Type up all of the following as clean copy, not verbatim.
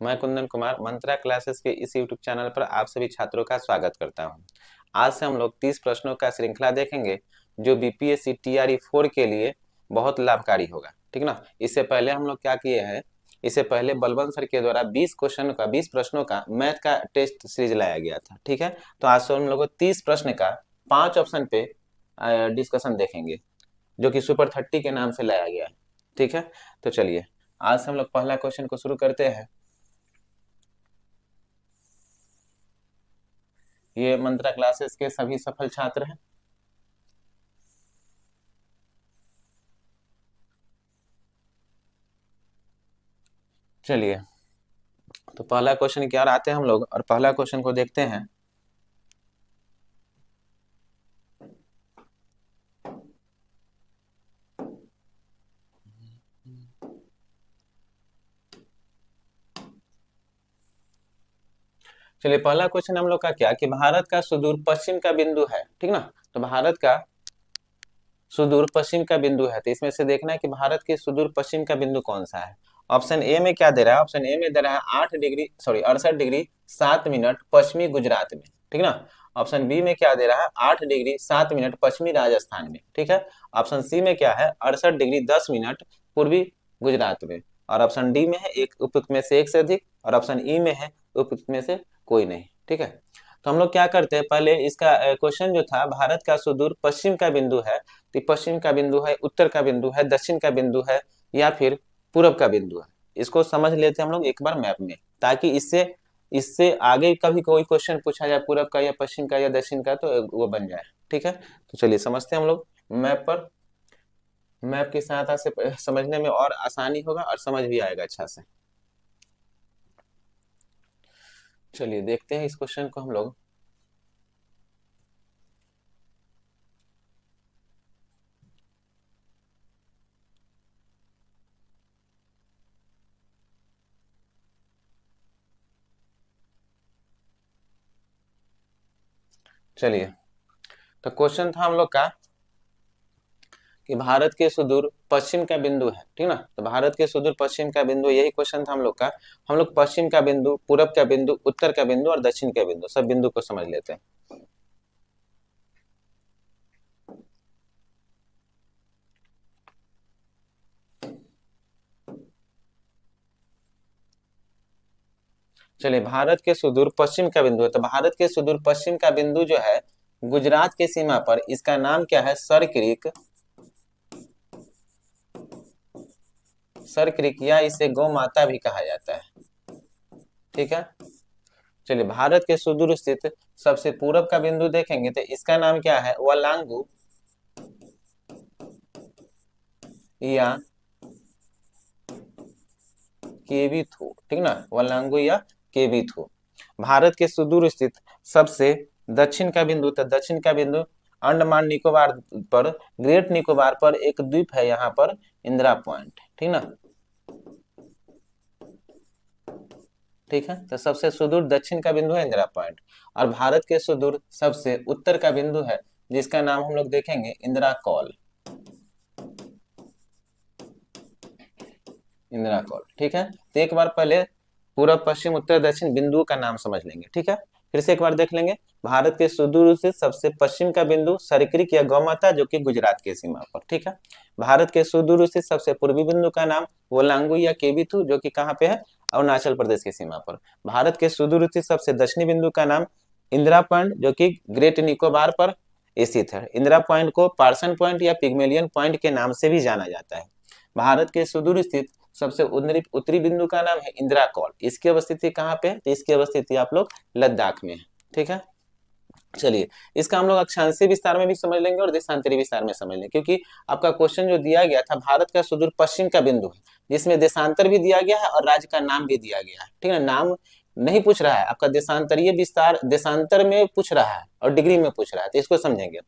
मैं कुंदन कुमार मंत्रा क्लासेस के इस यूट्यूब चैनल पर आप सभी छात्रों का स्वागत करता हूं। आज से हम लोग 30 प्रश्नों का श्रृंखला देखेंगे जो बीपीएससी टीआरई 4 के लिए बहुत लाभकारी होगा। ठीक ना। इससे पहले हम लोग क्या किए हैं, इससे पहले बलवंत सर के द्वारा 20 प्रश्नों का मैथ का टेस्ट सीरीज लाया गया था। ठीक है, तो आज से हम लोग 30 प्रश्न का 5 ऑप्शन पे डिस्कशन देखेंगे जो कि सुपर 30 के नाम से लाया गया है। ठीक है, तो चलिए आज से हम लोग पहला क्वेश्चन को शुरू करते हैं। ये मंत्रा क्लासेस के सभी सफल छात्र हैं। चलिए, तो पहला क्वेश्चन क्या आते हैं हम लोग और पहला क्वेश्चन को देखते हैं। चलिए, पहला क्वेश्चन हम लोग का क्या कि भारत का सुदूर पश्चिम का बिंदु है। ठीक ना, तो भारत का सुदूर पश्चिम का बिंदु है, तो इसमें से देखना है कि भारत के सुदूर पश्चिम का बिंदु कौन सा है। ऑप्शन ए में क्या दे रहा है, ऑप्शन ए में दे रहा है 68 डिग्री 7 मिनट पश्चिमी गुजरात में। ठीक ना। ऑप्शन बी में क्या दे रहा है, 8 डिग्री 7 मिनट पश्चिमी राजस्थान में। ठीक है। ऑप्शन सी में क्या है, 68 डिग्री 10 मिनट पूर्वी गुजरात में। और ऑप्शन डी में है एक उपयुक्त में से एक से अधिक, और ऑप्शन ई में है उपयुक्त में से कोई नहीं। ठीक है, तो हम लोग क्या करते हैं, पहले इसका क्वेश्चन जो था भारत का सुदूर पश्चिम का बिंदु है, तो पश्चिम का बिंदु है, उत्तर का बिंदु है, दक्षिण का बिंदु है या फिर पूरब का बिंदु है। इसको समझ लेते हैं हम लोग एक बार मैप में, ताकि इससे इससे आगे कभी कोई क्वेश्चन पूछा जाए पूरब का या पश्चिम का या दक्षिण का तो वो बन जाए। ठीक है, तो चलिए समझते हैं हम लोग मैप पर। मैप की सहायता से समझने में और आसानी होगा और समझ भी आएगा अच्छा से। चलिए देखते हैं इस क्वेश्चन को हम लोग। चलिए, तो क्वेश्चन था हम लोग का कि भारत के सुदूर पश्चिम का बिंदु है। ठीक ना, तो भारत के सुदूर पश्चिम का बिंदु, यही क्वेश्चन था हम लोग का। हम लोग पश्चिम का बिंदु, पूरब का बिंदु, उत्तर का बिंदु और दक्षिण का बिंदु, सब बिंदु को समझ लेते हैं। चलिए, भारत के सुदूर पश्चिम का बिंदु है, तो भारत के सुदूर पश्चिम का बिंदु जो है गुजरात के सीमा पर, इसका नाम क्या है, सर क्रीक। सर क्रीक या इसे गौ माता भी कहा जाता है। ठीक है, चलिए भारत के सुदूर स्थित सबसे पूरब का बिंदु देखेंगे तो इसका नाम क्या है, वलांगू या केबिथु। ठीक ना, वलांगू या केबिथु। भारत के सुदूर स्थित सबसे दक्षिण का बिंदु, तो दक्षिण का बिंदु अंडमान निकोबार पर, ग्रेट निकोबार पर एक द्वीप है यहाँ पर, इंदिरा पॉइंट। ठीक ना, ठीक है, तो सबसे सुदूर दक्षिण का बिंदु है इंदिरा पॉइंट। और भारत के सुदूर सबसे उत्तर का बिंदु है जिसका नाम हम लोग देखेंगे इंदिरा कॉल। इंदिरा कॉल। ठीक है, तो एक बार पहले पूर्व पश्चिम उत्तर दक्षिण बिंदुओं का नाम समझ लेंगे। ठीक है, फिर से एक बार देख लेंगे। भारत के सुदूर से सबसे पश्चिम का बिंदु सरक्रिक या गौमाता जो कि गुजरात के सीमा पर। ठीक है, भारत के सुदूर से सबसे पूर्वी बिंदु का नाम वोलांगू या केबिथु जो कि कहाँ पे है, अरुणाचल प्रदेश की सीमा पर। भारत के सुदूर स्थित सबसे दक्षिणी बिंदु का नाम इंदिरा पॉइंट जो कि ग्रेट निकोबार पर स्थित है। इंदिरा पॉइंट को पार्सन पॉइंट या पिग्मेलियन पॉइंट के नाम से भी जाना जाता है। भारत के सुदूर स्थित सबसे उत्तरी बिंदु का नाम है इंदिरा कॉल। इसकी अवस्थिति कहाँ पे है, तो इसकी अवस्थिति आप लोग लद्दाख में है। ठीक है, चलिए इसका हम लोग अक्षांशीय विस्तार में भी समझ लेंगे और देशांतरी विस्तार में समझ लेंगे, क्योंकि आपका क्वेश्चन जो दिया गया था भारत का सुदूर पश्चिम का बिंदु है, जिसमें देशांतर भी दिया गया है और राज्य का नाम भी दिया गया है। ठीक है, नाम नहीं पूछ रहा है आपका, देशांतरीय विस्तार देशांतर में पूछ रहा है और डिग्री में पूछ रहा है, तो इसको समझेंगे।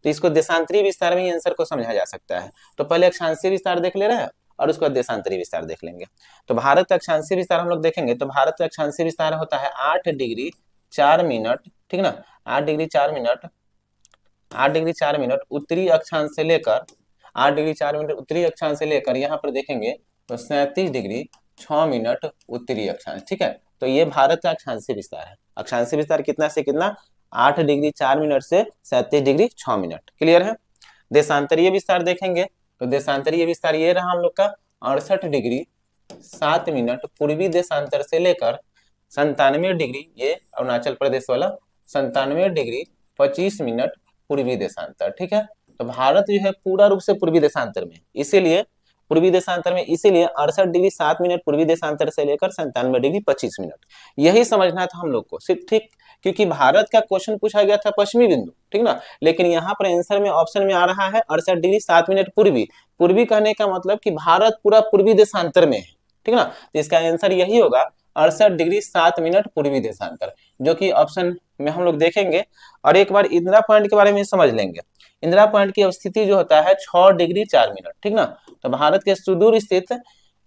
तो इसको देशांतरी विस्तार में ही आंसर को समझा जा सकता है। तो पहले अक्षांशीय विस्तार देख ले रहे हैं और उसके बाद देशांतरी विस्तार देख लेंगे। तो भारत का अक्षांशीय विस्तार हम लोग देखेंगे, तो भारत का अक्षांशीय विस्तार होता है 8 डिग्री 4 मिनट। ठीक ना, 8 डिग्री 4 मिनट, 8 डिग्री 4 मिनट उत्तरी अक्षांश से लेकर, 8 डिग्री 4 मिनट उत्तरी अक्षांश से लेकर यहाँ पर देखेंगे तो 37 डिग्री 6 मिनट उत्तरी अक्षांश। ठीक है, तो ये भारत का अक्षांशीय विस्तार है। अक्षांशीय विस्तार कितना से कितना, 8 डिग्री 4 मिनट से 37 डिग्री 6 मिनट। क्लियर है। देशांतरीय विस्तार देखेंगे तो देशांतरीय विस्तार ये रहा हम लोग का 68 डिग्री 7 मिनट पूर्वी देशांतर से लेकर 97 डिग्री, ये अरुणाचल प्रदेश वाला, 97 डिग्री 25 मिनट पूर्वी देशांतर। ठीक है, तो भारत जो है पूरा रूप से पूर्वी देशांतर में, इसीलिए पूर्वी देशांतर में, इसीलिए 68 डिग्री 7 मिनट पूर्वी देशांतर से लेकर 97 डिग्री 25 मिनट, यही समझना था हम लोग को सिर्फ। ठीक, क्योंकि भारत का क्वेश्चन पूछा गया था पश्चिमी बिंदु, ठीक ना, लेकिन यहाँ पर आंसर में ऑप्शन में आ रहा है 68 डिग्री 7 मिनट पूर्वी। पूर्वी कहने का मतलब कि भारत पूरा पूर्वी देशांतर में है, ठीक ना, तो इसका आंसर यही होगा 68 डिग्री 7 मिनट पूर्वी देशांतर, जो कि ऑप्शन में हम लोग देखेंगे। और एक बार इंदिरा पॉइंट के बारे में समझ लेंगे। इंदिरा पॉइंट की स्थिति जो होता है 6 डिग्री 4 मिनट, ठीक ना, तो भारत के सुदूर स्थित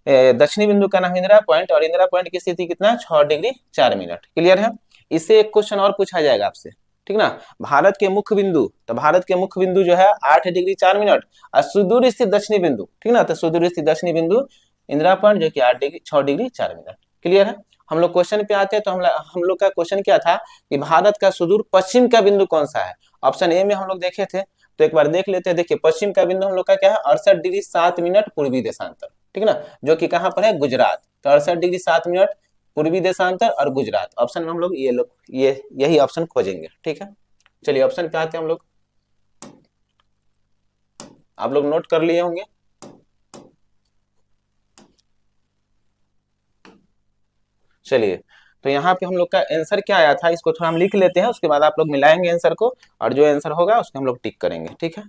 दक्षिणी बिंदु का नाम इंदिरा पॉइंट, और इंदिरा पॉइंट की स्थिति कितना, 6 डिग्री 4 मिनट। क्लियर है। इससे एक क्वेश्चन और पूछा जाएगा आपसे, ठीक ना, भारत के मुख्य बिंदु, तो भारत के मुख्य बिंदु जो है 8 डिग्री 4 मिनट, और सुदूर स्थित दक्षिणी बिंदु, ठीक ना, तो सुदूर स्थित दक्षिणी बिंदु इंदिरा पॉइंट जो कि 6 डिग्री 4 मिनट। क्लियर है। हम लोग क्वेश्चन पे आते हैं, तो हम लोग का क्वेश्चन क्या था कि भारत का सुदूर पश्चिम का बिंदु कौन सा है। ऑप्शन ए में हम लोग देखे थे, तो एक बार देख लेते हैं। देखिए पश्चिम का बिंदु हम लोग का क्या है, 68 डिग्री 7 मिनट पूर्वी देशांतर, ठीक ना, जो कि कहाँ पर है, गुजरात। तो 68 डिग्री 7 मिनट पूर्वी देशांतर और गुजरात, ऑप्शन में हम लोग यही ऑप्शन खोजेंगे। ठीक है, चलिए ऑप्शन पे आते हैं हम लोग। आप लोग नोट कर लिए होंगे। चलिए, तो यहाँ पे हम लोग का आंसर क्या आया था, इसको थोड़ा हम लिख लेते हैं, उसके बाद आप लोग मिलाएंगे आंसर को, और जो आंसर होगा उसको हम लोग टिक करेंगे। ठीक है,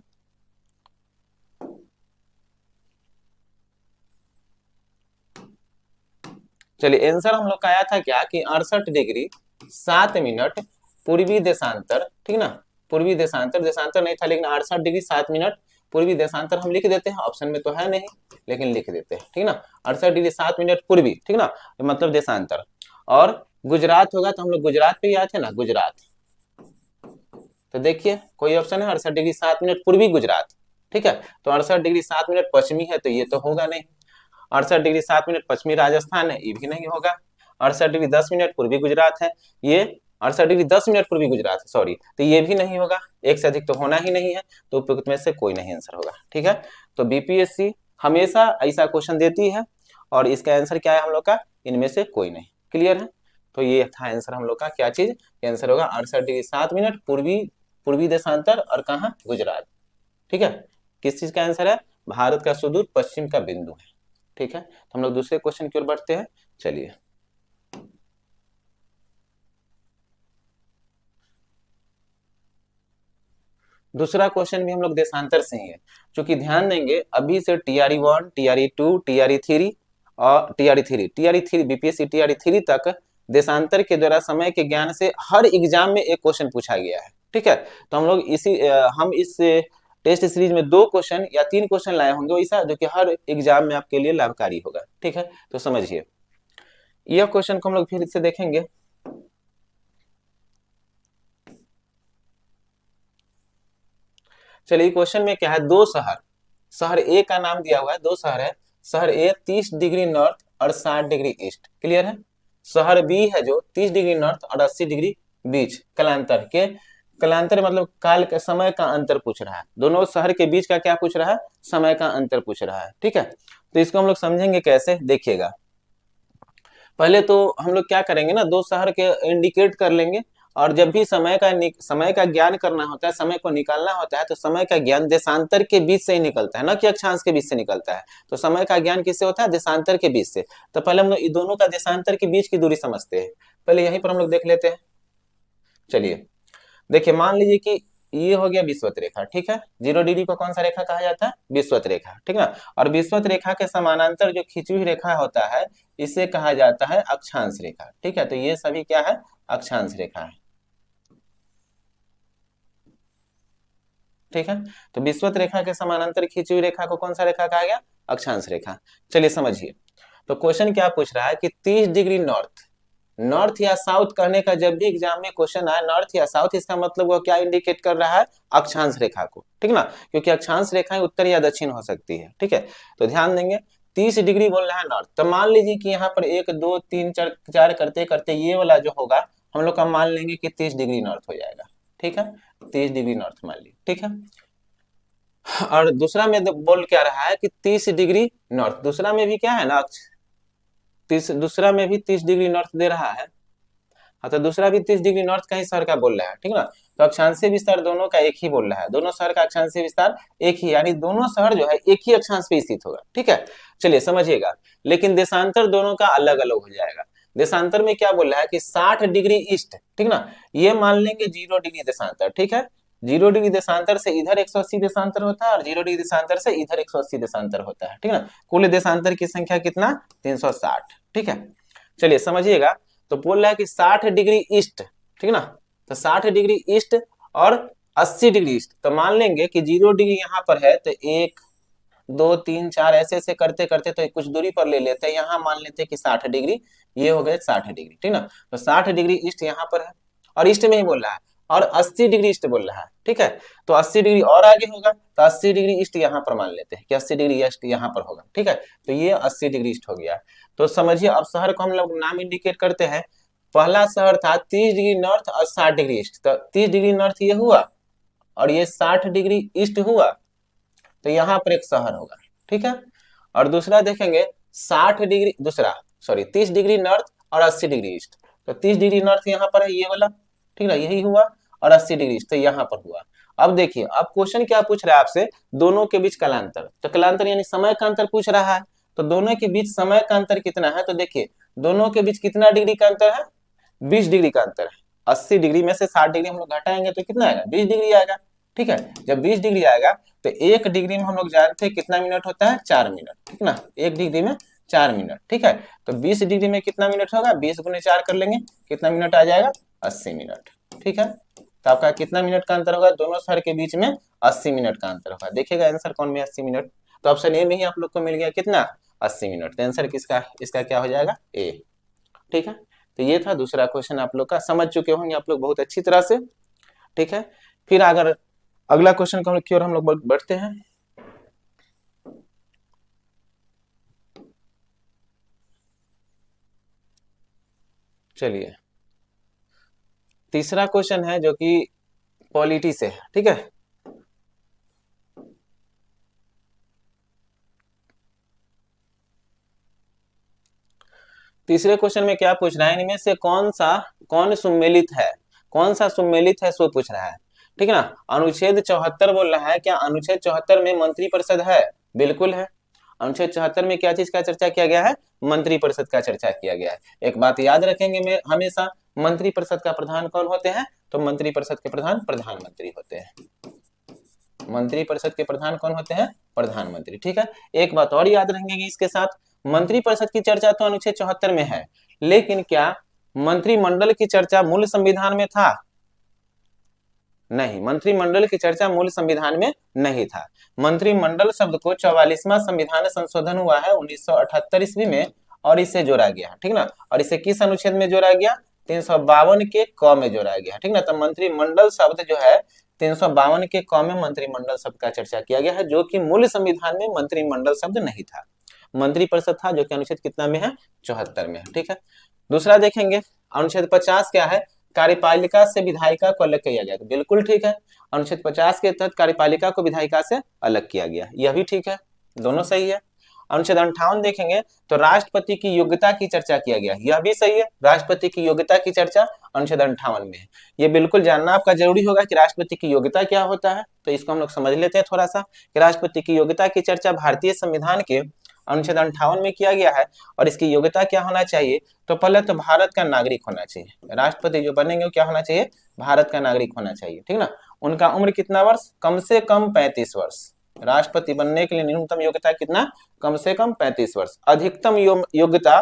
चलिए आंसर हम लोग का आया था क्या कि 68 डिग्री 7 मिनट पूर्वी देशांतर, ठीक ना, पूर्वी देशांतर, देशांतर नहीं था लेकिन 68 डिग्री 7 मिनट पूर्वी देशांतर हम लिख देते हैं, ऑप्शन में तो है नहीं लेकिन लिख देते हैं, ठीक ना, 68 डिग्री 7 मिनट पूर्वी, ठीक ना, मतलब देशांतर। और गुजरात होगा तो हम लोग गुजरात पे ही आए थे ना, गुजरात, तो देखिए कोई ऑप्शन है 68 डिग्री 7 मिनट पूर्वी गुजरात, ठीक है, तो 68 डिग्री 7 मिनट पश्चिमी है तो ये तो होगा नहीं। 68 डिग्री 7 मिनट पश्चिमी राजस्थान है, ये भी नहीं होगा। 68 डिग्री 10 मिनट पूर्वी गुजरात है, ये 68 डिग्री 10 मिनट पूर्वी गुजरात है, सॉरी, तो ये भी नहीं होगा। एक से अधिक तो होना ही नहीं है, तो उपयुक्त में से कोई नहीं आंसर होगा। ठीक है, तो बीपीएससी हमेशा ऐसा क्वेश्चन देती है, और इसका आंसर क्या है हम लोग का, इनमें से कोई नहीं। क्लियर है, तो ये था आंसर हम लोग का, क्या चीज, आंसर होगा 68 डिग्री 7 मिनट पूर्वी देशांतर, और कहा, गुजरात। ठीक है, किस चीज का आंसर है, भारत का सुदूर पश्चिम का बिंदु है। ठीक है, तो हम लोग दूसरे क्वेश्चन की ओर बढ़ते हैं। चलिए, दूसरा क्वेश्चन भी हम लोग देशांतर से ही है, क्योंकि ध्यान देंगे अभी से टीआरई 1, टीआरई 2, टीआरई 3 और टीआरई 3 बीपीएससी टीआरई 3 तक देशांतर के द्वारा समय के ज्ञान से हर एग्जाम में एक क्वेश्चन पूछा गया है। ठीक है, तो हम लोग हम इस टेस्ट सीरीज में 2 क्वेश्चन या 3 क्वेश्चन लाए होंगे ऐसा, जो कि हर एग्जाम में आपके लिए लाभकारी होगा। ठीक है, तो समझिए, यह क्वेश्चन को हम लोग फिर से देखेंगे। चलिए, क्वेश्चन में क्या है, 2 शहर, शहर ए का नाम दिया हुआ है, 2 शहर है, शहर ए 30 डिग्री नॉर्थ और 60 डिग्री ईस्ट। क्लियर है। शहर बी है जो 30 डिग्री नॉर्थ और 80 डिग्री बीच कलांतर के, कलांतर मतलब काल के समय का अंतर पूछ रहा है, दोनों शहर के बीच का क्या पूछ रहा है, समय का अंतर पूछ रहा है। ठीक है, तो इसको हम लोग समझेंगे कैसे, देखिएगा। पहले तो हम लोग क्या करेंगे ना, 2 शहर के इंडिकेट कर लेंगे, और जब भी समय का ज्ञान करना होता है, समय को निकालना होता है, तो समय का ज्ञान देशांतर के बीच से ही निकलता है, ना कि अक्षांश के बीच से निकलता है। तो समय का ज्ञान किससे होता है, देशांतर के बीच से। तो पहले हम लोग दोनों का देशांतर के बीच की दूरी समझते हैं, पहले यहीं पर हम लोग देख लेते हैं। चलिए, देखिए मान लीजिए कि ये हो गया विषुवत रेखा, ठीक है, 0 डिग्री को कौन सा रेखा कहा जाता है, विषुवत रेखा, ठीक ना, और विषुवत रेखा के समानांतर जो खींची हुई रेखा होता है, इसे कहा जाता है अक्षांश रेखा। ठीक है, तो ये सभी क्या है, अक्षांश रेखा है। ठीक है, तो विषुवत रेखा के समानांतर खींची हुई रेखा को कौन सा रेखा कहा गया, अक्षांश रेखा। चलिए समझिए, तो क्वेश्चन क्या पूछ रहा है कि 30 डिग्री नॉर्थ, नॉर्थ या साउथ कहने का जब भी एग्जाम में क्वेश्चन आए नॉर्थ या साउथ, इसका मतलब वो क्या इंडिकेट कर रहा है, अक्षांश रेखा को। ठीक ना, क्योंकि अक्षांश रेखाएं उत्तर या दक्षिण हो सकती है। ठीक है, तो ध्यान देंगे 30 डिग्री बोल रहा है नॉर्थ, तो मान लीजिए कि यहाँ पर 1 2 3 4 4 करते करते ये वाला जो होगा हम लोग का मान लेंगे कि 30 डिग्री नॉर्थ हो जाएगा, ठीक है, 30 डिग्री नॉर्थ मान लीजिए, ठीक है। और दूसरा में बोल क्या रहा है कि 30 डिग्री नॉर्थ, दूसरा में भी क्या है ना, दूसरा में भी 30 डिग्री नॉर्थ दे रहा है। हाँ, तो दूसरा भी 30 डिग्री नॉर्थ का ही शहर का बोल रहा है, ठीक है ना। तो अक्षांशीय विस्तार दोनों का एक ही बोल रहा है, दोनों शहर का अक्षांशीय विस्तार एक ही, यानी दोनों शहर जो है एक ही अक्षांश पे स्थित होगा, ठीक है। चलिए समझिएगा, लेकिन देशांतर दोनों का अलग अलग हो जाएगा। देशांतर में क्या बोल रहा है कि 60 डिग्री ईस्ट, ठीक ना, ये मान लेंगे 0 डिग्री देशांतर, ठीक है। 0 डिग्री देशांतर से इधर 180 देशांतर होता है और 0 डिग्री देशांतर से इधर 180 देशांतर होता है, ठीक है ना। कुल देशांतर की संख्या कितना, 360, ठीक है। चलिए समझिएगा, तो बोल रहा है कि 60 डिग्री ईस्ट, ठीक ना, तो 60 डिग्री ईस्ट और 80 डिग्री ईस्ट, तो मान लेंगे कि 0 डिग्री यहाँ पर है, तो 1 2 3 4 ऐसे ऐसे करते करते तो कुछ दूरी पर ले लेते हैं, यहाँ मान लेते हैं कि 60 डिग्री, ये हो गए 60 डिग्री, ठीक ना। तो 60 डिग्री ईस्ट यहाँ पर है और ईस्ट में ही बोल रहा है, और 80 डिग्री ईस्ट बोल रहा है, ठीक है। तो 80 डिग्री और आगे होगा, तो 80 डिग्री ईस्ट यहाँ पर मान लेते हैं कि 80 डिग्री ईस्ट यहाँ पर होगा, ठीक है। तो ये 80 डिग्री ईस्ट हो गया। तो समझिए अब शहर को हम लोग नाम इंडिकेट करते हैं। पहला शहर था 30 डिग्री नॉर्थ और 60 डिग्री ईस्ट, तो 30 डिग्री नॉर्थ ये हुआ और ये 60 डिग्री ईस्ट हुआ, तो यहाँ पर एक शहर होगा, ठीक है। और दूसरा देखेंगे 60 डिग्री, दूसरा सॉरी 30 डिग्री नॉर्थ और 80 डिग्री ईस्ट, तो 30 डिग्री नॉर्थ यहाँ पर है ये वाला, ठीक है, यही हुआ, और 80 डिग्री ईस्ट तो यहाँ पर हुआ। अब देखिए, अब क्वेश्चन क्या पूछ रहा है आपसे, दोनों के बीच कालांतर, तो कालांतर यानी समय का अंतर पूछ रहा है, तो दोनों के बीच समय का अंतर कितना है, तो देखिए दोनों के बीच कितना डिग्री का अंतर है, 20 डिग्री का अंतर है। 80 डिग्री में से 60 डिग्री हम लोग घटाएंगे तो कितना आएगा, 20 डिग्री आएगा, ठीक है। जब 20 डिग्री आएगा तो 1 डिग्री में हम लोग जानते हैं कितना मिनट होता है, 4 मिनट, ठीक ना, 1 डिग्री में 4 मिनट, ठीक है। तो 20 डिग्री में कितना मिनट होगा, 20 गुने 4 कर लेंगे, कितना मिनट आ जाएगा, 80 मिनट, ठीक है। तो आपका कितना मिनट का अंतर होगा, दोनों शहर के बीच में 80 मिनट का अंतर होगा। देखिएगा आंसर कौन में 80 मिनट, तो ऑप्शन ए में ही आप लोग को मिल गया कितना, 80 मिनट। तो आंसर किसका, इसका क्या हो जाएगा, ए, ठीक है। तो ये था दूसरा क्वेश्चन, आप लोग का समझ चुके होंगे आप लोग बहुत अच्छी तरह से, ठीक है। फिर अगर अगला क्वेश्चन की ओर हम लोग बढ़ते हैं। चलिए तीसरा क्वेश्चन है जो कि पॉलिटी से है, ठीक है। तीसरे क्वेश्चन में क्या पूछ रहा है, इनमें से कौन सुमेलित है, कौन सा सुमेलित है सो पूछ रहा है, ठीक है ना। अनुच्छेद 74 बोल रहा है, क्या अनुच्छेद 74 में मंत्रिपरिषद है, बिल्कुल है। अनुच्छेद 74 में क्या चीज का चर्चा किया गया है, मंत्रिपरिषद का चर्चा किया गया है। एक बात याद रखेंगे में हमेशा, मंत्रिपरिषद का प्रधान कौन होते हैं, तो मंत्रिपरिषद के प्रधान प्रधानमंत्री होते हैं। मंत्रिपरिषद के प्रधान कौन होते हैं, प्रधानमंत्री, ठीक है। एक बात और याद रखेंगे इसके साथ, मंत्रिपरिषद की चर्चा तो अनुच्छेद 74 में है, लेकिन क्या मंत्रिमंडल की चर्चा मूल संविधान में था, नहीं, मंत्रिमंडल की चर्चा मूल संविधान में नहीं था। मंत्रिमंडल शब्द को 44वां संविधान संशोधन हुआ है 1978 ईस्वी में, और इसे जोड़ा गया, ठीक ना। और इसे किस अनुच्छेद में जोड़ा गया, 352 के क में जोड़ा गया, ठीक ना। तो मंत्रिमंडल शब्द जो है 352 के क में मंत्रिमंडल शब्द का चर्चा किया गया है, जो कि मूल संविधान में मंत्रिमंडल शब्द नहीं था, मंत्रिपरिषद था, जो कि अनुच्छेद कितना में है, 74 में है, ठीक है। दूसरा देखेंगे अनुच्छेद 50 क्या है, कार्यपालिका से विधायिका को अलग किया गया, तो बिल्कुल ठीक है, अनुच्छेद 50 के तहत कार्यपालिका को विधायिका से अलग किया गया, यह भी ठीक है, दोनों सही है। अनुच्छेद 58 देखेंगे तो राष्ट्रपति की योग्यता की चर्चा किया गया, यह भी सही है, राष्ट्रपति की योग्यता की चर्चा अनुच्छेद 58 में है। ये बिल्कुल जानना आपका जरूरी होगा कि राष्ट्रपति की योग्यता क्या होता है, तो इसको हम लोग समझ लेते हैं थोड़ा सा, कि राष्ट्रपति की योग्यता की चर्चा भारतीय संविधान के अनुच्छेद 58 में किया गया है। और इसकी योग्यता क्या होना चाहिए, तो पहले तो भारत का नागरिक होना चाहिए, राष्ट्रपति जो बनेंगे वो क्या होना चाहिए, भारत का नागरिक होना चाहिए, ठीक ना। उनका उम्र कितना वर्ष, कम से कम 35 वर्ष, राष्ट्रपति बनने के लिए न्यूनतम योग्यता कितना, कम से कम 35 वर्ष। अधिकतम योग्यता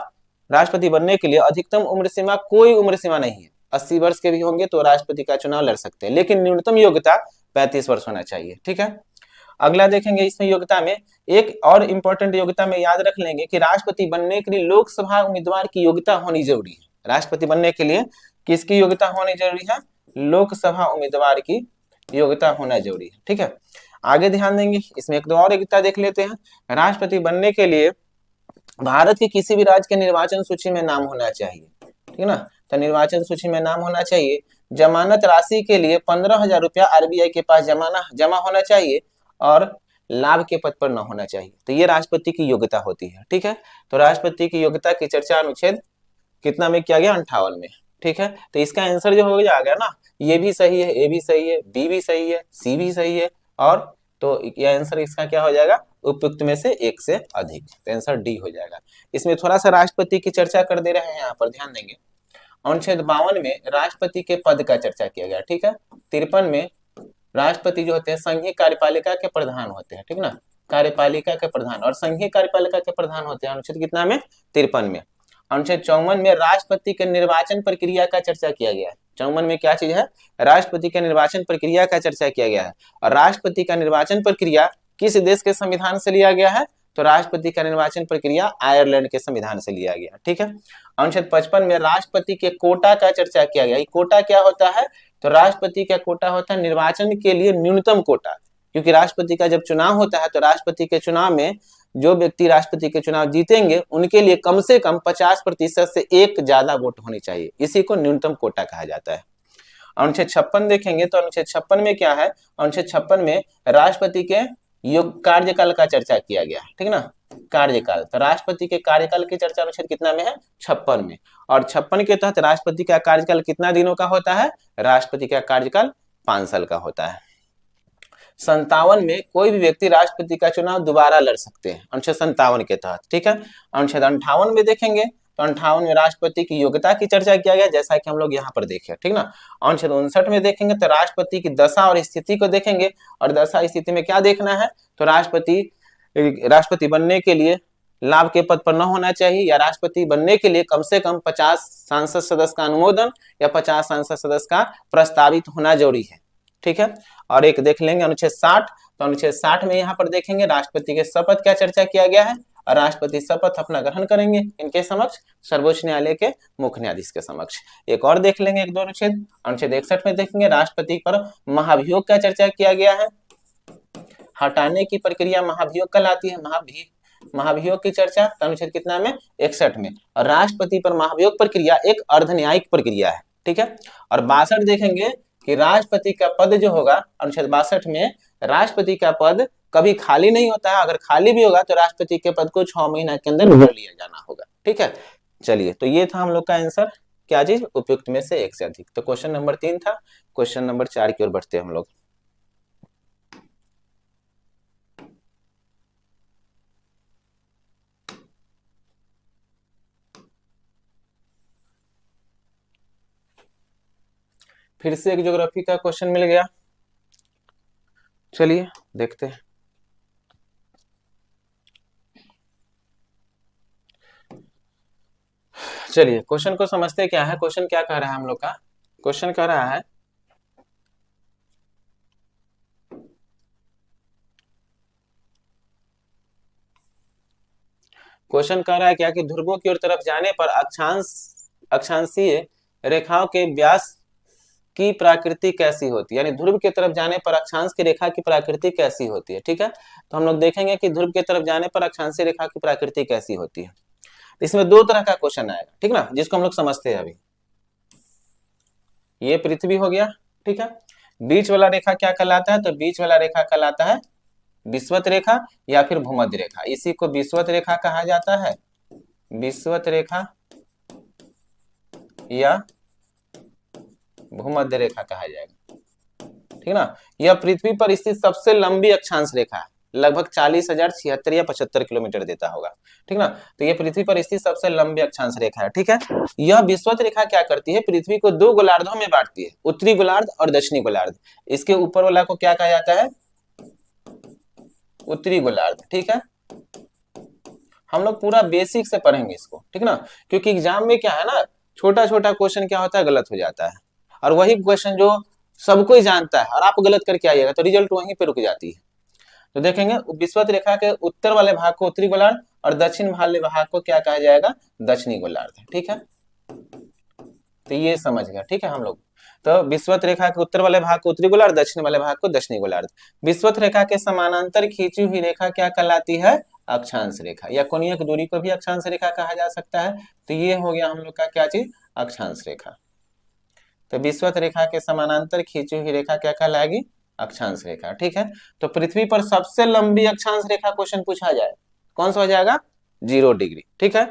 राष्ट्रपति बनने के लिए अधिकतम उम्र सीमा, कोई उम्र सीमा नहीं है, 80 वर्ष के भी होंगे तो राष्ट्रपति का चुनाव लड़ सकते हैं, लेकिन न्यूनतम योग्यता 35 वर्ष होना चाहिए, ठीक है। अगला देखेंगे इसमें योग्यता में एक और इंपॉर्टेंट योग्यता में याद रख लेंगे कि राष्ट्रपति बनने के लिए लोकसभा उम्मीदवार की योग्यता होनी जरूरी है। राष्ट्रपति बनने के लिए किसकी योग्यता होनी जरूरी है, लोकसभा उम्मीदवार की योग्यता होना जरूरी है, ठीक है। आगे ध्यान देंगे, इसमें एक दो और योग्यता देख लेते हैं। राष्ट्रपति बनने के लिए भारत के किसी भी राज्य के निर्वाचन सूची में नाम होना चाहिए, ठीक है ना। तो निर्वाचन सूची में नाम होना चाहिए। जमानत राशि के लिए 15,000 रुपया आरबीआई के पास जमा होना चाहिए और लाभ के पद पर न होना चाहिए। तो ये राष्ट्रपति की योग्यता होती है, ठीक है। तो राष्ट्रपति की योग्यता की चर्चा अनुच्छेद कितना में किया गया, 58 में, ठीक है। तो इसका आंसर जो हो गया ना, ये भी सही है, ए भी सही है, बी भी सही है, सी भी सही है, और तो ये आंसर इसका क्या हो जाएगा, उपयुक्त में से एक से अधिक। तो आंसर डी हो जाएगा। इसमें थोड़ा सा राष्ट्रपति की चर्चा कर दे रहे हैं, यहाँ पर ध्यान देंगे। अनुच्छेद 52 में राष्ट्रपति के पद का चर्चा किया गया, ठीक है। 53 में राष्ट्रपति जो होते हैं संघीय कार्यपालिका के प्रधान होते हैं, ठीक ना, कार्यपालिका के प्रधान, और संघीय कार्यपालिका के प्रधान होते हैं अनुच्छेद कितना में, 53 में। अनुच्छेद 54 में राष्ट्रपति के निर्वाचन प्रक्रिया का चर्चा किया गया है। 54 में क्या चीज है, राष्ट्रपति के निर्वाचन प्रक्रिया का चर्चा किया गया है। और राष्ट्रपति का निर्वाचन प्रक्रिया किस देश के संविधान से लिया गया है, तो राष्ट्रपति का निर्वाचन प्रक्रिया आयरलैंड के संविधान से लिया गया, ठीक है। अनुच्छेद 55 में राष्ट्रपति के कोटा का चर्चा किया गया। कोटा क्या होता है, तो राष्ट्रपति का कोटा होता है निर्वाचन के लिए न्यूनतम कोटा, क्योंकि राष्ट्रपति का जब चुनाव होता है तो राष्ट्रपति के चुनाव में जो व्यक्ति राष्ट्रपति के चुनाव जीतेंगे उनके लिए कम से कम 50% से एक ज्यादा वोट होनी चाहिए, इसी को न्यूनतम कोटा कहा जाता है। अनुच्छेद 56 देखेंगे तो अनुच्छेद 56 में क्या है, अनुच्छेद 56 में राष्ट्रपति के कार्यकाल का चर्चा किया गया, ठीक ना, कार्यकाल। तो राष्ट्रपति के कार्यकाल की चर्चा अनुच्छेद कितना में है, 56 में। और 56 के तहत राष्ट्रपति का कार्यकाल कितना दिनों का होता है, राष्ट्रपति का कार्यकाल 5 साल का होता है। 57 में कोई भी व्यक्ति राष्ट्रपति का चुनाव दोबारा लड़ सकते हैं, अनुच्छेद 57 के तहत, ठीक है। अनुच्छेद 58 में देखेंगे तो 58 में राष्ट्रपति की योग्यता की चर्चा किया गया, जैसा कि हम लोग यहाँ पर देखे, ठीक ना। अनुच्छेद 59 में देखेंगे तो राष्ट्रपति की दशा और स्थिति को देखेंगे, और दशा स्थिति में क्या देखना है, तो राष्ट्रपति बनने के लिए लाभ के पद पर न होना चाहिए, या राष्ट्रपति बनने के लिए कम से कम 50 सांसद सदस्य का अनुमोदन या 50 सांसद सदस्य का प्रस्तावित होना जरूरी है, ठीक है। और एक देख लेंगे अनुच्छेद 60, तो अनुच्छेद 60 में यहाँ पर देखेंगे राष्ट्रपति के शपथ क्या चर्चा किया गया है, और राष्ट्रपति शपथ अपना ग्रहण करेंगे इनके समक्ष, सर्वोच्च न्यायालय के मुख्य न्यायाधीश के समक्ष। एक और देख लेंगे, एक दो अनुच्छेद, अनुच्छेद 61 में देखेंगे राष्ट्रपति पर महाभियोग का चर्चा किया गया है। हटाने की प्रक्रिया महाभियोग कहलाती है, महाभियोग की चर्चा अनुच्छेद कितना में, 61 में। और राष्ट्रपति पर महाभियोग प्रक्रिया एक अर्ध न्यायिक प्रक्रिया है, ठीक है। और 62 देखेंगे कि राष्ट्रपति का पद जो होगा, अनुच्छेद 62 में राष्ट्रपति का पद कभी खाली नहीं होता है, अगर खाली भी होगा तो राष्ट्रपति के पद को 6 महीना के अंदर भर लिया जाना होगा, ठीक है। चलिए, तो ये था हम लोग का आंसर, क्या चीज, उपयुक्त में से एक से अधिक। तो क्वेश्चन नंबर 3 था। क्वेश्चन नंबर 4 की ओर बढ़ते हैं हम लोग। फिर से एक ज्योग्राफी का क्वेश्चन मिल गया, चलिए देखते हैं। चलिए क्वेश्चन को समझते क्या है। क्वेश्चन क्या कह रहा है हम लोग का, क्वेश्चन कह रहा है क्या कि ध्रुवों की ओर तरफ जाने पर अक्षांशीय रेखाओं के व्यास की प्रकृति कैसी होती है, यानी ध्रुव की तरफ जाने पर अक्षांश की रेखा की प्रकृति कैसी होती है, ठीक है। तो हम लोग देखेंगे कि ध्रुव की तरफ जाने पर अक्षांशीय रेखा की प्रकृति कैसी होती है। इसमें 2 तरह का क्वेश्चन आएगा, ठीक ना, जिसको हम लोग समझते हैं अभी। ये पृथ्वी हो गया, ठीक है। बीच वाला रेखा क्या कहलाता है, तो बीच वाला रेखा कहलाता है विषुवत रेखा या फिर भूमध्य रेखा। इसी को विषुवत रेखा कहा जाता है, विषुवत रेखा या भूमध्य रेखा कहा जाएगा, ठीक ना। यह पृथ्वी पर स्थित सबसे लंबी अक्षांश रेखा है, लगभग 40,076 या 75 किलोमीटर देता होगा, ठीक ना। तो यह पृथ्वी पर स्थित सबसे लंबी अक्षांश रेखा है, ठीक है। यह विषुवत रेखा क्या करती है, पृथ्वी को 2 गोलार्धों में बांटती है, उत्तरी गोलार्ध और दक्षिणी गोलार्ध। इसके ऊपर वाला को क्या कहा जाता है, उत्तरी गोलार्ध, ठीक है। हम लोग पूरा बेसिक से पढ़ेंगे इसको, ठीक ना, क्योंकि एग्जाम में क्या है ना, छोटा छोटा क्वेश्चन क्या होता है, गलत हो जाता है, और वही क्वेश्चन जो सब कोई जानता है और आप गलत करके आइएगा तो रिजल्ट वहीं पे रुक जाती है। तो देखेंगे विषुवत रेखा के उत्तर वाले भाग को उत्तरी गोलार्ध और दक्षिण वाले भाग को क्या कहा जाएगा, दक्षिणी गोलार्ध, ठीक है। तो ये समझ गया, ठीक है हम लोग। तो विषुवत रेखा के उत्तर वाले भाग को उत्तरी गोलार्ध, दक्षिण वाले भाग को दक्षिणी गोलार्ध। विषुवत रेखा के समानांतर खींची हुई रेखा क्या कहलाती है? अक्षांश रेखा, या कोणीय दूरी को भी अक्षांश रेखा कहा जा सकता है। तो ये हो गया हम लोग का क्या चीज? अक्षांश रेखा। तो विषुवत रेखा के समानांतर खींची हुई रेखा क्या कहलाएगी? अक्षांश रेखा। ठीक है, तो पृथ्वी पर सबसे लंबी अक्षांश रेखा क्वेश्चन पूछा जाए, कौन सा हो जाएगा? 0 डिग्री। ठीक है,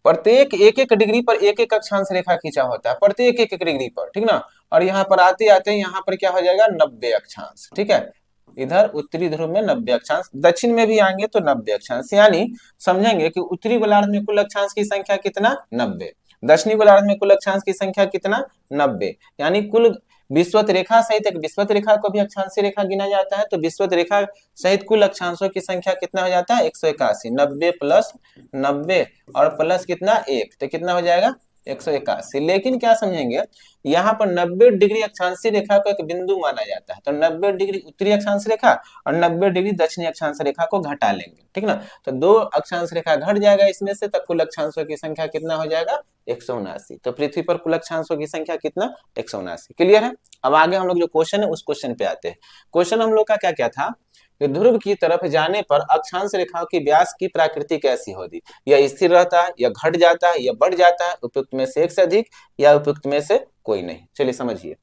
प्रत्येक एक एक डिग्री पर एक एक अक्षांश रेखा खींचा होता है, प्रत्येक एक एक डिग्री पर, ठीक ना। और यहाँ पर आते आते यहाँ पर क्या हो जाएगा? 90 अक्षांश। ठीक है, इधर उत्तरी ध्रुव में 90 अक्षांश, दक्षिण में भी आएंगे तो 90 अक्षांश, यानी समझेंगे कि उत्तरी गोलार्ध में कुल अक्षांश की संख्या कितना? 90। दक्षिणी गोलार्ध में कुल अक्षांश की संख्या कितना? 90। यानी कुल विषुवत रेखा सहित, एक विषुवत रेखा को भी अक्षांशीय रेखा गिना जाता है, तो विषुवत रेखा सहित कुल अक्षांशों की संख्या कितना हो जाता है? 181। 90 प्लस 90 और प्लस कितना? 1, तो कितना हो जाएगा? 181। लेकिन क्या समझेंगे, यहाँ पर 90 डिग्री अक्षांशीय रेखा को एक बिंदु माना जाता है, तो 90 डिग्री उत्तरी अक्षांश रेखा और 90 डिग्री दक्षिणी अक्षांश रेखा को घटा लेंगे, ठीक ना। तो 2 अक्षांश रेखा घट जाएगा इसमें से, तब कुल अक्षांशों की संख्या कितना हो जाएगा? 179। तो पृथ्वी पर कुल अक्षांशों की संख्या कितना? 179। क्लियर है? अब आगे हम लोग जो क्वेश्चन है उस क्वेश्चन पे आते हैं। क्वेश्चन हम लोग का क्या क्या था कि ध्रुव की तरफ जाने पर अक्षांश रेखाओं की व्यास की प्रकृति कैसी होगी? या स्थिर रहता है, या घट जाता है, या बढ़ जाता है, उपयुक्त में से एक से अधिक, या उपयुक्त में से कोई नहीं। चलिए समझिए,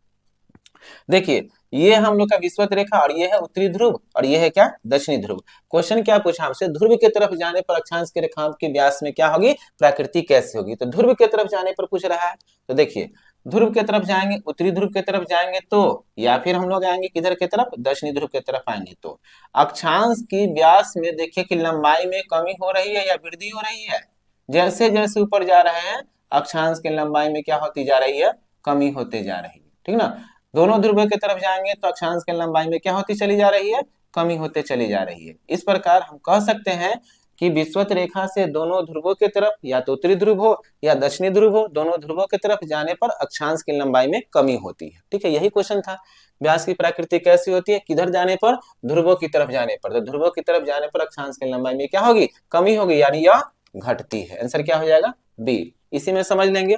देखिए ये हम लोग का विषुवत रेखा और ये है उत्तरी ध्रुव और ये है क्या? दक्षिणी ध्रुव। क्वेश्चन क्या पूछा हमसे? ध्रुव की तरफ जाने पर अक्षांश की रेखाओं की व्यास में क्या होगी? प्रकृति कैसी होगी? तो ध्रुव की तरफ जाने पर पूछ रहा है, तो देखिए ध्रुव की तरफ जाएंगे, उत्तरी ध्रुव की तरफ जाएंगे तो, या फिर हम लोग आएंगे किधर की तरफ? दक्षिणी ध्रुव की तरफ आएंगे तो अक्षांश की व्यास में देखिए कि लंबाई में कमी हो रही है या वृद्धि हो रही है? जैसे जैसे ऊपर जा रहे हैं अक्षांश की लंबाई में क्या होती जा रही है? कमी होते जा रही है, ठीक ना। दोनों ध्रुवों की तरफ जाएंगे तो अक्षांश की लंबाई में क्या होती चली जा रही है? कमी होते चली जा रही है। इस प्रकार हम कह सकते हैं कि विषुवत रेखा से दोनों ध्रुवों की तरफ, या तो उत्तरी ध्रुव हो या दक्षिणी ध्रुव हो, दोनों ध्रुवों की तरफ जाने पर अक्षांश की लंबाई में कमी होती है। ठीक है, यही क्वेश्चन था। व्यास की प्रकृति कैसी होती है? किधर जाने पर? ध्रुवों की तरफ जाने पर। तो ध्रुवों की तरफ जाने पर अक्षांश की लंबाई में क्या होगी? कमी होगी, यानी यह घटती है। आंसर क्या हो जाएगा? बी। इसी में समझ लेंगे,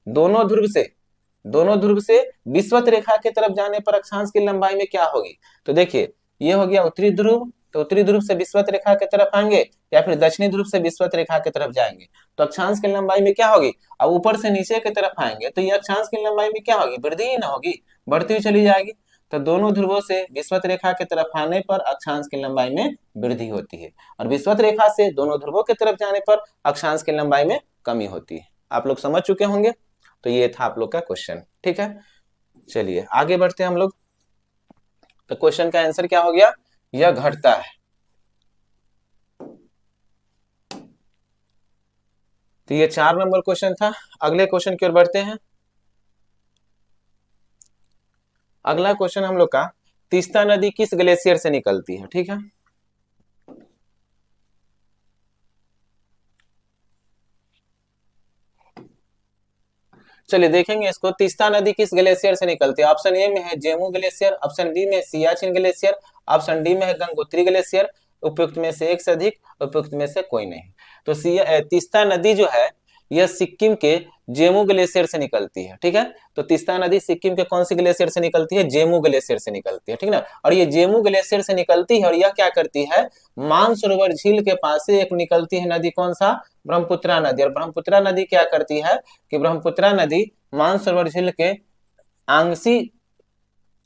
दोनों ध्रुव से विषुवत रेखा की तरफ जाने पर अक्षांश की लंबाई में क्या होगी? तो देखिए ये हो गया उत्तरी ध्रुव, तो उत्तरी ध्रुव से विषुवत रेखा की तरफ आएंगे या फिर दक्षिणी ध्रुव से विषुवत रेखा की तरफ जाएंगे तो अक्षांश की लंबाई में क्या होगी? अब ऊपर से नीचे की तरफ आएंगे तो ये अक्षांश की लंबाई में क्या होगी? वृद्धि ही ना होगी, बढ़ती हुई चली जाएगी। तो दोनों ध्रुवों से विषुवत रेखा की तरफ आने पर अक्षांश की लंबाई में वृद्धि होती है और विषुवत रेखा से दोनों ध्रुवों की तरफ जाने पर अक्षांश की लंबाई में कमी होती है। आप लोग समझ चुके होंगे। तो ये था आप लोग का क्वेश्चन, ठीक है। चलिए आगे बढ़ते हैं हम लोग। तो क्वेश्चन का आंसर क्या हो गया? यह घटता है। तो ये 4 नंबर क्वेश्चन था। अगले क्वेश्चन की ओर बढ़ते हैं। अगला क्वेश्चन हम लोग का, तीस्ता नदी किस ग्लेशियर से निकलती है? ठीक है, चलिए देखेंगे इसको। तीस्ता नदी किस ग्लेशियर से निकलती है? ऑप्शन ए में है जेमू ग्लेशियर, ऑप्शन बी में सियाचिन ग्लेशियर, ऑप्शन डी में है गंगोत्री ग्लेशियर। उपयुक्त में से एक से अधिक, उपयुक्त में से कोई नहीं। तो तीस्ता नदी जो है यह सिक्किम के जेमू ग्लेशियर से निकलती है, ठीक है। तो तीस्ता नदी सिक्किम के कौन सी ग्लेशियर से निकलती है? जेमू ग्लेशियर से निकलती है, ठीक ना। और ये जेमू ग्लेशियर से निकलती है और यह क्या करती है? मानसरोवर झील के पास से एक निकलती है नदी, कौन सा? ब्रह्मपुत्रा नदी। और ब्रह्मपुत्रा नदी क्या करती है कि ब्रह्मपुत्रा नदी मानसरोवर झील के आंगसी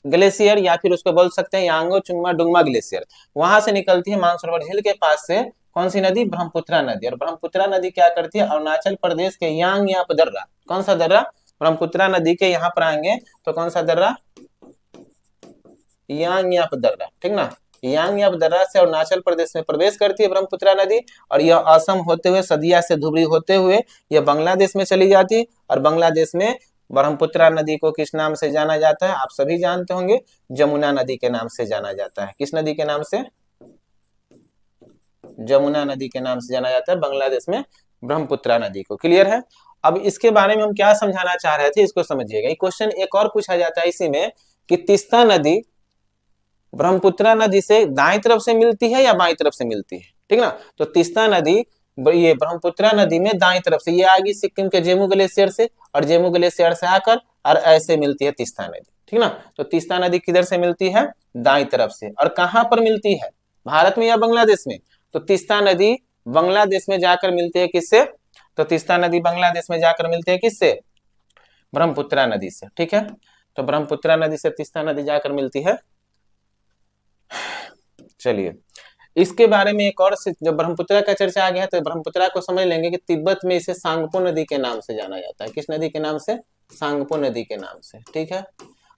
ग्लेशियर, या फिर उसको बोल सकते हैं यांगो चुंगमा डुंगमा ग्लेशियर, वहां से निकलती है मानसरोवर झील के पास से। कौन सी नदी? ब्रह्मपुत्रा नदी। और ब्रह्मपुत्रा नदी क्या करती है? अरुणाचल प्रदेश के यांग याप दर्रा, कौन सा दर्रा? ब्रह्मपुत्रा नदी के यहाँ पर आएंगे तो कौन सा दर्रा? यांग याप दर्रा, ठीक ना। यांग याप दर्रा से अरुणाचल प्रदेश में प्रवेश करती है ब्रह्मपुत्रा नदी और यह असम होते हुए, सदिया से धुबरी होते हुए यह बांग्लादेश में चली जाती है। और बांग्लादेश में ब्रह्मपुत्रा नदी को किस नाम से जाना जाता है? आप सभी जानते होंगे, जमुना नदी के नाम से जाना जाता है। किस नदी के नाम से? जमुना नदी के नाम से जाना जाता है बांग्लादेश में ब्रह्मपुत्रा नदी को। क्लियर है? अब इसके बारे में हम क्या समझाना चाह रहे थे, इसको समझिएगा। क्वेश्चन एक और पूछा जाता है इसी में कि तीस्ता नदी ब्रह्मपुत्रा नदी से दाएं तरफ से मिलती है या बाएं तरफ से मिलती है, ठीक ना। तो तीस्ता नदी ये ब्रह्मपुत्रा नदी में दाएं तरफ से ये आएगी सिक्किम के जेमू ग्लेशियर से, और जेमू ग्लेशियर से आकर और ऐसे मिलती है तीस्ता नदी, ठीक ना। तो तीस्ता नदी किधर से मिलती है, दाई तरफ से। और कहां पर मिलती है, भारत में या बांग्लादेश में, तो तीस्ता नदी बांग्लादेश में जाकर मिलती है किससे, तो तीस्ता नदी बांग्लादेश में जाकर मिलती है किससे, ब्रह्मपुत्रा नदी से, ठीक है। तो ब्रह्मपुत्रा नदी से तीस्ता नदी जाकर मिलती है। चलिए इसके बारे में एक और, जब ब्रह्मपुत्रा का चर्चा आ गया तो ब्रह्मपुत्रा को समझ लेंगे कि तिब्बत में इसे सांगपो नदी के नाम से जाना जाता है। किस नदी के नाम से, सांगपो नदी के नाम से, ठीक है।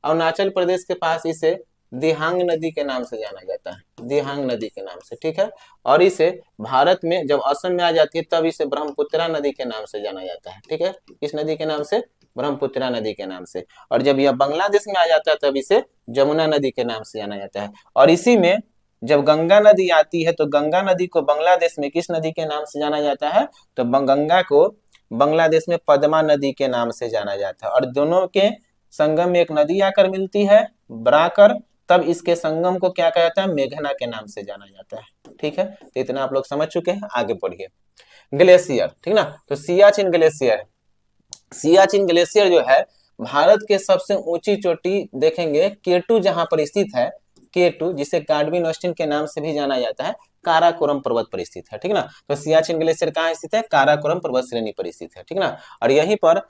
अरुणाचल प्रदेश के पास इसे दिहांग नदी के नाम से जाना जाता है, दिहांग नदी के नाम से, ठीक है। और इसे भारत में जब असम में आ जाती है तब इसे ब्रह्मपुत्रा नदी के नाम से जाना जाता है, ठीक है। किस नदी के नाम से, ब्रह्मपुत्रा नदी के नाम से। और जब यह बांग्लादेश में आ जाता है तब इसे जमुना नदी के नाम से जाना जाता है। और इसी में जब गंगा नदी आती है तो गंगा नदी को बांग्लादेश में किस नदी के नाम से जाना जाता है, तो गंगा को बांग्लादेश में पद्मा नदी के नाम से जाना जाता है। और दोनों के संगम में एक नदी आकर मिलती है बराकर, तब इसके संगम को क्या कहा जाता है, मेघना के नाम से जाना जाता है, ठीक है। तो इतना आप लोग समझ चुके हैं, आगे बढ़िए। ग्लेशियर, ठीक ना। तो सियाचिन ग्लेशियर, सियाचिन ग्लेशियर जो है भारत के सबसे ऊंची चोटी देखेंगे केटू जहां पर स्थित है, केटू जिसे गार्डविन ऑस्टिन के नाम से भी जाना जाता है, काराकोरम पर्वत पर स्थित है, ठीक ना। तो सियाचिन ग्लेशियर कहाँ स्थित है, काराकोरम पर्वत श्रेणी पर स्थित है, ठीक ना। और यहीं पर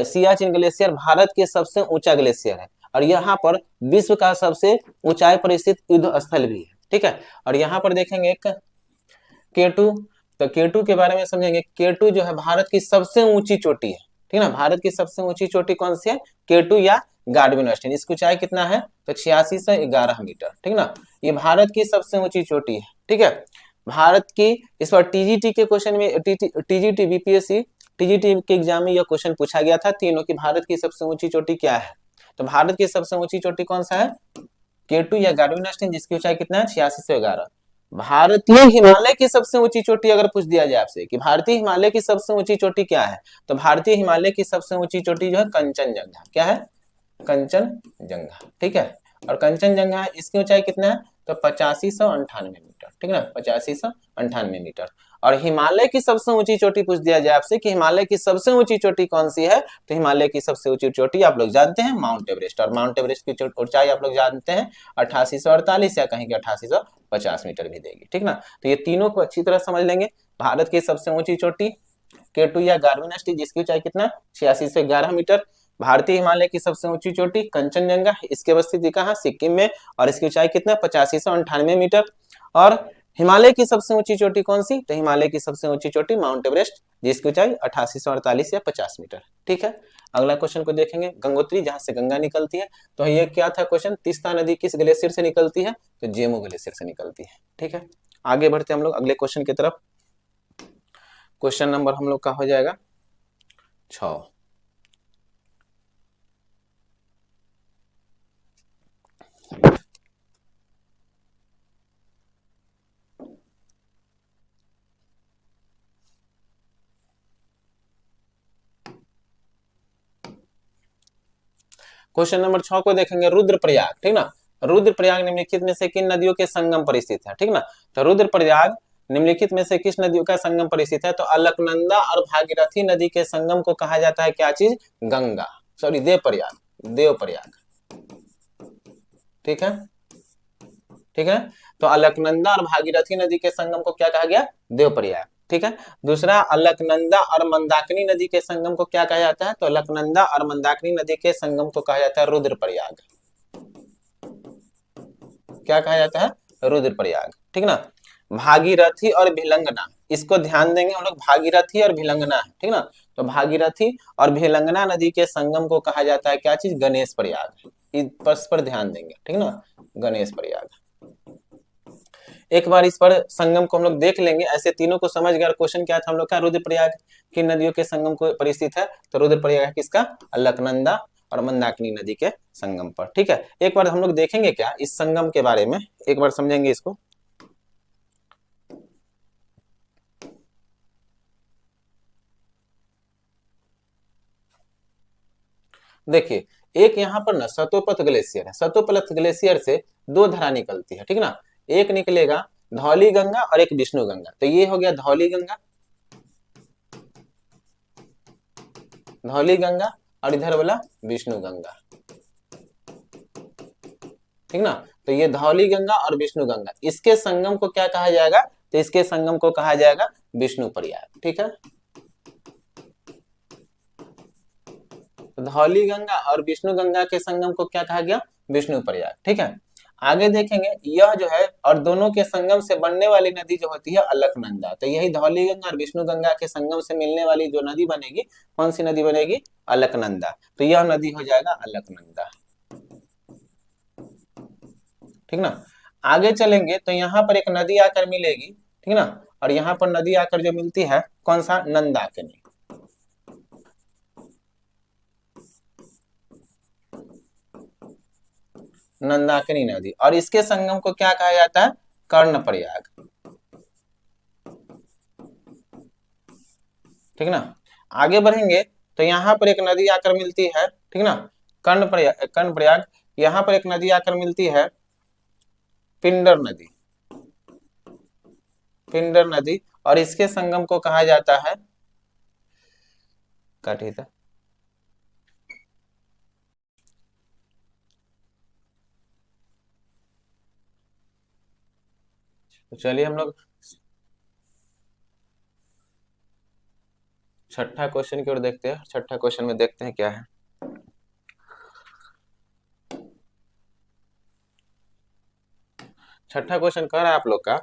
सियाचिन ग्लेशियर भारत के सबसे ऊंचा ग्लेशियर है। और यहाँ पर विश्व का सबसे ऊंचाई पर स्थित युद्ध स्थल भी है, ठीक है। और यहाँ पर देखेंगे एक केटू, तो केटू के बारे में समझेंगे। केटू जो है भारत की सबसे ऊंची चोटी है, ठीक ना। भारत की सबसे ऊंची चोटी कौन सी है, केटू या गार्डविन ऑस्टिन। इसकी ऊंचाई कितना है, तो 8611 मीटर, ठीक ना। ये भारत की सबसे ऊंची चोटी है, ठीक है। भारत की, इस बार टीजीटी के क्वेश्चन में, टीजीटी बीपीएससी टीजीटी के एग्जाम में यह क्वेश्चन पूछा गया था तीनों की, भारत की सबसे ऊंची चोटी क्या है। तो भारत की सबसे ऊंची चोटी कौन सा है, केटू या गार्डविन ऑस्टिन, जिसकी ऊंचाई कितना है, 8611। भारतीय हिमालय की सबसे ऊंची चोटी अगर पूछ दिया जाए आपसे कि भारतीय हिमालय की सबसे ऊंची चोटी क्या है, तो भारतीय हिमालय की सबसे ऊंची चोटी जो है कंचनजंगा, क्या है, कंचनजंगा, ठीक है। और कंचनजंगा इसकी ऊंचाई कितना है, तो 8598 मीटर, ठीक है ना, 8598 मीटर। और हिमालय की सबसे ऊंची चोटी पूछ दिया जाए आपसे कि हिमालय की सबसे ऊंची चोटी कौन सी है, तो हिमालय की सबसे ऊंची चोटी आप लोग जानते हैं माउंट एवरेस्ट। और माउंट एवरेस्ट की ऊंचाई आप लोग जानते हैं 8848 या कहीं 8850 मीटर भी देगी, ठीक ना। तो ये तीनों को अच्छी तरह समझ लेंगे। भारत की सबसे ऊंची चोटी केटू या गार्डविन ऑस्टिन, जिसकी ऊंचाई कितना, 8611 मीटर। भारतीय हिमालय की सबसे ऊंची चोटी कंचनजंगा, इसकी अवस्थिति कहाँ, सिक्किम में, और इसकी ऊंचाई कितना, 8598 मीटर। और हिमालय की सबसे ऊंची चोटी कौन सी, तो हिमालय की सबसे ऊंची चोटी माउंट एवरेस्ट, जिसकी ऊंचाई 8848 या 50 मीटर, ठीक है। अगला क्वेश्चन को देखेंगे, गंगोत्री जहां से गंगा निकलती है। तो ये क्या था क्वेश्चन, तीस्ता नदी किस ग्लेशियर से निकलती है, तो जेमू ग्लेशियर से निकलती है, ठीक है। आगे बढ़ते हम लोग अगले क्वेश्चन की तरफ। क्वेश्चन नंबर हम लोग का हो जाएगा 6। क्वेश्चन नंबर 6 को देखेंगे, रुद्रप्रयाग, ठीक ना। रुद्रप्रयाग निम्नलिखित में से किन नदियों के संगम पर स्थित है, ठीक ना। तो रुद्रप्रयाग निम्नलिखित में से किस नदियों का संगम पर स्थित है, तो अलकनंदा और भागीरथी नदी के संगम को कहा जाता है क्या चीज, गंगा, सॉरी देवप्रयाग, देवप्रयाग, ठीक है, ठीक है। तो अलकनंदा और भागीरथी नदी के संगम को क्या कहा गया, देवप्रयाग, ठीक है। दूसरा, अलकनंदा और मंदाकिनी नदी के संगम को क्या कहा जाता है, तो अलकनंदा और मंदाकिनी नदी के संगम को कहा जाता है रुद्रप्रयाग, क्या कहा जाता है, रुद्रप्रयाग, ठीक ना। भागीरथी और भिलंगना, इसको ध्यान देंगे हम लोग, भागीरथी और भिलंगना, ठीक ना। तो भागीरथी और भिलंगना नदी के संगम को कहा जाता है क्या चीज, गणेश प्रयाग, इस पर ध्यान देंगे, ठीक ना, गणेश प्रयाग। एक बार इस पर संगम को हम लोग देख लेंगे, ऐसे तीनों को समझ गया। क्वेश्चन क्या था हम लोग का, रुद्रप्रयाग की नदियों के संगम को परिस्थित है, तो रुद्रप्रयाग किसका, अलकनंदा और मंदाकिनी नदी के संगम पर, ठीक है। एक बार हम लोग देखेंगे क्या इस संगम के बारे में, एक बार समझेंगे इसको। देखिए एक यहाँ पर ना सतोपथ ग्लेशियर है, सतोपथ ग्लेशियर से दो धारा निकलती है, ठीक ना। एक निकलेगा धौली गंगा और एक विष्णु गंगा। तो ये हो गया धौली गंगा, धौली गंगा, और इधर बोला विष्णु गंगा, ठीक ना। तो ये धौली गंगा और विष्णु गंगा, इसके संगम को क्या कहा जाएगा, तो इसके संगम को कहा जाएगा विष्णु प्रयाग, ठीक है। तो धौली गंगा और विष्णु गंगा के संगम को क्या कहा गया, विष्णु प्रयाग, ठीक है। आगे देखेंगे यह जो है, और दोनों के संगम से बनने वाली नदी जो होती है अलकनंदा, तो यही धौली गंगा और विष्णु गंगा के संगम से मिलने वाली जो नदी बनेगी, कौन सी नदी बनेगी, अलकनंदा। तो यह नदी हो जाएगा अलकनंदा, ठीक ना। आगे चलेंगे तो यहाँ पर एक नदी आकर मिलेगी, ठीक ना, और यहाँ पर नदी आकर जो मिलती है कौन सा, नंदाकिनी, नंदाकिनी नदी, और इसके संगम को क्या कहा जाता है, कर्णप्रयाग, ठीक ना। आगे बढ़ेंगे तो यहाँ पर एक नदी आकर मिलती है, ठीक ना, कर्णप्रयाग, यहाँ पर एक नदी आकर मिलती है पिंडर नदी, पिंडर नदी, और इसके संगम को कहा जाता है कटिता। तो चलिए हम लोग छठा क्वेश्चन की ओर देखते हैं। छठा क्वेश्चन में देखते हैं क्या है। छठा क्वेश्चन कह रहा है आप लोग का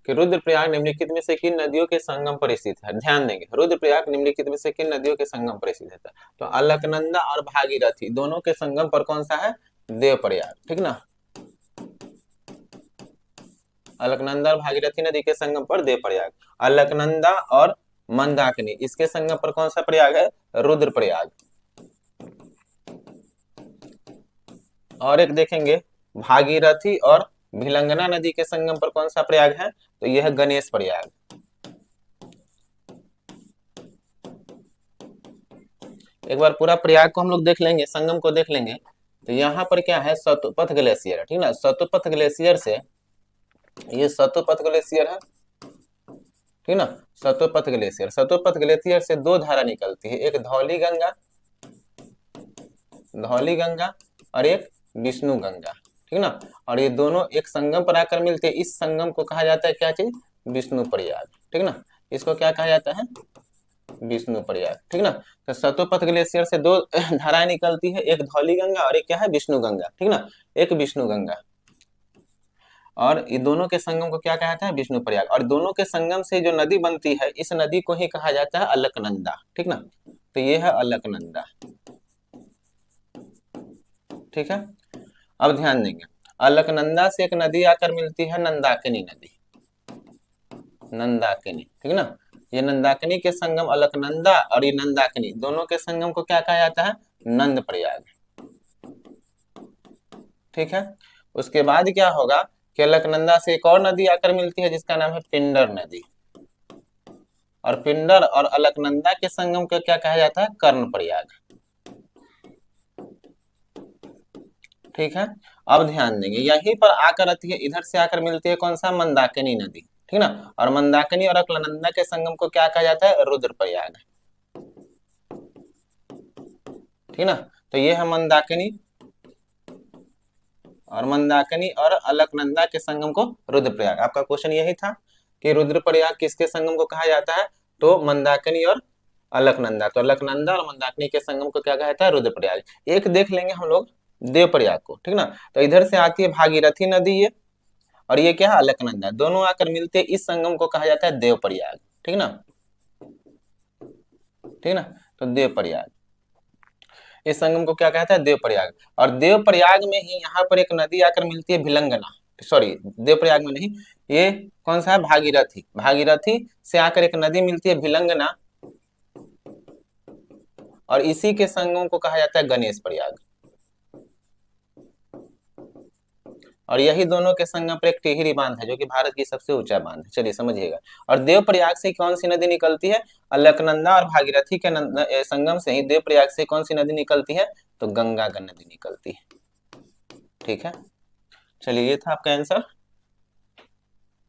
कि रुद्रप्रयाग निम्नलिखित में से किन नदियों के संगम पर स्थित है। ध्यान देंगे, रुद्रप्रयाग निम्नलिखित में से किन नदियों के संगम पर स्थित है, तो अलकनंदा और भागीरथी दोनों के संगम पर कौन सा है, देवप्रयाग, ठीक ना। अलकनंदा और भागीरथी नदी के संगम पर देवप्रयाग, अलकनंदा और मंदाकिनी इसके संगम पर कौन सा प्रयाग है, रुद्रप्रयाग। और एक देखेंगे भागीरथी और भिलंगना नदी के संगम पर कौन सा प्रयाग है, तो यह है गणेश प्रयाग। एक बार पूरा प्रयाग को हम लोग देख लेंगे, संगम को देख लेंगे। तो यहाँ पर क्या है, सतोपथ ग्लेशियर, ठीक ना। सतोपथ ग्लेशियर से, ये सतोपथ ग्लेशियर है, ठीक ना। सतोपथ ग्लेशियर, सतोपथ ग्लेशियर से दो धारा निकलती है, एक धौली गंगा, धौली गंगा, और एक विष्णु गंगा, ठीक ना। और ये दोनों एक संगम पर आकर मिलते हैं, इस संगम को कहा जाता है क्या चीज, विष्णु प्रयाग, ठीक ना। इसको क्या कहा जाता है, विष्णु प्रयाग, ठीक ना। तो सतोपथ ग्लेशियर से दो धाराएं निकलती है, एक धौली गंगा और एक क्या है, विष्णु गंगा, ठीक ना, एक विष्णु गंगा। और ये दोनों के संगम को क्या कहा जाता है, विष्णु प्रयाग। और दोनों के संगम से जो नदी बनती है, इस नदी को ही कहा जाता है अलकनंदा, ठीक ना। तो ये है अलकनंदा, ठीक है। अब ध्यान देंगे, अलकनंदा से एक नदी आकर मिलती है नंदाकिनी नदी, नंदाकिनी, ठीक ना। ये नंदाकिनी के संगम अलकनंदा और ये नंदाकिनी दोनों के संगम को क्या कहा जाता है, नंद प्रयाग, ठीक है। उसके बाद क्या होगा कि अलकनंदा से एक और नदी आकर मिलती है जिसका नाम है पिंडर नदी, और पिंडर और अलकनंदा के संगम को क्या कहा जाता है, कर्ण प्रयाग, ठीक है। अब ध्यान देंगे, यहीं पर आकर आती है, इधर से आकर मिलती है कौन सा, मंदाकिनी नदी, ठीक ना। और मंदाकिनी और अलकनंदा के संगम को क्या कहा जाता है, रुद्रप्रयाग, ठीक ना। तो ये है मंदाकिनी, और मंदाकिनी और अलकनंदा के संगम को रुद्रप्रयाग। आपका क्वेश्चन यही था कि रुद्रप्रयाग किसके संगम को कहा जाता है, तो मंदाकिनी और अलकनंदा। तो अलकनंदा और मंदाकिनी के संगम को क्या कहा जाता है, रुद्रप्रयाग। एक देख लेंगे हम लोग देवप्रयाग को, ठीक ना। तो इधर से आती है भागीरथी नदी ये, और ये क्या है, अलकनंदा, दोनों आकर मिलते हैं, इस संगम को कहा जाता है देवप्रयाग, ठीक ना, ठीक ना। तो देवप्रयाग, इस संगम को क्या कहता है, देवप्रयाग। और देवप्रयाग में ही यहाँ पर एक नदी आकर मिलती है भिलंगना, सॉरी देवप्रयाग में नहीं, ये कौन सा है, भागीरथी, भागीरथी से आकर एक नदी मिलती है भिलंगना, और इसी के संगम को कहा जाता है गणेश प्रयाग। और यही दोनों के संगम पर एक टिहरी बांध है जो कि भारत की सबसे ऊंचा बांध है, चलिए समझिएगा। और देवप्रयाग से कौन सी नदी निकलती है, अलकनंदा और भागीरथी के संगम से ही देवप्रयाग से कौन सी नदी निकलती है, तो गंगा नदी निकलती है, ठीक है। चलिए ये था आपका आंसर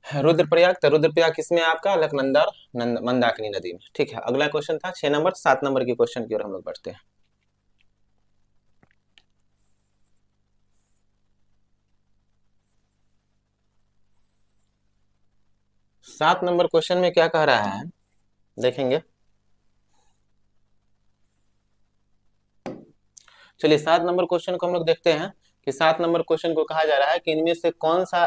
रुद्रप्रयाग। तो रुद्रप्रयाग किसमें आपका, अलकनंदा और मंदाकिनी नदी में, ठीक है। अगला क्वेश्चन था 6 नंबर, 7 नंबर के क्वेश्चन की ओर हम लोग बढ़ते हैं। 7 नंबर क्वेश्चन में क्या कह रहा है, देखेंगे। चलिए 7 नंबर क्वेश्चन को हम लोग देखते हैं कि 7 नंबर क्वेश्चन को कहा जा रहा है कि इनमें से कौन सा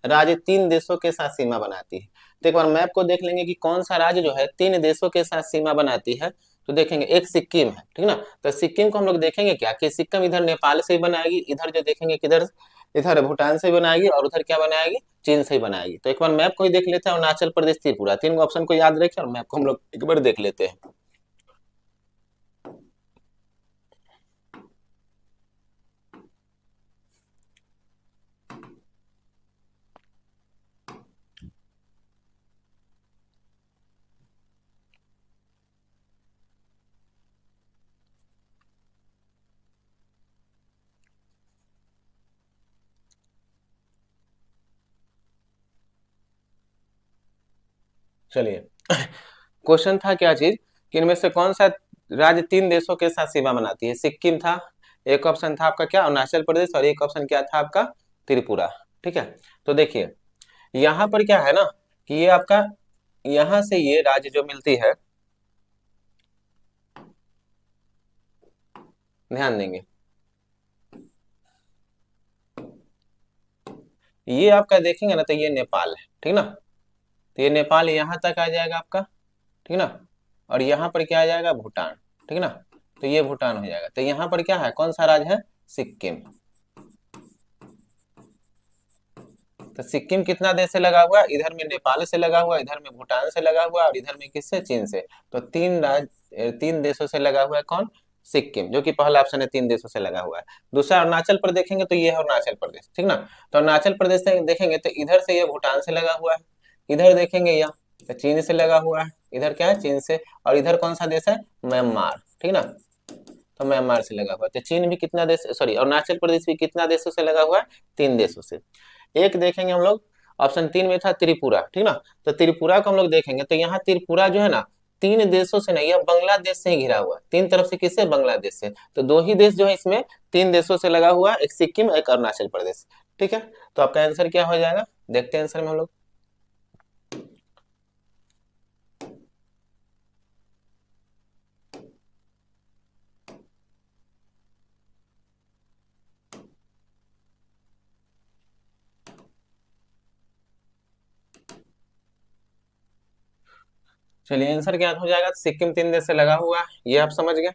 राज्य 3 देशों के साथ सीमा बनाती है। तो एक बार मैप को देख लेंगे कि कौन सा राज्य जो है 3 देशों के साथ सीमा बनाती है। तो देखेंगे एक सिक्किम है, ठीक ना। तो सिक्किम को हम लोग देखेंगे क्या कि सिक्किम इधर नेपाल से ही बनाएगी, इधर जो देखेंगे किधर, इधर भूटान से ही बनाएगी और उधर क्या बनाएगी, चीन से ही बनाएगी। तो एक बार मैप को ही देख लेते हैं, अरुणाचल प्रदेश, त्रिपुरा, 3 ऑप्शन को याद रखें और मैप को हम लोग एक बार देख लेते हैं। चलिए क्वेश्चन था क्या चीज कि इनमें से कौन सा राज्य 3 देशों के साथ सीमा बनाती है। सिक्किम था, एक ऑप्शन था आपका क्या अरुणाचल प्रदेश, और एक ऑप्शन क्या था आपका त्रिपुरा, ठीक है। तो देखिए यहाँ पर क्या है ना कि ये आपका यहाँ से ये राज्य जो मिलती है, ध्यान देंगे, ये आपका देखेंगे ना तो ये नेपाल है, ठीक ना। तो ये नेपाल यहाँ तक आ जाएगा आपका, ठीक ना। और यहाँ पर क्या आ जाएगा, भूटान, ठीक ना। तो ये भूटान हो जाएगा। तो यहाँ पर क्या है, कौन सा राज्य है, सिक्किम। तो सिक्किम कितना देश से लगा हुआ है, इधर में नेपाल से लगा हुआ है, इधर में भूटान से लगा हुआ है और इधर में किससे, चीन से। तो 3 देशों से लगा हुआ है कौन, सिक्किम, जो कि पहला ऑप्शन है, 3 देशों से लगा हुआ है। दूसरा अरुणाचल प्रदेश देखेंगे तो ये है अरुणाचल प्रदेश, ठीक ना। तो अरुणाचल प्रदेश से देखेंगे तो इधर से ये भूटान से लगा हुआ है, इधर देखेंगे यहाँ तो चीन से लगा हुआ है, इधर क्या है, चीन से। और इधर कौन सा देश है, म्यांमार, ठीक ना। तो म्यांमार से लगा हुआ है। तो चीन भी कितना देश, सॉरी अरुणाचल प्रदेश भी कितना देशों से लगा हुआ है, 3 देशों से। एक देखेंगे हम लोग, ऑप्शन 3 में था त्रिपुरा, ठीक ना। तो त्रिपुरा को हम लोग देखेंगे तो यहाँ त्रिपुरा जो है ना 3 देशों से नहीं, यह बांग्लादेश से ही घिरा हुआ है, 3 तरफ से, किससे, बांग्लादेश से। तो 2 ही देश जो है इसमें 3 देशों से लगा हुआ है, एक सिक्किम एक अरुणाचल प्रदेश, ठीक है। तो आपका आंसर क्या हो जाएगा, देखते हैं आंसर में हम लोग। चलिए आंसर क्या हो जाएगा, सिक्किम 3 देश से लगा हुआ है, ये आप समझ गए।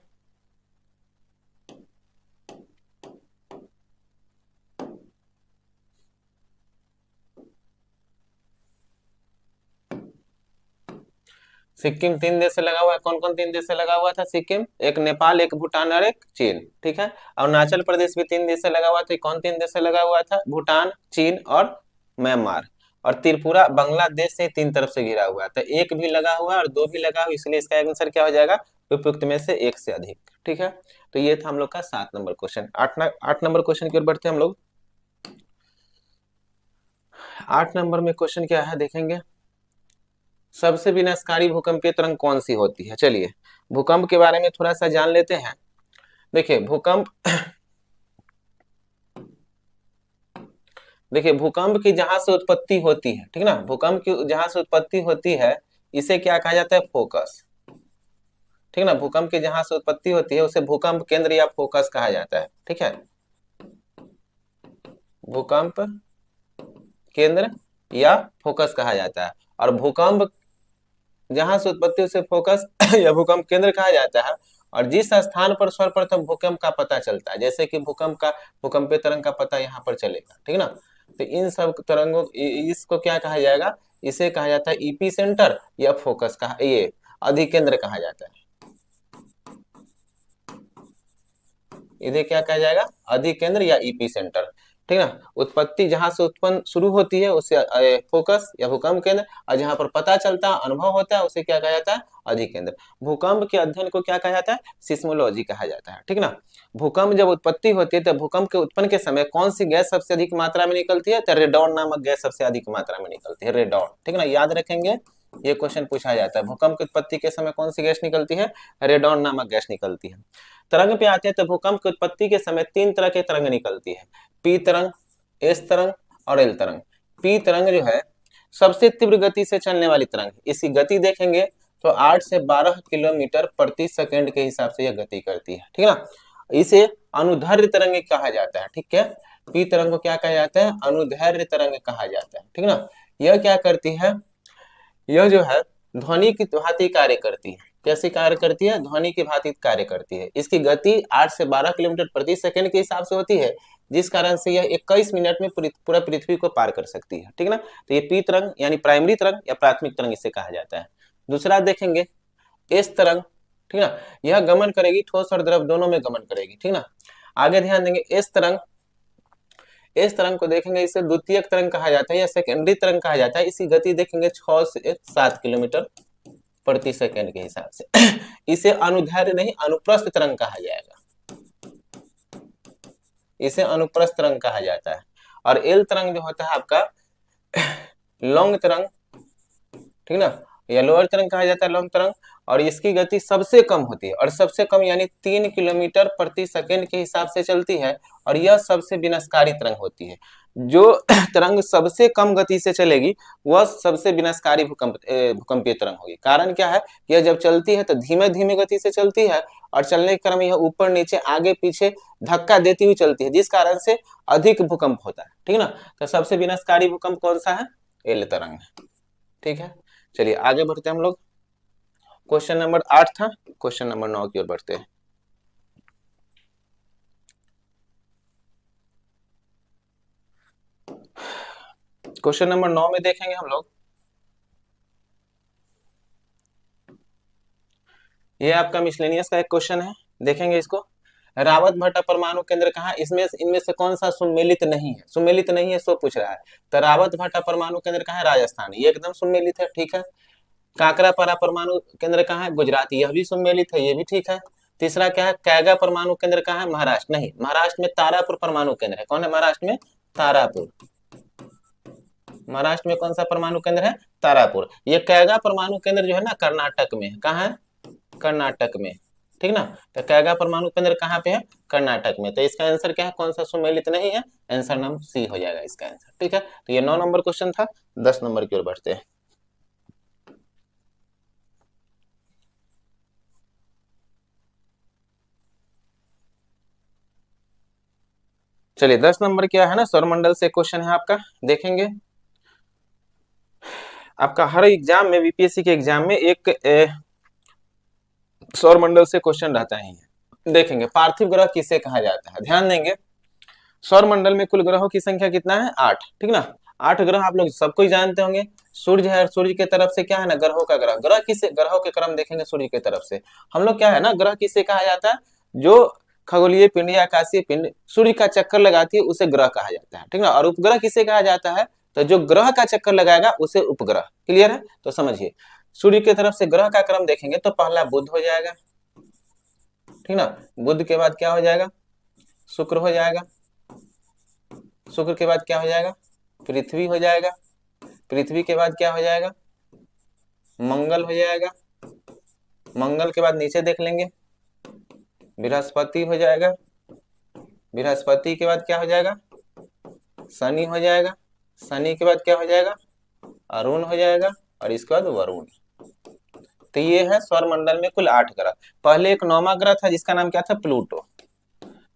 सिक्किम 3 देश से लगा हुआ है, कौन कौन 3 देश से लगा हुआ था, सिक्किम, एक नेपाल, एक भूटान और एक चीन, ठीक है। अरुणाचल प्रदेश भी 3 देश से लगा हुआ था, कौन 3 देश से लगा हुआ था, भूटान, चीन और म्यांमार। और त्रिपुरा बांग्लादेश से 3 तरफ से घिरा हुआ है। तो एक भी लगा हुआ है और 2 भी लगा हुआ, इसलिए इसका आंसर क्या हो जाएगा, उपयुक्त में से एक से अधिक, ठीक है। तो ये था हम लोग का 7 नंबर क्वेश्चन। 8 नंबर क्वेश्चन की ओर बढ़ते हैं हम लोग। 8 नंबर में क्वेश्चन क्या है, देखेंगे, सबसे विनाशकारी भूकंपीय तरंग कौन सी होती है। चलिए भूकंप के बारे में थोड़ा सा जान लेते हैं। देखिए भूकंप देखिए भूकंप की जहां से उत्पत्ति होती है, ठीक ना, भूकंप की जहां से उत्पत्ति होती है इसे क्या कहा जाता है, फोकस, ठीक ना। भूकंप की जहां से उत्पत्ति होती है उसे भूकंप केंद्र या फोकस कहा जाता है, ठीक है। भूकंप केंद्र या फोकस कहा जाता है। और भूकंप जहां से उत्पत्ति उसे फोकस या भूकंप केंद्र कहा जाता है। और जिस स्थान पर सर्वप्रथम भूकंप का पता चलता है, जैसे कि भूकंपीय तरंग का पता यहाँ पर चलेगा, ठीक ना। तो इन सब तरंगों, इसको क्या कहा जाएगा, इसे कहा जाता है ईपी सेंटर या फोकस कहा, ये अधिकेंद्र कहा जाता है। इन्हें क्या कहा जाएगा, अधिकेंद्र या ईपी सेंटर, ठीक ना। उत्पत्ति जहां से उत्पन्न शुरू होती है उसे फोकस या भूकंप केंद्र, और जहां पर पता चलता है, अनुभव होता है, उसे क्या कहा जाता है, अधिकेंद्र। भूकंप के अध्ययन को क्या कहा जाता है, सिस्मोलॉजी कहा जाता है, ठीक ना। भूकंप जब उत्पत्ति होती है तो भूकंप के उत्पन्न के समय कौन सी गैस सबसे अधिक मात्रा में निकलती है, तो रेडॉन नामक गैस सबसे अधिक मात्रा में निकलती है, रेडॉन, ठीक ना, याद रखेंगे। ये क्वेश्चन पूछा जाता है, भूकंप की उत्पत्ति के समय कौन सी गैस निकलती है, रेडॉन नामक गैस निकलती है। तरंग पे आते हैं तो भूकंप की उत्पत्ति के समय 3 तरह की तरंग निकलती है, पी तरंग, एस तरंग और एल तरंग। पी तरंग जो है सबसे तीव्र गति से चलने वाली तरंग। इसकी गति देखेंगे तो 8 से 12 किलोमीटर प्रति सेकंड के हिसाब से यह गति करती है, ठीक है ना। इसे अनुदैर्घ्य तरंग कहा जाता है, ठीक है। पी तरंग को क्या कहा जाता है, अनुदैर्घ्य तरंग कहा जाता है, ठीक है ना। यह क्या करती है, यह जो है ध्वनि की भांति कार्य करती है। कैसी कार्य करती है, ध्वनि की भांति कार्य करती है। इसकी गति 8 से 12 किलोमीटर प्रति सेकंड के हिसाब से होती है, जिस कारण से यह 21 मिनट में पूरा पृथ्वी को पार कर सकती है, ठीक है ना। तो ये पी तरंग यानी प्राइमरी तरंग या प्राथमिक तरंग इसे कहा जाता है। दूसरा देखेंगे एस तरंग, ठीक है ना। यह गमन करेगी, ठोस और द्रव दोनों में गमन करेगी, ठीक है ना। आगे ध्यान देंगे एस तरंग, इस तरंग को देखेंगे इसे द्वितीयक तरंग कहा जाता है या सेकेंडरी तरंग कहा जाता है। इसकी गति देखेंगे 6 से 7 किलोमीटर प्रति सेकंड के हिसाब से। इसे अनुदैर्घ्य नहीं अनुप्रस्थ तरंग कहा जाएगा, इसे अनुप्रस्थ तरंग कहा जाता है। और एल तरंग जो होता है आपका लॉन्ग तरंग, ठीक ना, या लोअर तरंग कहा जाता है लॉन्ग तरंग। और इसकी गति सबसे कम होती है, और सबसे कम यानी 3 किलोमीटर प्रति सेकंड के हिसाब से चलती है। और यह सबसे विनाशकारी तरंग होती है। जो तरंग सबसे कम गति से चलेगी वह सबसे विनाशकारी भूकंपीय तरंग होगी। कारण क्या है, यह जब चलती है तो धीमे धीमे गति से चलती है, और चलने के क्रम में यह ऊपर नीचे आगे पीछे धक्का देती हुई चलती है, जिस कारण से अधिक भूकंप होता है, ठीक है ना। तो सबसे विनाशकारी भूकंप कौन सा है, एल तरंग है, ठीक है। चलिए आगे बढ़ते हैं हम लोग। क्वेश्चन नंबर 8 था, क्वेश्चन नंबर 9 की ओर बढ़ते हैं। क्वेश्चन नंबर 9 में देखेंगे हम लोग, ये आपका मिसलेनियस का एक क्वेश्चन है, देखेंगे इसको। रावत भट्टा परमाणु केंद्र कहाँ, इसमें इनमें से कौन सा सुमेलित नहीं है, सुमेलित नहीं है सो पूछ रहा है। तो रावत भट्टा परमाणु केंद्र कहाँ है, राजस्थान, ये एकदम सुमेलित है, ठीक है। काकरापारा परमाणु केंद्र कहाँ है, गुजरात, यह भी सुमेलित है, ये भी ठीक है। तीसरा क्या है, कैगा परमाणु केंद्र कहाँ है, महाराष्ट्र, नहीं, महाराष्ट्र में तारापुर परमाणु केंद्र है। कौन है महाराष्ट्र में, तारापुर, महाराष्ट्र में कौन सा परमाणु केंद्र है, तारापुर। ये कैगा परमाणु केंद्र जो है ना कर्नाटक में, कहाँ है, कर्नाटक में, ठीक ना। तो कैगा परमाणु केंद्र कहाँ पे है, कर्नाटक में। तो इसका आंसर क्या है, कौन सा सुमेलित नहीं है, आंसर नंबर सी हो जाएगा इसका आंसर, ठीक है। तो ये 9 नंबर क्वेश्चन था। 10 नंबर की ओर बढ़ते हैं। चलिए 10 नंबर क्या है ना, सौरमंडल से क्वेश्चन है आपका, देखेंगे। आपका हर एग्जाम में, बीपीएससी के एग्जाम में एक सौरमंडल से क्वेश्चन रहता ही है। देखेंगे पार्थिव ग्रह किसे कहा जाता है, ध्यान देंगे। सौरमंडल में कुल ग्रहों की संख्या कितना है, 8, ठीक ना। 8 ग्रह आप लोग सबको ही जानते होंगे। सूर्य है, सूर्य की तरफ से क्या है ना, ग्रहों का ग्रह, ग्रह किसे, ग्रहों के क्रम देखेंगे सूर्य की तरफ से। हम लोग क्या है ना, ग्रह किसे कहा जाता है, जो खगोलीय पिंड या आकाशीय पिंड सूर्य का चक्कर लगाती है उसे ग्रह कहा जाता है, ठीक ना। और उपग्रह किसे कहा जाता है, तो जो ग्रह का चक्कर लगाएगा उसे उपग्रह। क्लियर है, तो समझिए सूर्य की तरफ से ग्रह का क्रम देखेंगे तो पहला बुध हो जाएगा, ठीक ना। बुध के बाद क्या हो जाएगा, शुक्र हो जाएगा। शुक्र के बाद क्या हो जाएगा, पृथ्वी हो जाएगा। पृथ्वी के बाद क्या हो जाएगा, मंगल हो जाएगा। मंगल के बाद नीचे देख लेंगे, बृहस्पति हो जाएगा। बृहस्पति के बाद क्या हो जाएगा, शनि हो जाएगा। शनि के बाद क्या हो जाएगा, अरुण हो जाएगा। और इसके बाद वरुण। तो ये है सौरमंडल में कुल 8 ग्रह। पहले एक 9वां ग्रह था जिसका नाम क्या था, प्लूटो।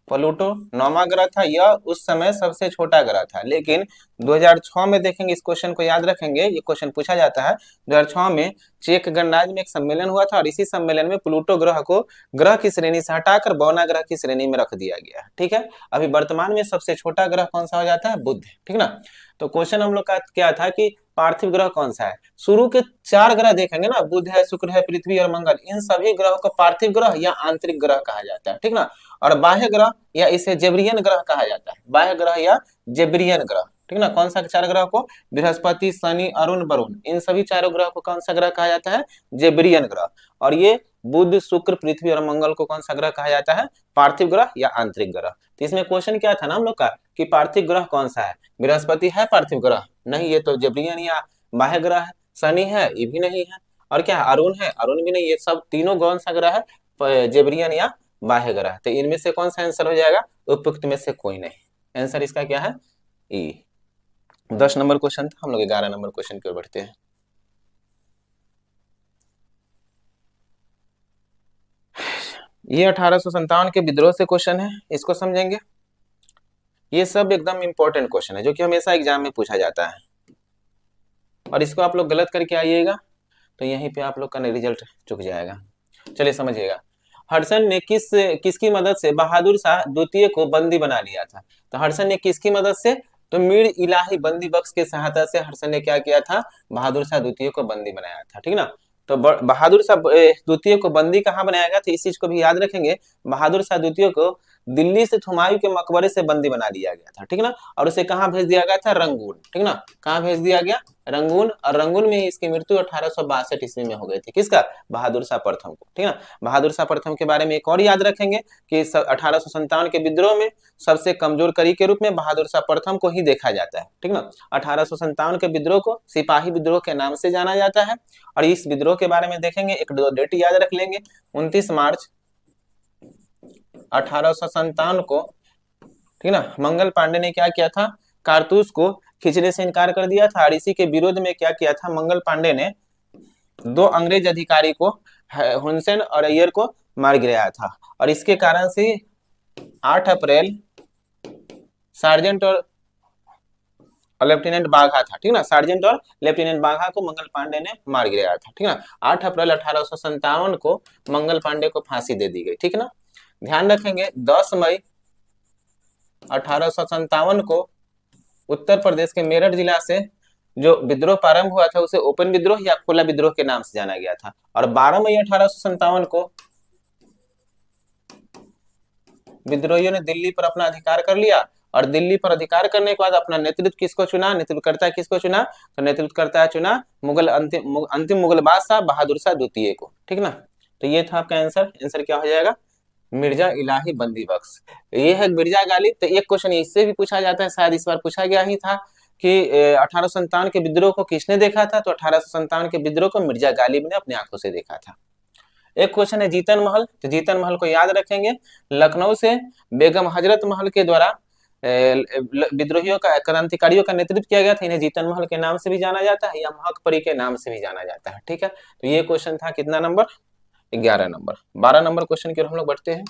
प्लूटो 9वां ग्रह था, यह उस समय सबसे छोटा ग्रह था। लेकिन 2006 में देखेंगे, इस क्वेश्चन को याद रखेंगे, ये क्वेश्चन पूछा जाता है। 2006 में चेक गणराज्य में एक सम्मेलन हुआ था, और इसी सम्मेलन में प्लूटो ग्रह को ग्रह की श्रेणी से हटाकर बौना ग्रह की श्रेणी में रख दिया गया, ठीक है। अभी वर्तमान में सबसे छोटा ग्रह कौन सा हो जाता है, बुध, ठीक ना। तो क्वेश्चन हम लोग का क्या था कि पार्थिव ग्रह कौन सा है। शुरू के 4 ग्रह देखेंगे ना, बुध है, शुक्र है, पृथ्वी और मंगल, इन सभी ग्रहों को पार्थिव ग्रह या आंतरिक ग्रह कहा जाता है, ठीक ना। और बाह्य ग्रह या इसे जेब्रियन ग्रह कहा जाता है, बाह्य ग्रह या जेब्रियन ग्रह, ठीक ना। कौन सा 4 ग्रह को, बृहस्पति, शनि, अरुण, वरुण, इन सभी 4 ग्रह को कौन सा ग्रह कहा जाता है, जेब्रियन ग्रह। और ये बुध, शुक्र, पृथ्वी और मंगल को कौन सा ग्रह कहा जाता है, पार्थिव ग्रह या आंतरिक ग्रह। तो इसमें क्वेश्चन क्या था ना हम लोग का, कि पार्थिव ग्रह कौन सा है। बृहस्पति है पार्थिव ग्रह, नहीं, ये तो जेब्रियन या बाह्य ग्रह है। शनि है, ये भी नहीं है। और क्या है, अरुण है, अरुण भी नहीं। ये सब तीनों कौन सा ग्रह है, जेब्रियन या बाह्य ग्रह। तो इनमें से कौन सा आंसर हो जाएगा, उपयुक्त में से कोई नहीं। आंसर इसका क्या है, ई। 10 नंबर क्वेश्चन था, हम लोग 11 नंबर क्वेश्चन की ओर बढ़ते हैं। ये 1857 के विद्रोह से क्वेश्चन है, इसको समझेंगे। ये सब एकदम इंपॉर्टेंट क्वेश्चन है जो कि हमेशा एग्जाम में पूछा जाता है, और इसको आप लोग गलत करके आइएगा तो यहीं पे आप लोग का रिजल्ट चुक जाएगा। चलिए समझिएगा। हडसन ने किसकी मदद से बहादुर शाह द्वितीय को बंदी बना लिया था? तो हडसन ने किसकी मदद से? तो मीर इलाही बंदी बख्श की सहायता से हडसन ने क्या किया था? बहादुर शाह द्वितीय को बंदी बनाया था, ठीक ना। तो बहादुर शाह द्वितीय को बंदी कहाँ बनाया गया था, इस चीज को भी याद रखेंगे। बहादुर शाह द्वितीय को दिल्ली से हुमायूं के मकबरे से बंदी बना लिया गया था, ठीक ना। और उसे कहाँ भेज दिया गया था? रंगून, ठीक ना। कहाँ भेज दिया गया? रंगून। और रंगून में ही इसकी मृत्यु 1862 ईस्वी में हो गई थी। किसका? बहादुर शाह प्रथम को, ठीक ना। बहादुर शाह प्रथम के बारे में एक और याद रखेंगे कि 1857 के विद्रोह में सबसे कमजोर कड़ी के रूप में बहादुर शाह प्रथम को ही देखा जाता है, ठीक ना। 1857 के विद्रोह को सिपाही विद्रोह के नाम से जाना जाता है। और इस विद्रोह के बारे में देखेंगे, एक दो डेट याद रख लेंगे। 29 मार्च 1857 को, ठीक ना, मंगल पांडे ने क्या किया था? कारतूस को खींचने से इनकार कर दिया था। और इसी के विरोध में क्या किया था? मंगल पांडे ने दो अंग्रेज अधिकारी को, हुनसेन और अय्यर को मार गिराया था। और इसके कारण से 8 अप्रैल सार्जेंट और लेफ्टिनेंट बाघा था, ठीक ना। सार्जेंट और लेफ्टिनेंट बाघा को मंगल पांडे ने मार गिराया था, ठीक ना। 8 अप्रैल 1857 को मंगल पांडे को फांसी दे दी गई, ठीक ना। ध्यान रखेंगे 10 मई 1857 को उत्तर प्रदेश के मेरठ जिला से जो विद्रोह प्रारंभ हुआ था उसे ओपन विद्रोह या खुला विद्रोह के नाम से जाना गया था। और 12 मई 1857 को विद्रोहियों ने दिल्ली पर अपना अधिकार कर लिया। और दिल्ली पर अधिकार करने के बाद अपना नेतृत्व किसको चुना? नेतृत्वकर्ता किसको चुना? तो नेतृत्वकर्ता चुना मुगल अंतिम मुगल बादशाह बहादुर शाह द्वितीय को, ठीक ना। तो ये था आपका आंसर। आंसर क्या हो जाएगा? मिर्जा इलाही बंदी बख्श। ये है मिर्जा गालिब। तो एक क्वेश्चन इससे भी पूछा जाता है, शायद इस बार पूछा गया ही था कि 1857 के विद्रोह को किसने देखा था? तो 1857 के विद्रोह को मिर्जा गालिब ने अपनी आंखों से देखा था। एक क्वेश्चन है जीतन महल। तो जीतन महल को याद रखेंगे। लखनऊ से बेगम हजरत महल के द्वारा विद्रोहियों का, क्रांतिकारियों का नेतृत्व किया गया था। इन्हें जीतन महल के नाम से भी जाना जाता है या महकपरी के नाम से भी जाना जाता है, ठीक है। तो ये क्वेश्चन था कितना नंबर? 11 नंबर। 12 नंबर क्वेश्चन की ओर हम लोग बढ़ते हैं।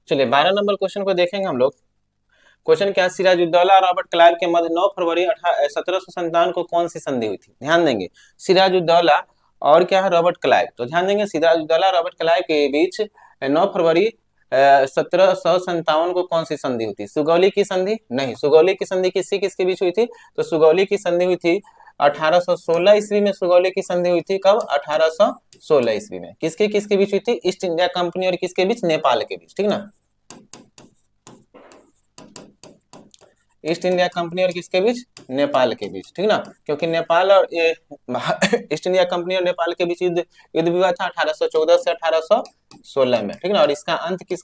चलिए 12 नंबर क्वेश्चन को देखेंगे हम लोग। क्वेश्चन क्या है? सिराजुद्दौला और रॉबर्ट क्लाइव के मध्य 9 फरवरी 1757 को कौन सी संधि हुई थी? ध्यान देंगे। सिराजुद्दौला और क्या है? Robert Clive. तो ध्यान देंगे सिराजुद्दौला और रॉबर्ट क्लाइव के बीच 9 फरवरी 1757 को कौन सी संधि हुई थी? सुगौली की संधि? नहीं। सुगौली की संधि किसके बीच हुई थी? तो सुगौली की संधि हुई थी 1816 ईस्वी में। सुगौली की संधि हुई थी कब? 1816 ईस्वी में। किसके किसके बीच हुई थी? ईस्ट इंडिया कंपनी और किसके बीच? नेपाल के बीच, ठीक ना। ईस्ट इंडिया कंपनी और किसके बीच? नेपाल के बीच, ठीक ना। क्योंकि नेपाल और ईस्ट इंडिया कंपनी और नेपाल के बीच युद्ध हुआ था 1814 से 1816 में, ठीक ना। और इसका अंत किस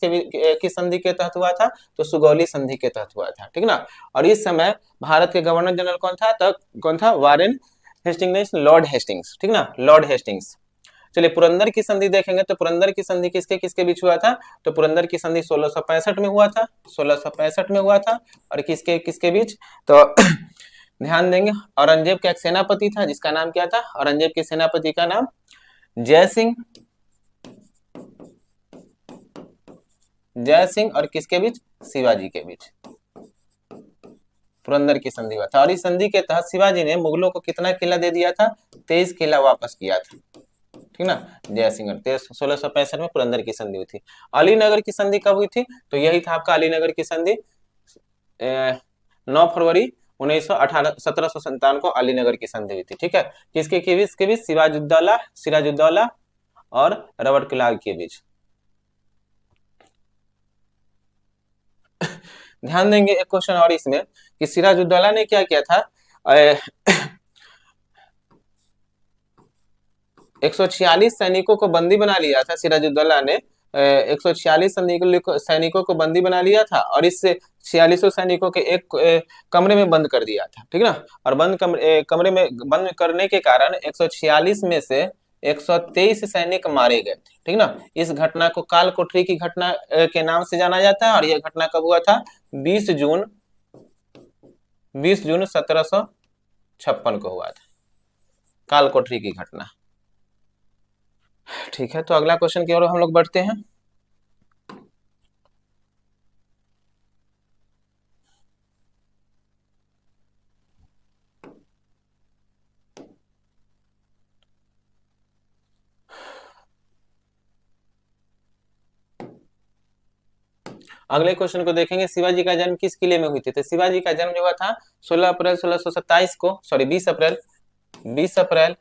संधि के तहत हुआ था? तो सुगौली संधि के तहत हुआ था, ठीक ना। और इस समय भारत के गवर्नर जनरल कौन था? तो कौन था? वारेन हेस्टिंग्स, लॉर्ड हेस्टिंग्स, ठीक ना, लॉर्ड हेस्टिंग्स। चलिए पुरंदर की संधि देखेंगे। तो पुरंदर की संधि किसके किसके बीच हुआ था? तो पुरंदर की संधि 1665 में हुआ था, 1665 में हुआ था। और किसके किसके बीच? तो ध्यान देंगे, औरंगजेब का एक सेनापति था जिसका नाम क्या था? औरंगजेब के सेनापति का नाम जय सिंह। जय सिंह और किसके बीच? शिवाजी के बीच पुरंदर की संधि हुआ था। और इस संधि के तहत शिवाजी ने मुगलों को कितना किला दे दिया था? 23 किला वापस किया था, ठीक ना। जय सिंह 1665 में पुरंदर की संधि हुई थी। अलीनगर की संधि कब हुई थी? तो यही था आपका अलीनगर की संधि 9 फरवरी 1757 को अलीनगर की संधि हुई थी, ठीक है। किसके के बीच? सिराजुद्दौला और रॉबर्ट क्लाइव के बीच। ध्यान देंगे एक क्वेश्चन और इसमें कि सिराजुद्दौला ने क्या किया था? 146 सैनिकों को बंदी बना लिया था सिराजुद्दौला ने 146 सैनिकों को बंदी बना लिया था और इस 46 सैनिकों के एक कमरे में बंद कर दिया था, ठीक ना। और कमरे में बंद करने के कारण 146 में से 123 सैनिक मारे गए थे, ठीक ना। इस घटना को काल कोठरी की घटना के नाम से जाना जाता है और यह घटना कब हुआ था? 20 जून 1756 को हुआ था, काल कोठरी की घटना। ठीक है, तो अगला क्वेश्चन की ओर हम लोग बढ़ते हैं। अगले क्वेश्चन को देखेंगे, शिवाजी का जन्म किस किले में हुई थी? तो शिवाजी का जन्म जो हुआ था 16 अप्रैल 1627 को, सॉरी 20 अप्रैल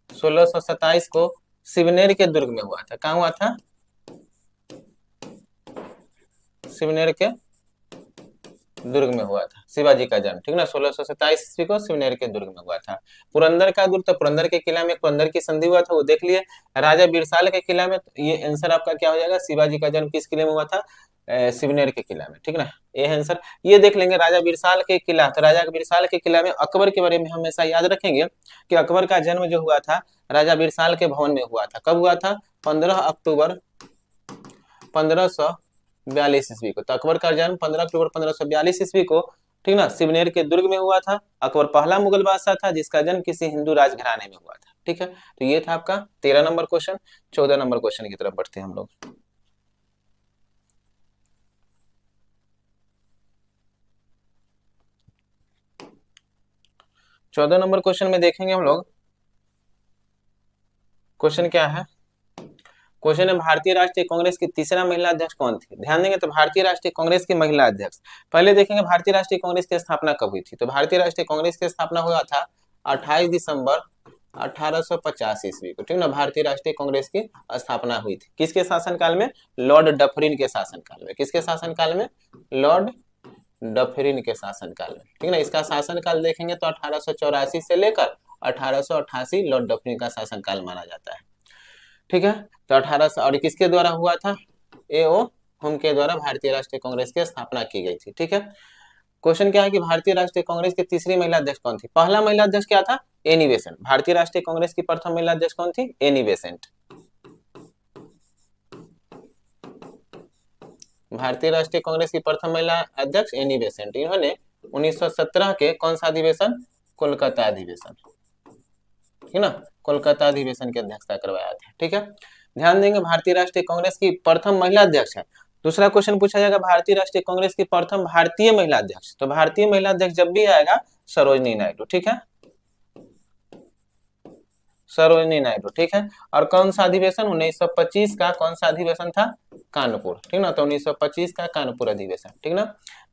1627 को शिवनेर के दुर्ग में हुआ था। कहाँ हुआ था? शिवनेर के दुर्ग में हुआ था शिवाजी का जन्म, ठीक ना। 1627 ईस्वी को शिवनेर के दुर्ग में हुआ था। पुरंदर का दुर्ग, तो पुरंदर के किला में पुरंदर की संधि हुआ था, वो देख लिए। राजा बिरसाल के किला में, तो ये आंसर आपका क्या हो जाएगा? शिवाजी का जन्म किस किले में हुआ था? शिवनेर के किला में, ठीक ना, ये आंसर। ये देख लेंगे राजा बिरसाल के किला, तो राजा बिरसाल के किला में अकबर के बारे में हमेशा याद रखेंगे कि अकबर का जन्म जो हुआ था राजा बिरसाल के भवन में हुआ था। कब हुआ था? 15 अक्टूबर 1542 ईस्वी को। तो अकबर का जन्म 15 अक्टूबर 1542 ईस्वी को, ठीक ना, शिवनेर के दुर्ग में हुआ था। अकबर पहला मुगल बादशाह था जिसका जन्म किसी हिंदू राजघराने में हुआ था, ठीक है। तो ये था आपका 13 नंबर क्वेश्चन। 14 नंबर क्वेश्चन की तरफ बढ़ते हैं हम लोग। 14 नंबर क्वेश्चन में देखेंगे हम लोग, क्वेश्चन क्या है? क्वेश्चन है, भारतीय राष्ट्रीय कांग्रेस की तीसरा महिला अध्यक्ष कौन थी? ध्यान देंगे, तो भारतीय राष्ट्रीय कांग्रेस की महिला अध्यक्ष, पहले देखेंगे भारतीय राष्ट्रीय कांग्रेस की स्थापना कब हुई थी। तो भारतीय राष्ट्रीय कांग्रेस की स्थापना हुआ था 28 दिसंबर 1850 ईस्वी को, ठीक ना। भारतीय राष्ट्रीय कांग्रेस की स्थापना हुई थी किसके शासनकाल में? लॉर्ड डफरिन के शासनकाल में। किसके शासनकाल में? लॉर्ड डफरिन के शासनकाल में, ठीक ना। इसका शासनकाल देखेंगे तो 1884 से लेकर 1888 लॉर्ड डफरिन का शासनकाल माना जाता है, ठीक है। तो 1800 और किसके द्वारा हुआ था? ए.ओ. हुम के द्वारा भारतीय राष्ट्रीय कांग्रेस की स्थापना की गई थी, ठीक है। क्वेश्चन क्या है कि भारतीय राष्ट्रीय कांग्रेस की तीसरी महिला अध्यक्ष कौन थी? पहला महिला अध्यक्ष क्या था? Annie Besant. भारतीय राष्ट्रीय कांग्रेस की प्रथम महिला अध्यक्ष कौन थी? Annie Besant. भारतीय राष्ट्रीय कांग्रेस की प्रथम महिला अध्यक्ष एनी बेसेंट। इन्होंने 1917 के कौन सा अधिवेशन? कोलकाता अधिवेशन, ठीक ना, कोलकाता अधिवेशन की अध्यक्षता करवाया था, ठीक है। ध्यान देंगे, भारतीय राष्ट्रीय कांग्रेस की प्रथम महिला अध्यक्ष है। दूसरा क्वेश्चन पूछा जाएगा, भारतीय राष्ट्रीय कांग्रेस की प्रथम भारतीय महिला अध्यक्ष। तो भारतीय महिला अध्यक्ष जब भी आएगा सरोजिनी नायडू, ठीक है, सरोजिनी नायडू, ठीक है। और कौन सा अधिवेशन? 1925 का कौन सा अधिवेशन था? कानपुर, ठीक ना। तो 1925 का कानपुर अधिवेशन, ठीक ना।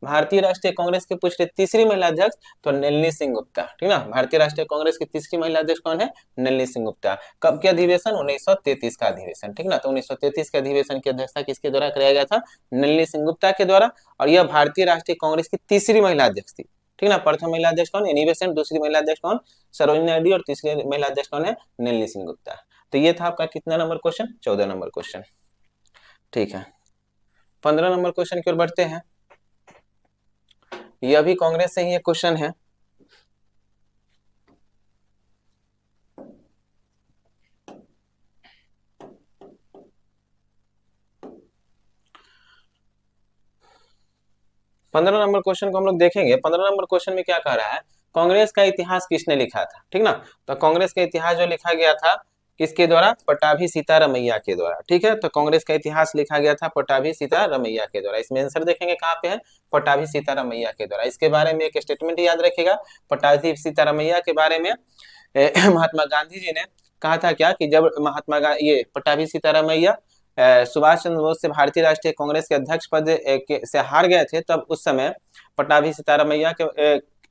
भारतीय राष्ट्रीय कांग्रेस की पूछ रहे तीसरी महिला अध्यक्ष, तो नलिनी सिंह गुप्ता, ठीक ना। भारतीय राष्ट्रीय कांग्रेस की तीसरी महिला अध्यक्ष कौन है? नलिनी सिंह गुप्ता। कब के अधिवेशन? 1933 का अधिवेशन, ठीक ना। तो 1933 के अधिवेशन की अध्यक्षता किसके द्वारा कराया गया था? नलिनी सिंह गुप्ता के द्वारा। और यह भारतीय राष्ट्रीय कांग्रेस की तीसरी महिला अध्यक्ष थी, ठीक ना। प्रथम महिला अध्यक्ष कौन? Annie Besant. दूसरी महिला अध्यक्ष कौन? सरोजिनी नायडू। और तीसरी महिला अध्यक्ष कौन है? नलिनी सिंह गुप्ता। तो ये था आपका कितना नंबर क्वेश्चन? 14 नंबर क्वेश्चन, ठीक है। 15 नंबर क्वेश्चन की ओर बढ़ते हैं। यह भी कांग्रेस से ही एक क्वेश्चन है। पंद्रह नंबर क्वेश्चन को हम लोग देखेंगे। 15 नंबर क्वेश्चन में क्या कह रहा है? कांग्रेस का इतिहास किसने लिखा था, ठीक ना। तो कांग्रेस का इतिहास जो लिखा गया था किसके द्वारा? पट्टाभी सीतारामैया के द्वारा, ठीक है। तो कांग्रेस का इतिहास लिखा गया था पट्टाभी सीतारामैया के द्वारा। इसमें आंसर देखेंगे कहाँ पे है? पट्टाभी सीतारामैया के द्वारा। इसके बारे में एक स्टेटमेंट याद रखिएगा पट्टाभी सीतारामैया के बारे में। महात्मा गांधी जी ने कहा था क्या कि जब महात्मा गांधी ये पट्टाभी सीतारामैया सुभाष चंद्र बोस से भारतीय राष्ट्रीय कांग्रेस के अध्यक्ष पद से हार गए थे, तब उस समय पट्टाभी सीतारामैया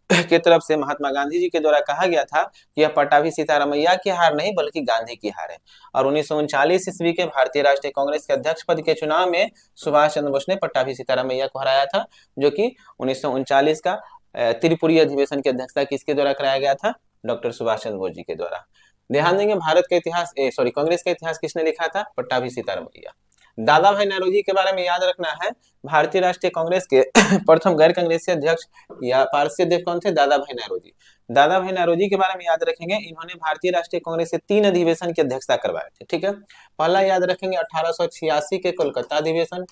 के तरफ से महात्मा गांधी जी के द्वारा कहा गया था कि यह पट्टाभी सीतारामैया की हार नहीं बल्कि गांधी की हार है। और 1939 ईस्वी के भारतीय राष्ट्रीय कांग्रेस के अध्यक्ष पद के चुनाव में सुभाष चंद्र बोस ने पट्टाभी सीतारामैया को हराया था, जो कि 1939 का त्रिपुरी अधिवेशन की अध्यक्षता किसके द्वारा कराया गया था? डॉक्टर सुभाष चंद्र बोस जी के द्वारा। ध्यान देंगे, भारत का इतिहास सॉरी कांग्रेस का इतिहास किसने लिखा था? पट्टाभी सीतारामैया। दादा भाई नौरोजी के बारे में याद रखना है, भारतीय राष्ट्रीय कांग्रेस के प्रथम गैर कांग्रेसी अध्यक्ष या पारसी अध्यक्ष कौन थे? दादा भाई नौरोजी। दादा भाई नौरोजी के बारे में याद रखेंगे, इन्होंने भारतीय राष्ट्रीय कांग्रेस के 3 अधिवेशन की अध्यक्षता करवाए थे, ठीक है। पहला याद रखेंगे 1886 के कोलकाता अधिवेशन,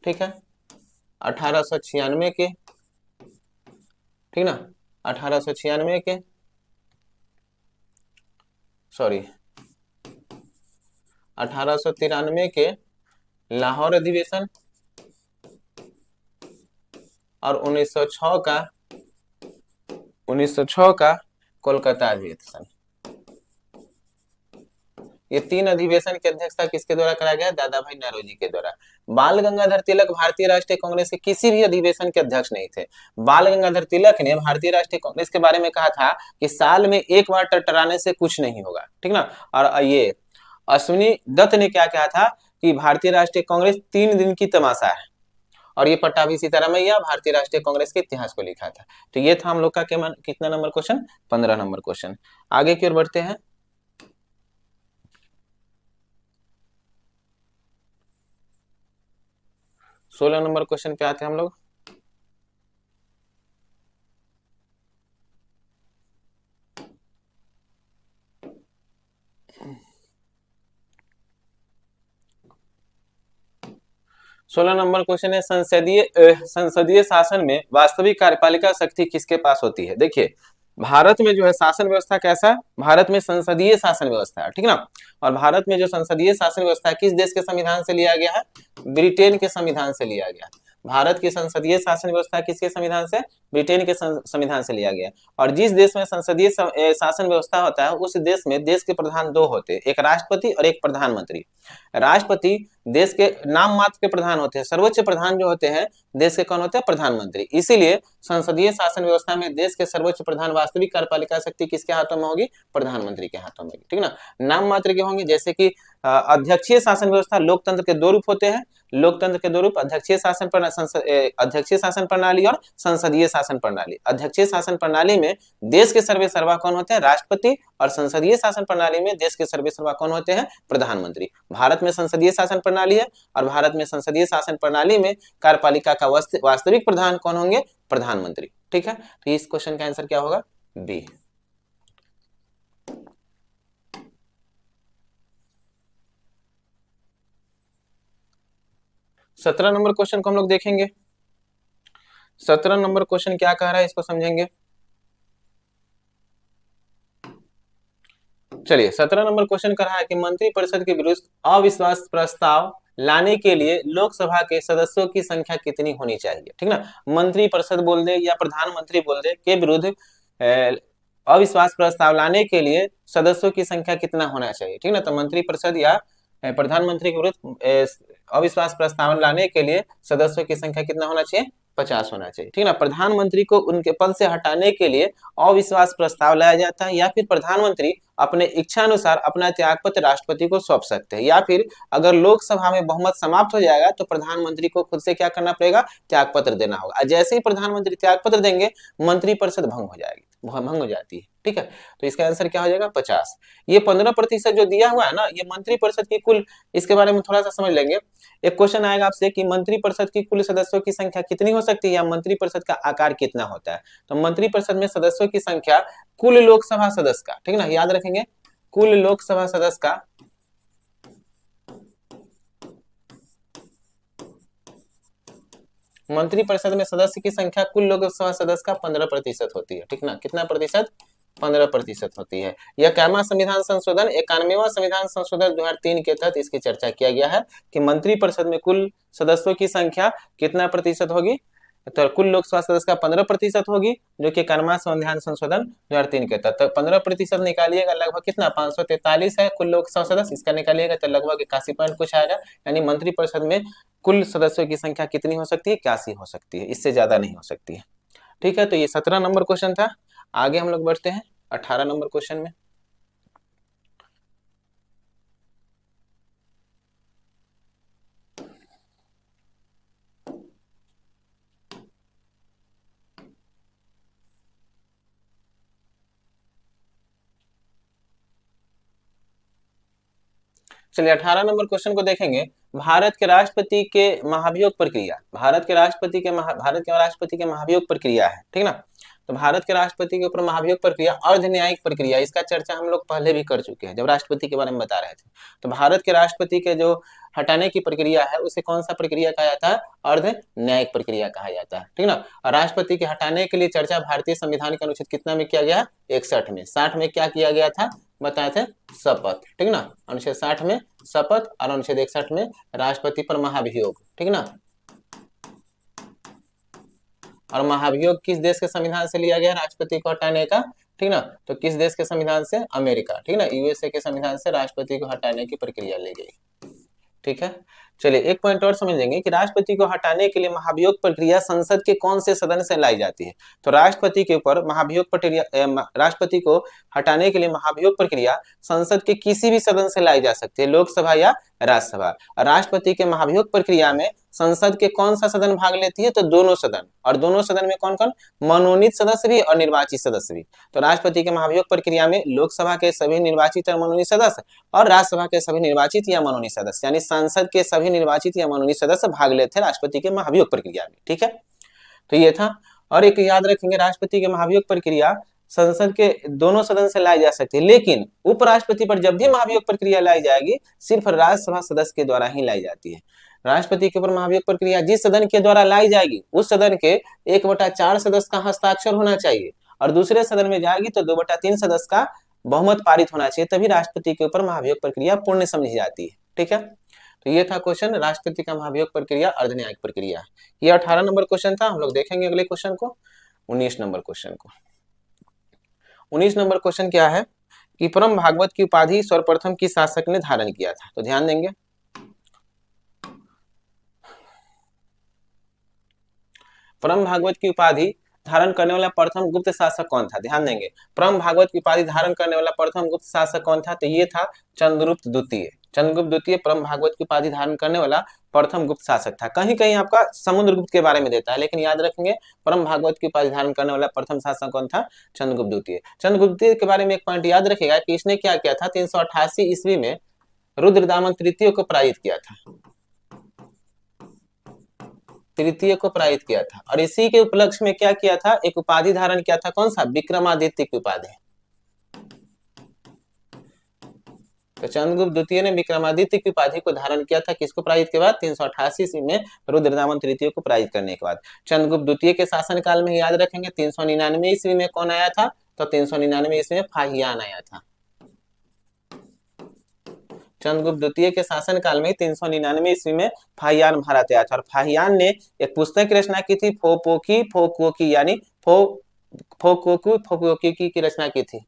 ठीक है, 1896 के, ठीक ना, 1896 के, सॉरी 1893 के लाहौर अधिवेशन और 1906 का कोलकाता अधिवेशन। ये 3 अधिवेशन की अध्यक्षता किसके द्वारा कराया गया? दादा भाई नौरोजी के द्वारा। बाल गंगाधर तिलक भारतीय राष्ट्रीय कांग्रेस के किसी भी अधिवेशन के अध्यक्ष नहीं थे। बाल गंगाधर तिलक ने भारतीय राष्ट्रीय कांग्रेस के बारे में कहा था कि साल में एक बार टरटराने से कुछ नहीं होगा, ठीक ना। और ये अश्विनी दत्त ने क्या कहा था कि भारतीय राष्ट्रीय कांग्रेस 3 दिन की तमाशा है, और ये पट्टाभी सीतारामैया भारतीय राष्ट्रीय कांग्रेस के इतिहास को लिखा था। तो ये था हम लोग का कितना नंबर क्वेश्चन? 15 number question. आगे की ओर बढ़ते हैं। 16 नंबर क्वेश्चन पे आते हैं हम लोग। सोलह नंबर क्वेश्चन है, संसदीय शासन में वास्तविक कार्यपालिका शक्ति किसके पास होती है? देखिए, भारत में जो है शासन व्यवस्था कैसा है? भारत में संसदीय शासन व्यवस्था है, ठीक ना। और भारत में जो संसदीय शासन व्यवस्था है किस देश के संविधान से लिया गया है? ब्रिटेन के संविधान से लिया गया। भारत की संसदीय शासन व्यवस्था किसके संविधान से? ब्रिटेन के संविधान से लिया गया। और जिस देश में संसदीय शासन व्यवस्था होता है उस देश में देश के प्रधान 2 होते हैं, एक राष्ट्रपति और एक प्रधानमंत्री। राष्ट्रपति देश के नाम मात्र के प्रधान होते हैं, सर्वोच्च प्रधान जो होते हैं देश के कौन होते हैं? प्रधानमंत्री। इसीलिए संसदीय शासन व्यवस्था में देश के सर्वोच्च प्रधान वास्तविक कार्यपालिका शक्ति किसके हाथों में होगी? प्रधानमंत्री के हाथों में होगी, ठीक ना। नाम मात्र के होंगे, जैसे कि अध्यक्षीय शासन व्यवस्था, लोकतंत्र के 2 रूप होते हैं। लोकतंत्र के 2 रूप, अध्यक्षीय शासन प्रणाली और संसदीय शासन प्रणाली। अध्यक्षीय शासन प्रणाली में देश के सर्वे सर्वा कौन होते हैं? राष्ट्रपति। और संसदीय शासन प्रणाली में देश के सर्वे सर्वा कौन होते हैं? प्रधानमंत्री। भारत में संसदीय शासन प्रणाली है और भारत में संसदीय शासन प्रणाली में कार्यपालिका का वास्तविक प्रधान कौन होंगे? प्रधानमंत्री, ठीक है। तो इस क्वेश्चन का आंसर क्या होगा? बी। सत्रह नंबर क्वेश्चन को हम लोग देखेंगे। 17 नंबर क्वेश्चन क्या कह रहा है, इसको समझेंगे। चलिए, 17 नंबर क्वेश्चन कर रहा है कि मंत्रिपरिषद के विरुद्ध अविश्वास प्रस्ताव लाने के लिए लोकसभा के सदस्यों की संख्या कितनी होनी चाहिए, ठीक ना। मंत्रिपरिषद बोल दे या प्रधानमंत्री बोल दे के विरुद्ध अविश्वास प्रस्ताव लाने के लिए सदस्यों की संख्या कितना होना चाहिए, ठीक ना। तो मंत्रिपरिषद या प्रधानमंत्री के विरुद्ध अविश्वास प्रस्ताव लाने के लिए सदस्यों की संख्या कितना होना चाहिए? 50 होना चाहिए, ठीक ना। प्रधानमंत्री को उनके पद से हटाने के लिए अविश्वास प्रस्ताव लाया जाता है, या फिर प्रधानमंत्री अपने इच्छा अनुसार अपना त्यागपत्र राष्ट्रपति को सौंप सकते हैं, या फिर अगर लोकसभा में बहुमत समाप्त हो जाएगा तो प्रधानमंत्री को खुद से क्या करना पड़ेगा? त्यागपत्र देना होगा। जैसे ही प्रधानमंत्री त्यागपत्र देंगे मंत्रिपरिषद भंग हो जाती है, ठीक है। तो इसका आंसर क्या हो जाएगा? 50। ये 15% जो दिया हुआ है ना, ये मंत्रिपरिषद की कुल, इसके बारे में थोड़ा सा समझ लेंगे। एक क्वेश्चन आएगा आपसे कि मंत्रिपरिषद की कुल सदस्यों की संख्या कितनी हो सकती है, या मंत्रिपरिषद का आकार कितना होता है। तो मंत्रिपरिषद में सदस्यों की संख्या कुल लोकसभा सदस्य का, ठीक ना, याद रखेंगे, कुल लोकसभा सदस्य का मंत्रिपरिषद में सदस्य की संख्या कुल लोकसभा सदस्य का 15% होती है, ठीक ना। कितना प्रतिशत? 15% होती है। यह कैमा संविधान संशोधन 91वां संविधान संशोधन 2003 के तहत इसकी चर्चा किया गया है कि मंत्रिपरिषद में कुल सदस्यों की संख्या कितना प्रतिशत होगी? तो कुल लोकसभा सदस्य का 15% होगी, जो कि 91वां संविधान संशोधन 2003 के तहत। तो 15% निकालिएगा, लगभग कितना? 543 है कुल लोकसभा सदस्य, इसका निकालिएगा तो लगभग 81 पॉइंट कुछ आएगा। यानी मंत्रिपरिषद में कुल सदस्यों की संख्या कितनी हो सकती है? 81 हो सकती है, इससे ज्यादा नहीं हो सकती है, ठीक है। तो ये 17 नंबर क्वेश्चन था। आगे हम लोग बढ़ते हैं 18 नंबर क्वेश्चन में। चलिए 18 नंबर क्वेश्चन को देखेंगे। भारत के राष्ट्रपति के महाभियोग प्रक्रिया, भारत के राष्ट्रपति के महाभियोग प्रक्रिया है, ठीक ना। तो भारत के राष्ट्रपति के ऊपर महाभियोग प्रक्रिया, अर्ध न्यायिक प्रक्रिया, इसका चर्चा हम लोग पहले भी कर चुके हैं जब राष्ट्रपति के बारे में बता रहे थे। तो भारत के राष्ट्रपति के जो हटाने की प्रक्रिया है उसे कौन सा प्रक्रिया कहा जाता है? अर्ध न्यायिक प्रक्रिया कहा जाता है, ठीक ना। और राष्ट्रपति के हटाने के लिए चर्चा भारतीय संविधान के अनुच्छेद कितना में किया गया? 61 में। 60 में क्या किया गया था? बताए थे, शपथ, ठीक ना। अनुच्छेद 60 में शपथ और अनुच्छेद 61 में राष्ट्रपति पर महाभियोग, ठीक ना। और महाभियोग किस देश के संविधान से लिया गया राष्ट्रपति को हटाने का? ठीक ना। तो किस देश के संविधान से? अमेरिका, ठीक ना। यूएसए के संविधान से राष्ट्रपति को हटाने की प्रक्रिया ली गई, ठीक है। चलिए एक पॉइंट और समझेंगे कि राष्ट्रपति को हटाने के लिए महाभियोग प्रक्रिया संसद के कौन से सदन से लाई जाती है। तो राष्ट्रपति के ऊपर महाभियोग प्रक्रिया, राष्ट्रपति को हटाने के लिए महाभियोग प्रक्रिया संसद के किसी भी सदन से लाई जा सकती है, लोकसभा या राज्यसभा। राष्ट्रपति के महाभियोग प्रक्रिया में संसद के कौन सा सदन भाग लेती है? तो दोनों सदन। और दोनों सदन में कौन कौन? मनोनीत सदस्य भी और निर्वाचित सदस्य भी। तो राष्ट्रपति के महाभियोग प्रक्रिया में लोकसभा के सभी निर्वाचित और मनोनीत सदस्य और राज्यसभा के सभी निर्वाचित या मनोनीत सदस्य, यानी संसद के सभी निर्वाचित या मनोनीत सदस्य भाग लेते हैं राष्ट्रपति के महाभियोग प्रक्रिया में, ठीक है। तो ये था। और एक याद रखेंगे, राष्ट्रपति के महाभियोग प्रक्रिया संसद के दोनों सदन से लाई जा सकती है, लेकिन उपराष्ट्रपति पर जब भी महाभियोग प्रक्रिया लाई जाएगी सिर्फ राज्यसभा सदस्य के द्वारा ही लाई जाती है। राष्ट्रपति के ऊपर महाभियोग प्रक्रिया जिस सदन के द्वारा लाई जाएगी उस सदन के 1/4 सदस्य का हस्ताक्षर होना चाहिए, और दूसरे सदन में जाएगी तो 2/3 सदस्य का बहुमत पारित होना चाहिए, तभी राष्ट्रपति के ऊपर महाभियोग प्रक्रिया पूर्ण समझी जाती है, ठीक है। तो ये था क्वेश्चन, राष्ट्रपति का महाभियोग प्रक्रिया अर्ध न्यायिक प्रक्रिया। ये 18 नंबर क्वेश्चन था। हम लोग देखेंगे अगले क्वेश्चन को, 19 नंबर क्वेश्चन को। 19 नंबर क्वेश्चन क्या है कि परम भागवत की उपाधि सर्वप्रथम किस शासक ने धारण किया था? तो ध्यान देंगे, परम भागवत की उपाधि धारण करने वाला प्रथम गुप्त शासक कौन था? ध्यान देंगे, परम भागवत की उपाधि धारण करने वाला प्रथम गुप्त शासक कौन था? तो ये था चंद्रगुप्त द्वितीय। चंद्रगुप्त द्वितीय परम भागवत की उपाधि धारण करने वाला प्रथम गुप्त शासक था। कहीं कहीं आपका समुद्रगुप्त के बारे में देता है, लेकिन याद रखेंगे परम भागवत की उपाधि धारण करने वाला प्रथम शासक कौन था? चंद्रगुप्त द्वितीय। चंद्रगुप्त द्वितीय के बारे में एक पॉइंट याद रखेगा कि इसने क्या किया था? 388 ईस्वी में रुद्रदामन तृतीय को पराजित किया था, तृतीय को पराजित किया था। और इसी के उपलक्ष्य में क्या किया था? एक उपाधि धारण किया था, कौन सा? विक्रमादित्य की उपाधि। तो चंद्रगुप्त द्वितीय ने विक्रमादित्य की उपाधि को धारण किया था, किसको पराजित के बाद? 388 ईस्वी में रुद्रदामन तृतीय को पराजित करने के बाद। चंद्रगुप्त द्वितीय के शासनकाल में याद रखेंगे 399 ईस्वी में कौन आया था? तो 399 ईस्वी में फाहियान आया था। चंद्रगुप्त द्वितीय के शासनकाल में 399 ईस्वी में फाहियान भारत आया था, और फाहियान ने एक पुस्तक की रचना की थी, फोपोकी फोकोकी, यानी फोकोकी की रचना की थी।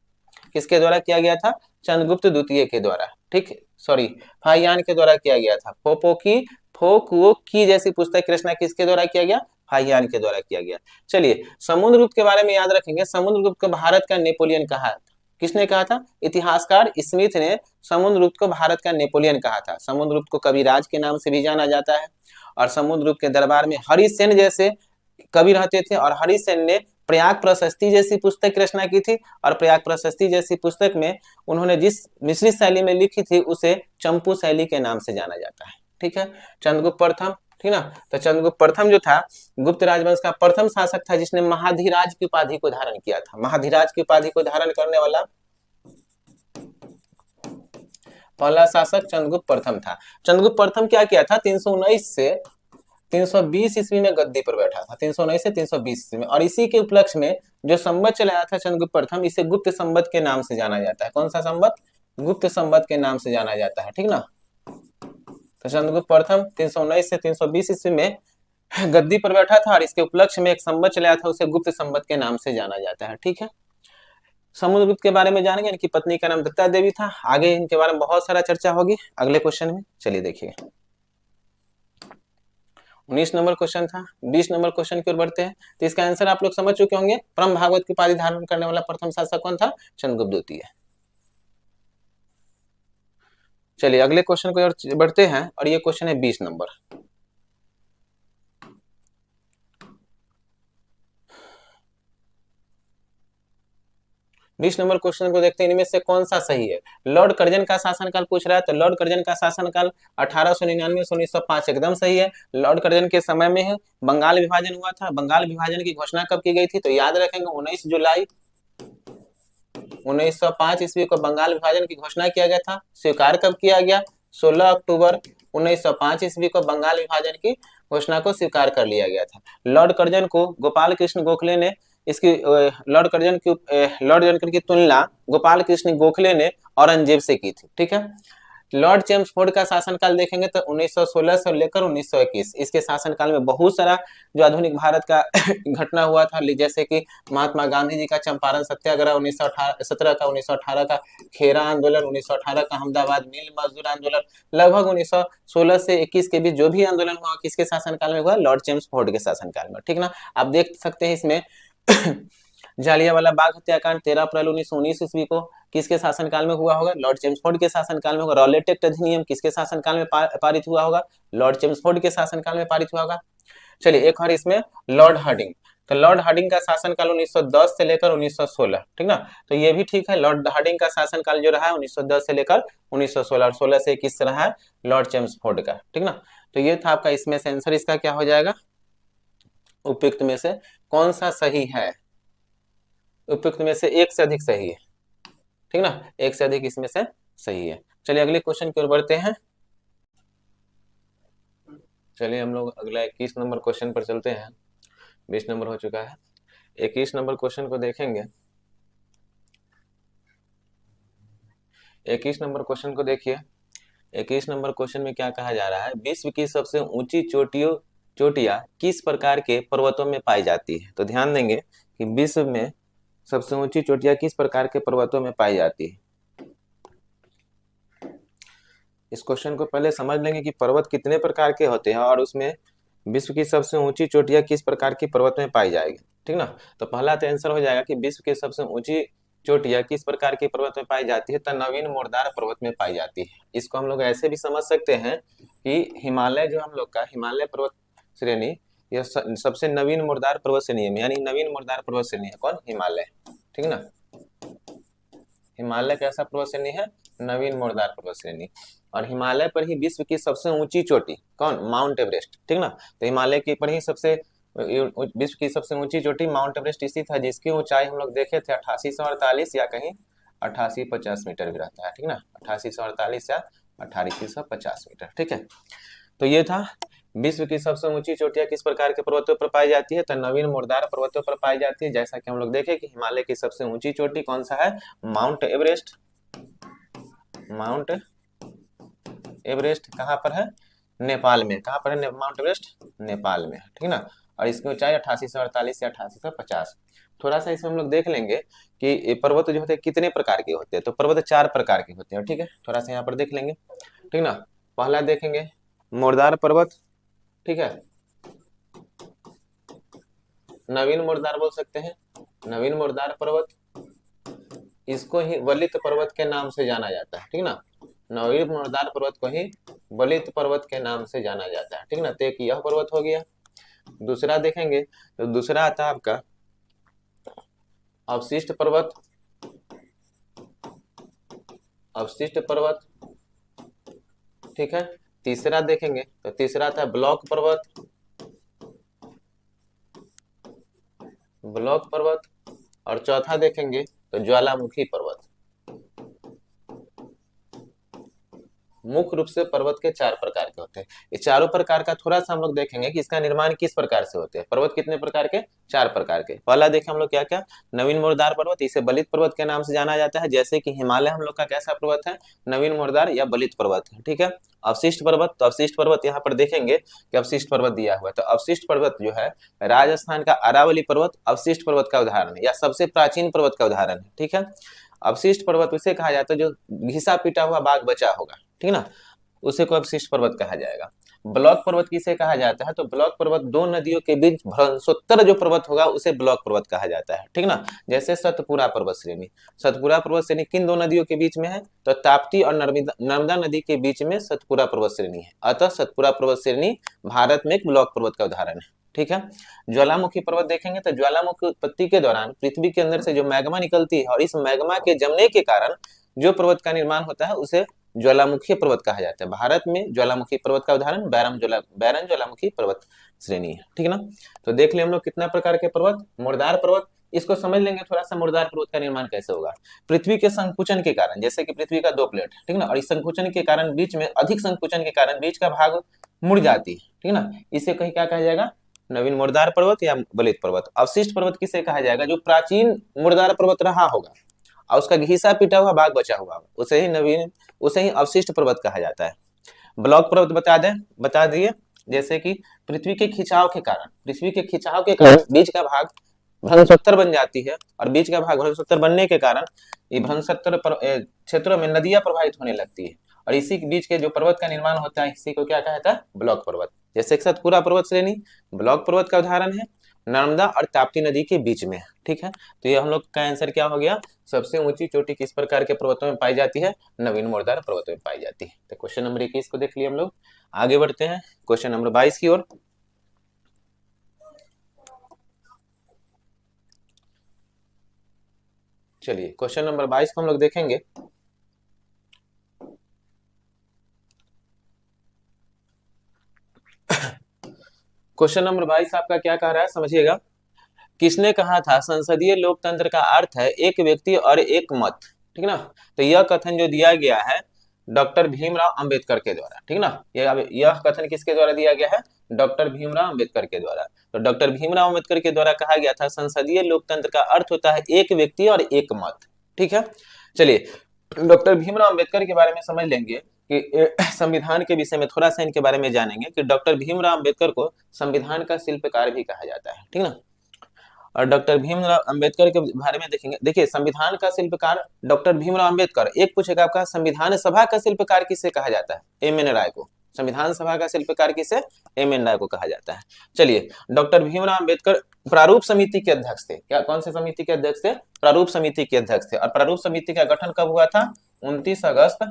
किसके द्वारा किया गया था? चंद्रगुप्त द्वितीय के द्वारा, ठीक, सॉरी, फाहियान के द्वारा किया गया था। फोपोकी फोकोकी जैसी पुस्तक की रचना किसके द्वारा किया गया? फाहियान के द्वारा किया गया। चलिए समुद्रगुप्त के बारे में याद रखेंगे, समुद्रगुप्त को भारत का नेपोलियन कहा था। किसने कहा था? इतिहासकार स्मिथ ने समुद्रगुप्त को भारत का नेपोलियन कहा था। समुद्रगुप्त को कविराज के नाम से भी जाना जाता है, और समुद्रगुप्त के दरबार में हरिसेन जैसे कवि रहते थे, और हरिसेन ने प्रयाग प्रशस्ति जैसी पुस्तक की रचना की थी, और प्रयाग प्रशस्ति जैसी पुस्तक में उन्होंने जिस मिश्रित शैली में लिखी थी उसे चंपू शैली के नाम से जाना जाता है, ठीक है। चंद्रगुप्त प्रथम, ठीक ना। तो चंद्रगुप्त प्रथम जो था गुप्त राजवंश का प्रथम शासक था जिसने महाधिराज की उपाधि को धारण किया था। महाधिराज की उपाधि को धारण करने वाला पहला शासक चंद्रगुप्त प्रथम था। चंद्रगुप्त प्रथम क्या किया था? 319 से 320 ईस्वी में गद्दी पर बैठा था, 319 से 320 ईस्वी में। और इसी के उपलक्ष्य में जो संवत चलाया था चंद्रगुप्त प्रथम, इसे गुप्त संवत के नाम से जाना जाता है। कौन सा संवत? गुप्त संवत के नाम से जाना जाता है, ठीक ना। तो चंद्रगुप्त प्रथम 319 से 320 ईस्वी में गद्दी पर बैठा था, और इसके उपलक्ष्य में एक संवत चलाया था, उसे गुप्त संवत के नाम से जाना जाता है, ठीक है। समुद्रगुप्त के बारे में जानेंगे, इनकी पत्नी का नाम दत्ता देवी था। आगे इनके बारे में बहुत सारा चर्चा होगी अगले क्वेश्चन में। चलिए देखिए 19 नंबर क्वेश्चन था। 20 नंबर क्वेश्चन की ओर बढ़ते हैं। तो इसका आंसर आप लोग समझ चुके होंगे, परम भागवत की उपाधि धारण करने वाला प्रथम शासक कौन था? चंद्रगुप्त द्वितीय। चलिए अगले क्वेश्चन की ओर बढ़ते हैं, और ये क्वेश्चन है 20 नंबर। 20 नंबर क्वेश्चन को देखते हैं, इनमें से कौन सा सही है। लॉर्ड कर्जन का शासनकाल पूछ रहा है, तो लॉर्ड कर्जन का शासनकाल 1899 से 1905 एकदम सही है। लॉर्ड कर्जन के समय में है बंगाल विभाजन हुआ था। बंगाल विभाजन की घोषणा कब की गई थी, तो याद रखेंगे 19 जुलाई 1905 ईस्वी को बंगाल विभाजन की घोषणा किया गया था। स्वीकार कब किया गया, 16 अक्टूबर 1905 ईस्वी को बंगाल विभाजन की घोषणा को स्वीकार कर लिया गया था। लॉर्ड कर्जन को गोपाल कृष्ण गोखले ने इसकी लॉर्ड कर्जन की तुलना गोपाल कृष्ण गोखले ने औरंगजेब से की थी। ठीक है। लॉर्ड चेम्सफोर्ड का शासनकाल देखेंगे तो 1916 से लेकर 1921, इसके शासनकाल में बहुत सारा जो आधुनिक भारत का घटना हुआ था, जैसे कि महात्मा गांधी जी का चंपारण सत्याग्रह 1917 का, 1918 का खेरा आंदोलन, 1918 का अहमदाबाद मिल मजदूर आंदोलन, लगभग 1916 से 21 के बीच जो भी आंदोलन हुआ किसके शासनकाल में हुआ, लॉर्ड चेम्सफोर्ड के शासनकाल में। ठीक ना। आप देख सकते हैं इसमें जालियांवाला बाग हत्याकांड 13 अप्रैल 1919 ईस्वी को किसके शासनकाल में हुआ होगा, लॉर्ड चेम्सफोर्ड के शासनकाल में होगा। रॉलेट एक्ट अधिनियम किसके शासनकाल में पारित हुआ होगा, लॉर्ड चेम्सफोर्ड के शासनकाल में पारित हुआ होगा। चलिए एक और इसमें लॉर्ड हार्डिंग, तो लॉर्ड हार्डिंग का शासनकाल 1910 से लेकर 1916। ठीक ना। तो ये भी ठीक है, लॉर्ड हार्डिंग का शासनकाल जो रहा है 1910 से लेकर 1916 और 16 से 21 रहा है लॉर्ड चेम्सफोर्ड का। ठीक ना। तो ये था आपका, इसमें से आंसर इसका क्या हो जाएगा, उपयुक्त में से कौन सा सही है, उपयुक्त में से एक से अधिक सही है। ठीक ना, एक से अधिक इसमें से सही है। चलिए अगले क्वेश्चन की ओर बढ़ते हैं। चलिए हम लोग अगला 21 नंबर क्वेश्चन पर चलते हैं। 20 नंबर हो चुका है, 21 नंबर क्वेश्चन को देखेंगे। 21 नंबर क्वेश्चन को देखिए। 21 नंबर क्वेश्चन में क्या कहा जा रहा है, विश्व की सबसे ऊंची चोटियां किस प्रकार के पर्वतों में पाई जाती है। तो ध्यान देंगे कि विश्व में सबसे ऊंची चोटियां किस प्रकार के पर्वतों में पाई जाती है। इस क्वेश्चन को पहले समझ लेंगे कि पर्वत कितने प्रकार के होते हैं और उसमें विश्व की सबसे ऊंची चोटियां किस प्रकार की पर्वत में पाई जाएगी। ठीक ना। तो पहला तो आंसर हो जाएगा कि विश्व की सबसे ऊंची चोटियां किस प्रकार की पर्वत में पाई जाती है, तो नवीन मोरदार पर्वत में पाई जाती है। इसको हम लोग ऐसे भी समझ सकते हैं कि हिमालय जो हम लोग का हिमालय पर्वत श्रेणी, यह सबसे नवीन मोरदार पर्वत श्रेणी है, यानी नवीन मोरदार पर्वत श्रेणी है कौन, हिमालय। ठीक ना। हिमालय कैसा पर्वत श्रेणी है, नवीन मोरदार पर्वत श्रेणी। और हिमालय पर ही विश्व की सबसे ऊंची चोटी कौन, माउंट एवरेस्ट। ठीक ना। तो हिमालय के पर ही सबसे विश्व की सबसे ऊंची चोटी माउंट एवरेस्ट स्थित है, जिसकी ऊंचाई हम लोग देखे थे 8848 या कहीं 8850 मीटर भी रहता है। ठीक ना, 8848 या 8850 मीटर। ठीक है। तो ये था विश्व की सबसे ऊंची चोटियां किस प्रकार के पर्वतों पर पाई जाती है, तो नवीन मोरदार पर्वतों पर पाई जाती है। जैसा कि हम लोग देखे कि हिमालय की सबसे ऊंची चोटी कौन सा है, माउंट एवरेस्ट। माउंट एवरेस्ट कहाँ पर है, नेपाल में। कहाँ पर है माउंट एवरेस्ट, नेपाल में। ठीक ना। और इसकी ऊंचाई 8848 से 8850। थोड़ा सा इसमें हम लोग देख लेंगे कि पर्वत जो होते हैं कितने प्रकार के होते हैं, तो पर्वत 4 प्रकार के होते हैं। ठीक है, थोड़ा सा यहाँ पर देख लेंगे। ठीक ना। पहला देखेंगे मोरदार पर्वत। ठीक है, नवीन मोरदार बोल सकते हैं, नवीन मोरदार पर्वत। इसको ही वलित पर्वत के नाम से जाना जाता है। ठीक ना, नवीन मोरदार पर्वत को ही वलित पर्वत के नाम से जाना जाता है। ठीक ना। तो एक यह पर्वत हो गया। दूसरा देखेंगे तो दूसरा आता है आपका अवशिष्ट पर्वत। अवशिष्ट पर्वत। ठीक है। तीसरा देखेंगे तो तीसरा था ब्लॉक पर्वत। ब्लॉक पर्वत। और चौथा देखेंगे तो ज्वालामुखी पर्वत। मुख्य रूप से पर्वत के 4 प्रकार के होते हैं। ये चारों प्रकार का थोड़ा सा हम लोग देखेंगे कि इसका निर्माण किस प्रकार से होते हैं। पर्वत कितने प्रकार के, 4 प्रकार के। पहला देखें हम लोग क्या क्या, नवीन मोरदार पर्वत, इसे बलित पर्वत के नाम से जाना जाता है। जैसे कि हिमालय हम लोग का कैसा पर्वत है, नवीन मोरदार या बलित पर्वत है। ठीक है। अवशिष्ट पर्वत, तो अवशिष्ट पर्वत यहाँ पर देखेंगे कि अवशिष्ट पर्वत दिया हुआ है। तो अवशिष्ट पर्वत जो है राजस्थान का अरावली पर्वत अवशिष्ट पर्वत का उदाहरण है, या सबसे प्राचीन पर्वत का उदाहरण है। ठीक है। अवशिष्ट पर्वत उसे कहा जाता है जो घिसा पिटा हुआ बाग बचा होगा। ठीक ना, उसे को अवशिष्ट पर्वत कहा जाएगा। ब्लॉक पर्वत किसे कहा जाता है, तो ब्लॉक पर्वत 2 नदियों के बीच भ्रंशोत्तर जो पर्वत होगा उसे ब्लॉक पर्वत कहा जाता है। ठीक ना। जैसे सतपुरा पर्वत श्रेणी, सतपुरा पर्वत श्रेणी किन 2 नदियों के बीच में है, तो ताप्ती और नर्मदा नदी के बीच में सतपुरा पर्वत श्रेणी है। अतः सतपुरा पर्वत श्रेणी भारत में एक ब्लॉक पर्वत का उदाहरण है। ठीक है। ज्वालामुखी पर्वत देखेंगे तो ज्वालामुखी उत्पत्ति के दौरान पृथ्वी के अंदर से जो मैग्मा निकलती है और इस मैग्मा के जमने के कारण जो पर्वत का निर्माण होता है उसे ज्वालामुखी पर्वत कहा जाता है। भारत में ज्वालामुखी पर्वत का उदाहरण बैरन ज्वालामुखी पर्वत श्रेणी है, ठीक है ना। तो देख लिया हम लोग कितना प्रकार के पर्वत। मुर्दार पर्वत, इसको समझ लेंगे थोड़ा सा, मुर्दार पर्वत का निर्माण कैसे होगा। पृथ्वी के संकुचन के कारण, जैसे कि पृथ्वी का दो प्लेट, ठीक ना, और इस संकुचन के कारण बीच में अधिक संकुचन के कारण बीच का भाग मुड़ जाती है, ठीक ना, इसे कहीं क्या कहा जाएगा, नवीन मुर्दार पर्वत या बलित पर्वत। अवशिष्ट पर्वत किसे कहा जाएगा, जो प्राचीन मुर्दार पर्वत रहा होगा और उसका घिसा पिटा हुआ भाग बचा हुआ, उसे ही अवशिष्ट पर्वत कहा जाता है। ब्लॉक पर्वत बता दिए, जैसे कि पृथ्वी के खिंचाव के कारण बीच का भाग भ्रमशोत्तर बन जाती है और बीच का भाग भ्रमशोत्तर बनने के कारण ये भ्रमशोत्तर क्षेत्रों में नदियां प्रवाहित होने लगती है और इसी के बीच के जो पर्वत का निर्माण होता है इसी को क्या कहता है, ब्लॉक पर्वत। जैसे सतपुरा पर्वत श्रेणी ब्लॉक पर्वत का उदाहरण है, नर्मदा और ताप्ती नदी के बीच में, ठीक है। तो ये हम लोग का आंसर क्या हो गया, सबसे ऊंची चोटी किस प्रकार के पर्वतों में पाई जाती है, नवीन मुर्दार पर्वतों में पाई जाती है। तो क्वेश्चन नंबर 21 को देख लिया हम लोग, आगे बढ़ते हैं क्वेश्चन नंबर 22 की ओर। चलिए क्वेश्चन नंबर 22 को हम लोग देखेंगे। क्वेश्चन नंबर 22 आपका क्या कह रहा है, समझिएगा। किसने कहा था संसदीय लोकतंत्र का अर्थ है एक व्यक्ति और एक मत, ठीक ना। तो यह कथन जो दिया गया है डॉक्टर भीमराव अंबेडकर के द्वारा, ठीक ना। यह कथन किसके द्वारा दिया गया है, डॉक्टर भीमराव अंबेडकर के द्वारा। तो डॉक्टर भीमराव अंबेडकर के द्वारा कहा गया था संसदीय लोकतंत्र का अर्थ होता है एक व्यक्ति और एक मत, ठीक है। चलिए डॉक्टर भीमराव अंबेडकर के बारे में समझ लेंगे कि संविधान के विषय में थोड़ा सा इनके बारे में जानेंगे कि डॉक्टर भीमराव अंबेडकर को संविधान का शिल्पकार भी कहा जाता है, ठीक ना। और डॉक्टर भीमराव अंबेडकर के बारे में देखेंगे। देखिए संविधान का शिल्पकार डॉक्टर भीमराव अंबेडकर, एक पूछेगा आपका संविधान सभा का शिल्पकार किसे कहा जाता है, एम.एन. राय को। संविधान सभा का शिल्पकार किसे, एम.एन. राय को कहा जाता है। चलिए डॉक्टर भीमराव अंबेडकर प्रारूप समिति के अध्यक्ष थे, क्या कौन से समिति के अध्यक्ष थे, प्रारूप समिति के अध्यक्ष थे। और प्रारूप समिति का गठन कब हुआ था, 29 अगस्त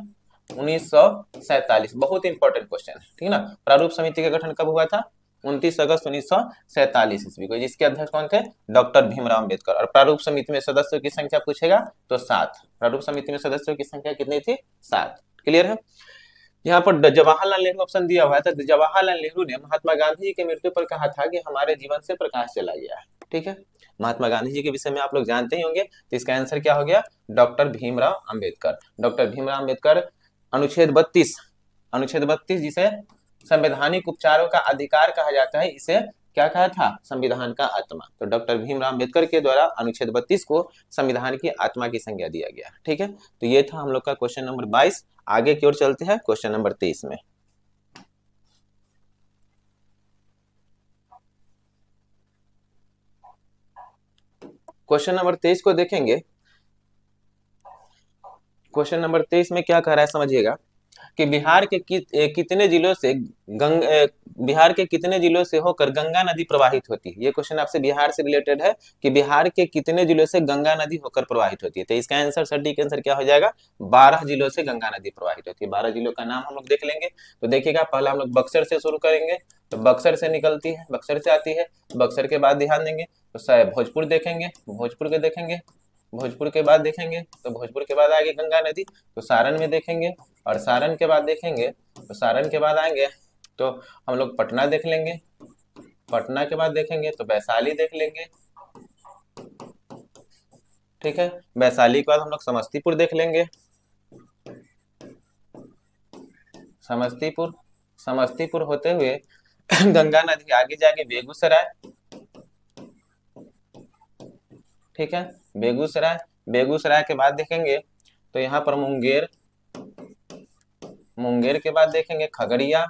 1947। बहुत इंपॉर्टेंट क्वेश्चन है, ठीक है ना। प्रारूप समिति का गठन कब हुआ था, 29 अगस्त 1947 ईस्वी को, जिसके अध्यक्ष कौन थे, डॉक्टर भीमराव अंबेडकर। और प्रारूप समिति में सदस्यों की संख्या पूछेगा तो 7। प्रारूप समिति में सदस्यों की संख्या कितनी थी, 7। क्लियर है। यहाँ पर जवाहरलाल नेहरू ऑप्शन दिया हुआ था। तो जवाहरलाल नेहरू ने महात्मा गांधी जी की मृत्यु पर कहा था कि हमारे जीवन से प्रकाश चला गया है, ठीक है। महात्मा गांधी जी के विषय में आप लोग जानते ही होंगे। तो इसका आंसर क्या हो गया, डॉक्टर भीमराव अंबेडकर। डॉक्टर भीमराव अंबेडकर अनुच्छेद 32 जिसे संवैधानिक उपचारों का अधिकार कहा जाता है, इसे क्या कहा था, संविधान का आत्मा। तो डॉक्टर भीमराव अंबेडकर के द्वारा अनुच्छेद 32 को संविधान की आत्मा की संज्ञा दिया गया, ठीक है। तो ये था हम लोग का क्वेश्चन नंबर 22। आगे की ओर चलते हैं क्वेश्चन नंबर 23 में। क्वेश्चन नंबर 23 को देखेंगे। क्वेश्चन नंबर 23 में क्या कह रहा है, समझिएगा कि बिहार के कितने जिलों से होकर गंगा नदी प्रवाहित होती है। ये क्वेश्चन आपसे बिहार से रिलेटेड है कि बिहार के कितने जिलों से गंगा नदी होकर प्रवाहित होती है। तो इसका आंसर, सटीक आंसर क्या हो जाएगा, 12 जिलों से गंगा नदी प्रवाहित होती है। 12 जिलों का नाम हम लोग देख लेंगे। तो देखिएगा पहला हम लोग बक्सर से शुरू करेंगे। तो बक्सर से निकलती है, बक्सर से आती है। बक्सर के बाद ध्यान देंगे तो भोजपुर देखेंगे, भोजपुर के बाद देखेंगे तो भोजपुर के बाद आएगी गंगा नदी, तो सारण में देखेंगे। और सारण के बाद देखेंगे तो सारण के बाद आएंगे तो हम लोग पटना देख लेंगे। पटना के बाद देखेंगे तो वैशाली देख लेंगे, ठीक है। वैशाली के बाद हम लोग समस्तीपुर देख लेंगे। समस्तीपुर होते हुए गंगा नदी आगे जाके बेगूसराय, ठीक है। बेगूसराय के बाद देखेंगे तो यहाँ पर मुंगेर के बाद देखेंगे खगड़िया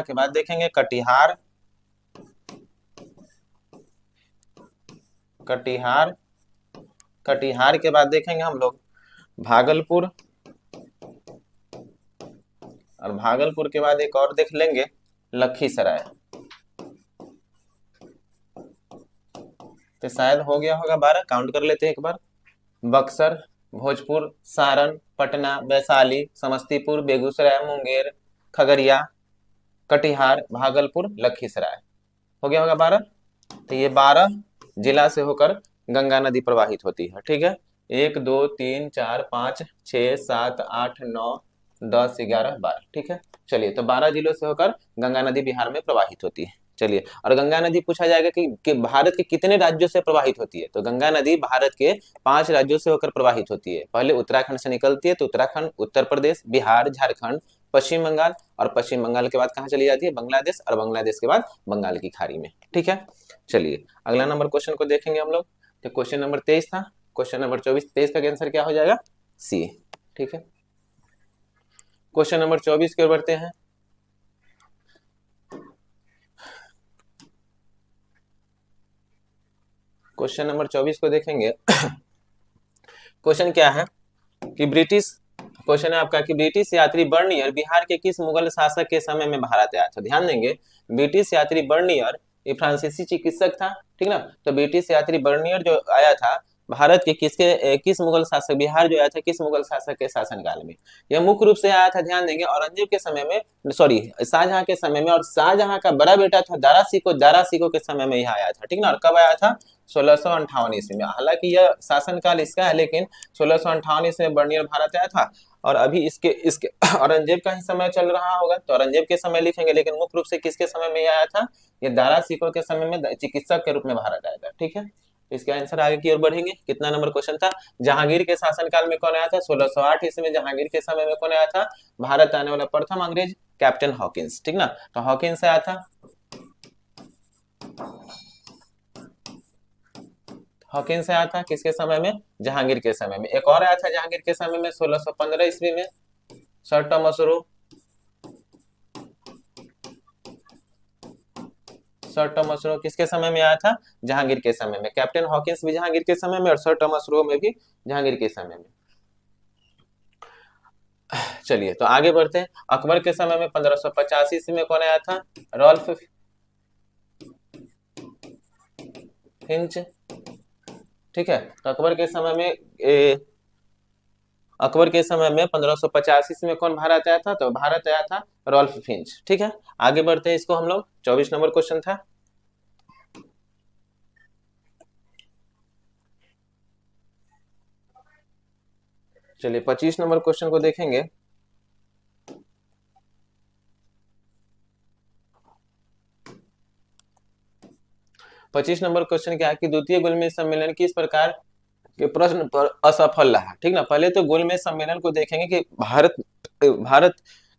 के बाद देखेंगे कटिहार के बाद देखेंगे हम लोग भागलपुर, और भागलपुर के बाद एक और देख लेंगे लखीसराय। तो शायद हो गया होगा 12, काउंट कर लेते हैं एक बार। बक्सर, भोजपुर, सारण, पटना, वैशाली, समस्तीपुर, बेगूसराय, मुंगेर, खगड़िया, कटिहार, भागलपुर, लखीसराय। हो गया होगा 12। तो ये 12 जिला से होकर गंगा नदी प्रवाहित होती है, ठीक है। 1 2 3 4 5 6 7 8 9 10 11 12, ठीक है। चलिए, तो 12 जिलों से होकर गंगा नदी बिहार में प्रवाहित होती है। चलिए, और गंगा नदी पूछा जाएगा कि भारत के कितने राज्यों से प्रवाहित होती है, तो गंगा नदी भारत के 5 राज्यों से होकर प्रवाहित होती है। पहले उत्तराखंड से निकलती है, तो उत्तराखंड, उत्तर प्रदेश, बिहार, झारखंड, पश्चिम बंगाल, और पश्चिम बंगाल के बाद कहाँ चली जाती है, बांग्लादेश, और बांग्लादेश के बाद बंगाल की खाड़ी में, ठीक है। चलिए, अगला नंबर क्वेश्चन को देखेंगे हम लोग। तो क्वेश्चन नंबर 23 था, क्वेश्चन नंबर 24, 23 का आंसर क्या हो जाएगा, सी, ठीक है। क्वेश्चन नंबर 24 की ओर बढ़ते हैं। क्वेश्चन नंबर 24 को देखेंगे। क्वेश्चन क्या है कि ब्रिटिश, क्वेश्चन है आपका कि ब्रिटिश यात्री बर्नियर बिहार के किस मुगल शासक के समय में भारत आया था। ध्यान देंगे, ब्रिटिश यात्री बर्नियर ये फ्रांसीसी चिकित्सक था, ठीक ना। तो ब्रिटिश यात्री बर्नियर जो आया था भारत के किस मुगल शासक, बिहार जो आया था किस मुगल शासक के शासनकाल में। यह मुख्य रूप से आया था, ध्यान देंगे, औरंगजेब के समय में, सॉरी, शाहजहां के समय में, और शाहजहां का बड़ा बेटा था दारा सिको के समय में यह आया था, ठीक ना। और कब आया था, 1658 ईस्वी में। हालांकि यह शासनकाल इसका है, लेकिन 1658 ईस्वी में बर्नियर भारत आया था। और अभी इसके इसके औरंगजेब का ही समय चल रहा होगा, तो औरंगजेब के समय लिखेंगे, लेकिन मुख्य रूप से किसके समय में आया था, ये दारा सिको के समय में चिकित्सक के रूप में भारत आया था, ठीक है। इसका आंसर आगे की ओर बढ़ेंगे। कितना नंबर क्वेश्चन था, जहांगीर के शासनकाल में कौन आया था, 1608 ईस्वी में जहांगीर के समय में कौन आया था, भारत आने वाला प्रथम अंग्रेज कैप्टन हॉकिंस, ठीक ना। तो हॉकिंस आया था, हॉकिंस आया था किसके समय में, जहांगीर के समय में। एक और आया था जहांगीर के समय में 1615 ईस्वी में, sir Thomas Roe, sir Thomas Roe किसके समय में आया था, जहांगीर के समय में। कैप्टन हॉकिंस भी जहांगीर के समय में, और सर टॉमस रो में भी जहांगीर के समय में। चलिए, तो आगे बढ़ते हैं। अकबर के समय में 1585 ईस्वी में कौन आया था, रॉल्फ फिंच, ठीक है। तो अकबर के समय में अकबर के समय में 1585 ईस्वी में कौन भारत आया था, तो भारत आया था रॉल्फ फिंच, ठीक है। आगे बढ़ते हैं इसको हम लोग, 24 नंबर क्वेश्चन था। चलिए, 25 नंबर क्वेश्चन को देखेंगे। पच्चीस नंबर क्वेश्चन क्या है कि द्वितीय गोलमेज सम्मेलन किस प्रकार के प्रश्न पर असफल रहा, ठीक ना। पहले तो गोलमेज सम्मेलन को देखेंगे कि भारत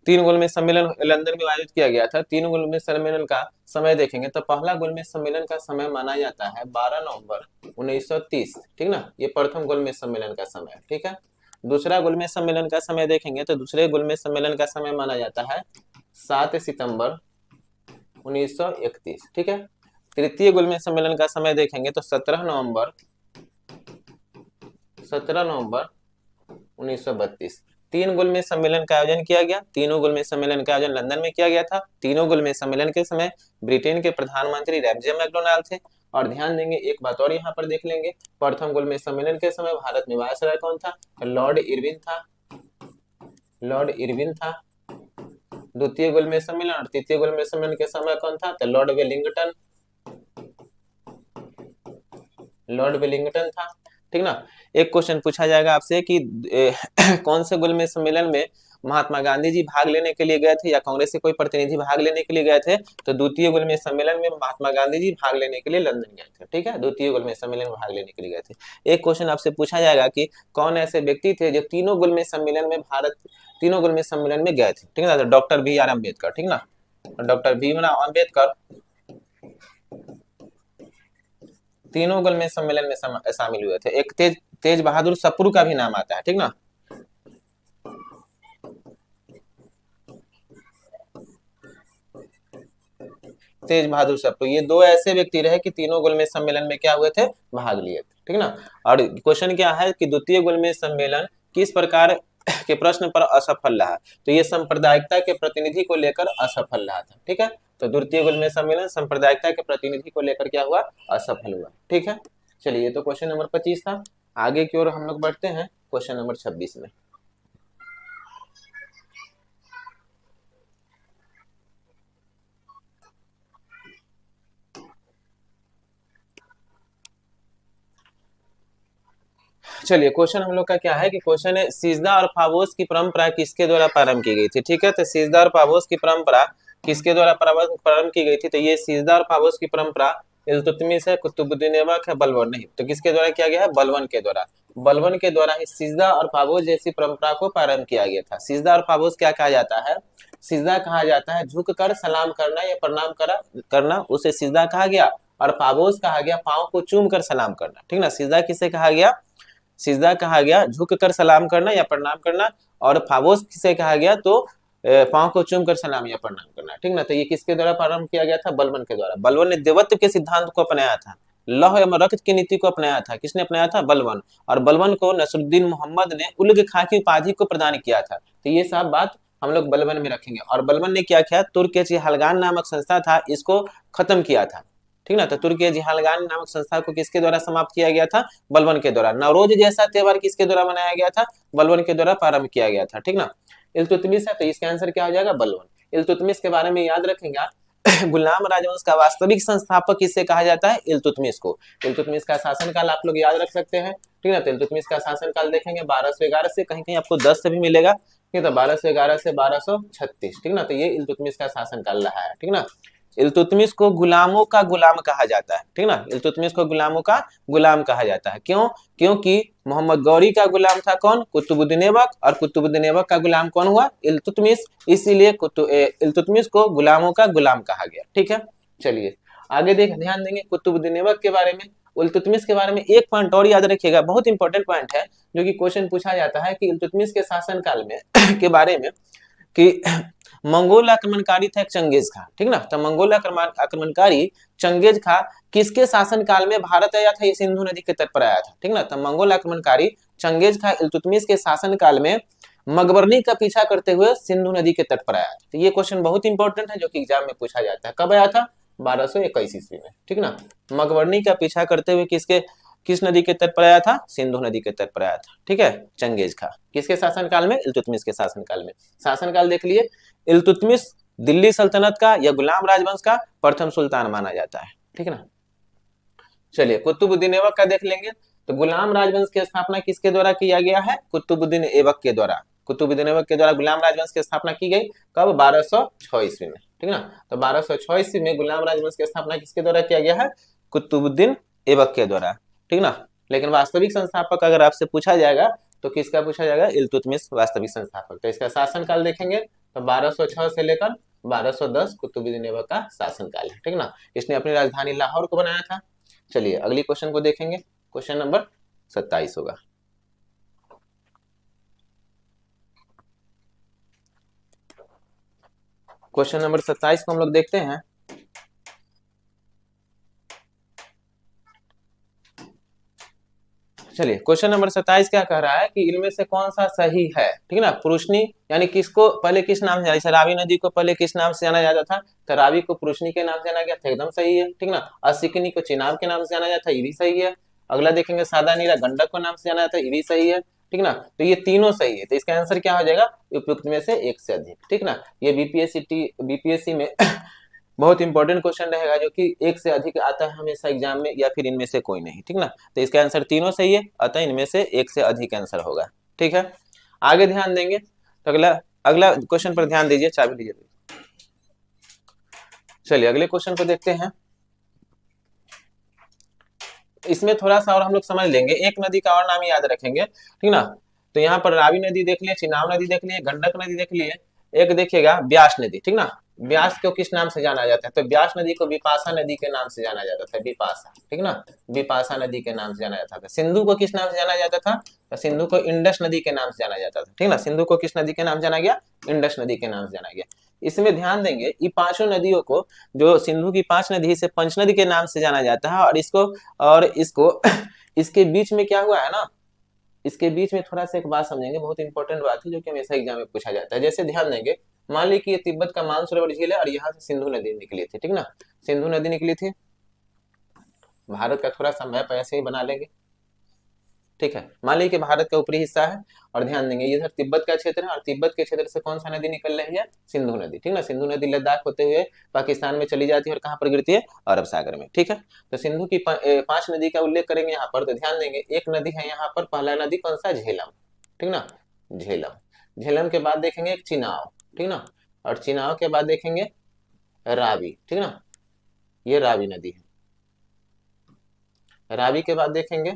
3 गोलमेज सम्मेलन लंदन में आयोजित किया गया था। 3 गोलमेज सम्मेलन का समय देखेंगे तो पहला गोलमेज सम्मेलन का समय माना जाता है 12 नवंबर 1930, ठीक ना। ये प्रथम गोलमेज सम्मेलन का समय है, ठीक है। दूसरा गोलमेज सम्मेलन का समय देखेंगे तो दूसरे गोलमेज सम्मेलन का समय माना जाता है 7 सितंबर 1931, ठीक है। तृतीय गोलमेज सम्मेलन का समय देखेंगे तो 17 नवंबर 1932। 3 गोलमेज सम्मेलन का आयोजन किया गया। तीनों गोलमेज सम्मेलन का आयोजन लंदन में किया गया था। तीनों गोलमेज सम्मेलन के समय ब्रिटेन के प्रधानमंत्री रैमजे मैकडोनाल्ड थे। और ध्यान देंगे, एक बात और यहाँ पर देख लेंगे, प्रथम गोलमेज सम्मेलन के समय भारत में वायसराय कौन था, लॉर्ड इरविन था, लॉर्ड इरविन था। द्वितीय गोलमेज सम्मेलन और तृतीय गोलमेज सम्मेलन के समय कौन था, तो लॉर्ड वेलिंगटन, लॉर्ड वेलिंगटन था, ठीक ना। एक क्वेश्चन पूछा जाएगा आपसे कि कौन से गोलमेज सम्मेलन में महात्मा गांधी जी भाग लेने के लिए गए थे, या कांग्रेस के कोई प्रतिनिधि भाग लेने के लिए गए थे, तो द्वितीय गोलमेज सम्मेलन में महात्मा गांधी जी भाग लेने के लिए लंदन गए थे, ठीक है। द्वितीय गोलमेज सम्मेलन में भाग लेने के लिए गए थे। एक क्वेश्चन आपसे पूछा जाएगा कि कौन ऐसे व्यक्ति थे जो तीनों गोलमेज सम्मेलन में तीनों गोलमेज सम्मेलन में गए थे, ठीक है। डॉक्टर बी आर अम्बेडकर, ठीक ना। डॉक्टर भीमराव अम्बेडकर तीनों गोलमेज सम्मेलन में शामिल हुए थे। एक तेज बहादुर सप्रू का भी नाम आता है, ठीक ना। तेज बहादुर सप्रू, ये 2 ऐसे व्यक्ति रहे कि तीनों गोलमेज सम्मेलन में क्या हुए थे, भाग लिए थे, ठीक ना। और क्वेश्चन क्या है कि द्वितीय गोलमेज सम्मेलन किस प्रकार के प्रश्न पर असफल रहा, तो ये सांप्रदायिकता के प्रतिनिधि को लेकर असफल रहा था, ठीक है। तो द्वितीय गोलमेज सम्मेलन सांप्रदायिकता के प्रतिनिधि को लेकर क्या हुआ, असफल हुआ, ठीक है। चलिए, ये तो क्वेश्चन नंबर 25 था। आगे की ओर हम लोग बढ़ते हैं क्वेश्चन नंबर 26 में। चलिए क्वेश्चन हम लोग का क्या है कि क्वेश्चन है सिजदा और फाबोस की परंपरा किसके द्वारा प्रारंभ की गई थी। ठीक है, तो सिजदा और फाबोस की परंपरा किसके द्वारा प्रारंभ की गई थी। तो ये सिजदा और फाबोस की परंपरा इल्तुतमिश है, कुतुबुद्दीन ऐबक है, बलबन नहीं, तो किसके द्वारा किया गया है, बलबन के द्वारा। बलबन के द्वारा ही सिजदा और फाबोस जैसी परंपरा को प्रारंभ किया गया था। सिजदा और फाबोस क्या कहा जाता है, सिजदा कहा जाता है झुक कर सलाम करना या प्रणाम करना, उसे सिजदा कहा गया। और फाबोस कहा गया पांव को चूम कर सलाम करना। ठीक ना, सिजदा किसे कहा गया, सिजदा कहा गया झुक कर सलाम करना या प्रणाम करना, और फाबोस किसे कहा गया, तो पांव को चूम कर सलाम या प्रणाम करना। ठीक ना, तो ये किसके द्वारा प्रारंभ किया गया था, बलबन के द्वारा। बलबन ने देवत्व के सिद्धांत को अपनाया था, लौह एवं रक्त की नीति को अपनाया था। किसने अपनाया था, बलबन। और बलबन को नसरुद्दीन मोहम्मद ने उलग खां की उपाधि को प्रदान किया था। तो ये सब बात हम लोग बलबन में रखेंगे। और बलबन ने क्या किया, तुर्क हलगान नामक संस्था था, इसको खत्म किया था। ठीक ना, तो तुर्क हलगान नामक संस्था को किसके द्वारा समाप्त किया गया था, बलबन के द्वारा। नवरोज जैसा त्योहार किसके द्वारा मनाया गया था, बलबन के द्वारा प्रारंभ किया गया था। ठीक ना, इल्तुतमिश है, तो इसका आंसर क्या हो जाएगा, बलबन। इल्तुतमिश के बारे में याद रखेंगे आप। गुलाम राजवंश का वास्तविक संस्थापक किससे कहा जाता है, इल्तुतमिश को। इल्तुतमिश का शासनकाल आप लोग याद रख सकते हैं। ठीक है, तो इल्तुतमिश का शासनकाल देखेंगे 1211 से, कहीं कहीं आपको 10 से भी मिलेगा। ठीक है, तो 1211 से 1236। ठीक ना, तो ये इल्तुतमिश का शासनकाल रहा है। ठीक ना, इल्तुतमिश को गुलामों का गुलाम कहा जाता है। ठीक ना, इल्तुतमिश को गुलामों का गुलाम कहा जाता है। क्यों, क्योंकि मोहम्मद गौरी का गुलाम था कौन, कुतुबुद्दीन ऐबक, और कुतुबुद्दीन ऐबक का गुलाम कौन हुआ, इल्तुतमिश, इसीलिए इल्तुतमिश को गुलामों का गुलाम कहा गया। ठीक है, चलिए आगे ध्यान देंगे कुतुबुद्दीन ऐबक के बारे में, इल्तुतमिश के बारे में। एक पॉइंट और याद रखिएगा, बहुत इंपॉर्टेंट पॉइंट है, जो कि क्वेश्चन पूछा जाता है कि इल्तुतमिश के शासनकाल में के बारे में कि मंगोल आक्रमणकारी था एक चंगेज खां। ठीक ना, तो मंगोल आक्रमणकारी चंगेज खां किसके शासन काल में भारत आया था, ये सिंधु नदी के तट पर आया था। ठीक ना, तो मंगोल आक्रमणकारी चंगेज खां इल्तुतमिश के शासन काल में मकबरनी का पीछा करते हुए सिंधु नदी के तट पर आया था। तो ये क्वेश्चन बहुत इंपॉर्टेंट है, जो कि एग्जाम में पूछा जाता है। कब आया था, 1221 ईस्वी में। ठीक ना, मकबरनी का पीछा करते हुए किस नदी के तट पर आया था, सिंधु नदी के तट पर आया था। ठीक है, चंगेज खां किसके शासनकाल में, इल्तुतमिश के शासनकाल में। शासनकाल देख लिए, इल्तुतमिश दिल्ली सल्तनत का या गुलाम राजवंश का प्रथम सुल्तान माना जाता है। ठीक है ना, चलिए कुतुबुद्दीन ऐबक का देख लेंगे। तो गुलाम राजवंश की स्थापना किसके द्वारा किया गया है, कुतुबुद्दीन ऐबक के द्वारा। कुतुबुद्दीन ऐबक के द्वारा गुलाम राजवंश की स्थापना की गई, कब, 1206 ईस्वी में। ठीक ना, तो 1206 ईस्वी में गुलाम राजवंश की स्थापना किसके द्वारा किया गया है, कुतुबुद्दीन ऐबक के द्वारा। ठीक ना, लेकिन वास्तविक संस्थापक अगर आपसे पूछा जाएगा तो किसका पूछा जाएगा, इल्तुतमिश वास्तविक संस्थापक। तो इसका शासनकाल देखेंगे तो 1206 से लेकर 1210 कुतुबुद्दीन ऐबक का शासनकाल है। ठीक ना, इसने अपनी राजधानी लाहौर को बनाया था। चलिए अगली क्वेश्चन को देखेंगे, क्वेश्चन नंबर 27 होगा। क्वेश्चन नंबर 27 को हम लोग देखते हैं। चलिए क्वेश्चन नंबर 27 क्या कह रहा है कि इनमें से कौन सा सही है। ठीक है ना, पुरुषनी यानी किसको पहले किस नाम से, जैसे रावी नदी को पहले किस नाम से जाना जाता था, तो रावी को पुरुषनी के नाम से जाना गया था, एकदम सही है। ठीक ना, असिकनी को चिनाब के नाम से जाना जाता है, ये भी सही है। अगला देखेंगे सादा नीला गंडक को नाम से जाना जाता है, ये भी सही है। ठीक ना, तो ये तीनों सही है, तो इसका आंसर क्या हो जाएगा, उपयुक्त में से एक से अधिक। ठीक ना, ये बीपीएससी में बहुत इंपॉर्टेंट क्वेश्चन रहेगा, जो कि एक से अधिक आता है हमेशा एग्जाम में, या फिर इनमें से कोई नहीं। ठीक ना, तो इसका आंसर तीनों सही है, अतः इनमें से एक से अधिक आंसर होगा। ठीक है, आगे ध्यान देंगे तो अगला अगला क्वेश्चन पर ध्यान दीजिए, चाबी लीजिए। चलिए अगले क्वेश्चन को देखते हैं। इसमें थोड़ा सा और हम लोग समझ लेंगे, एक नदी का और नाम याद रखेंगे। ठीक ना, तो यहाँ पर रावी नदी देख लिए, चिनाब नदी देख लिए, गंडक नदी देख लिए, एक देखिएगा ब्यास नदी। ठीक ना, ब्यास को किस नाम से जाना जाता है, तो ब्यास नदी को बिपाशा नदी के नाम से जाना जाता था, बिपाशा। ठीक ना, बिपाशा नदी के नाम से जाना जाता था। सिंधु को किस नाम से जाना जाता था, तो सिंधु को इंडस नदी के नाम से जाना जाता था। ठीक ना, सिंधु को किस नदी के नाम से जाना गया, इंडस नदी के नाम से जाना गया। इसमें ध्यान देंगे, ये पांचों नदियों को, जो सिंधु की 5 नदी से पंचनदी के नाम से जाना जाता है, और इसको इसके बीच में क्या हुआ है ना, इसके बीच में थोड़ा सा एक बात समझेंगे, बहुत इंपॉर्टेंट बात है, जो कि हमेशा एग्जाम में पूछा जाता है। जैसे ध्यान देंगे, मान ली कि ये तिब्बत का मानसरोवर झील है और यहाँ से सिंधु नदी निकली थी। ठीक ना, सिंधु नदी निकली थी। भारत का थोड़ा सा मैप ऐसे ही बना लेंगे। ठीक है। मान लीजिए कि भारत का ऊपरी हिस्सा है और ध्यान देंगे इधर तिब्बत का क्षेत्र है और तिब्बत के क्षेत्र से कौन सा नदी निकल रही है, सिंधु नदी, ठीक ना। सिंधु नदी लद्दाख होते हुए पाकिस्तान में चली जाती है और कहाँ पर गिरती है, अरब सागर में, ठीक है। तो सिंधु की 5 नदी का उल्लेख करेंगे यहाँ पर, तो ध्यान देंगे एक नदी है यहाँ पर, पहला नदी कौन सा, झेलम, ठीक ना, झेलम। झेलम के बाद देखेंगे एक चिनाव, ठीक ना, और चिनाव के बाद देखेंगे रावी, ठीक ना, ये रावी नदी है। रावी के बाद देखेंगे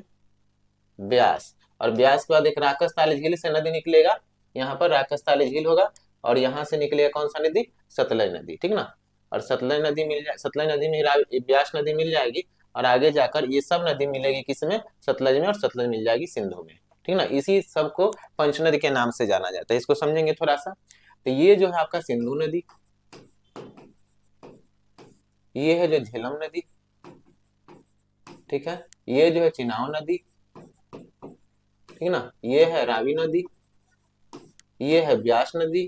ब्यास, और ब्यास के बाद एक राकसताली झील से नदी निकलेगा, यहाँ पर राकसताली झील होगा, और यहाँ से निकलेगा कौन सा नदी, सतलज नदी, ठीक ना। और सतलज नदी मिल जाए, सतलज नदी में ब्यास नदी मिल जाएगी, और आगे जाकर ये सब नदी मिलेगी किसमें, सतलज में, और सतलज मिल जाएगी सिंधु में, ठीक ना। इसी सबको पंचनद के नाम से जाना जाता है, इसको समझेंगे थोड़ा सा। तो ये जो है आपका सिंधु नदी, ये है जो झेलम नदी, ठीक है, ये जो है चिनाव नदी, ठीक ना, ये है रावी नदी, ये है ब्यास नदी,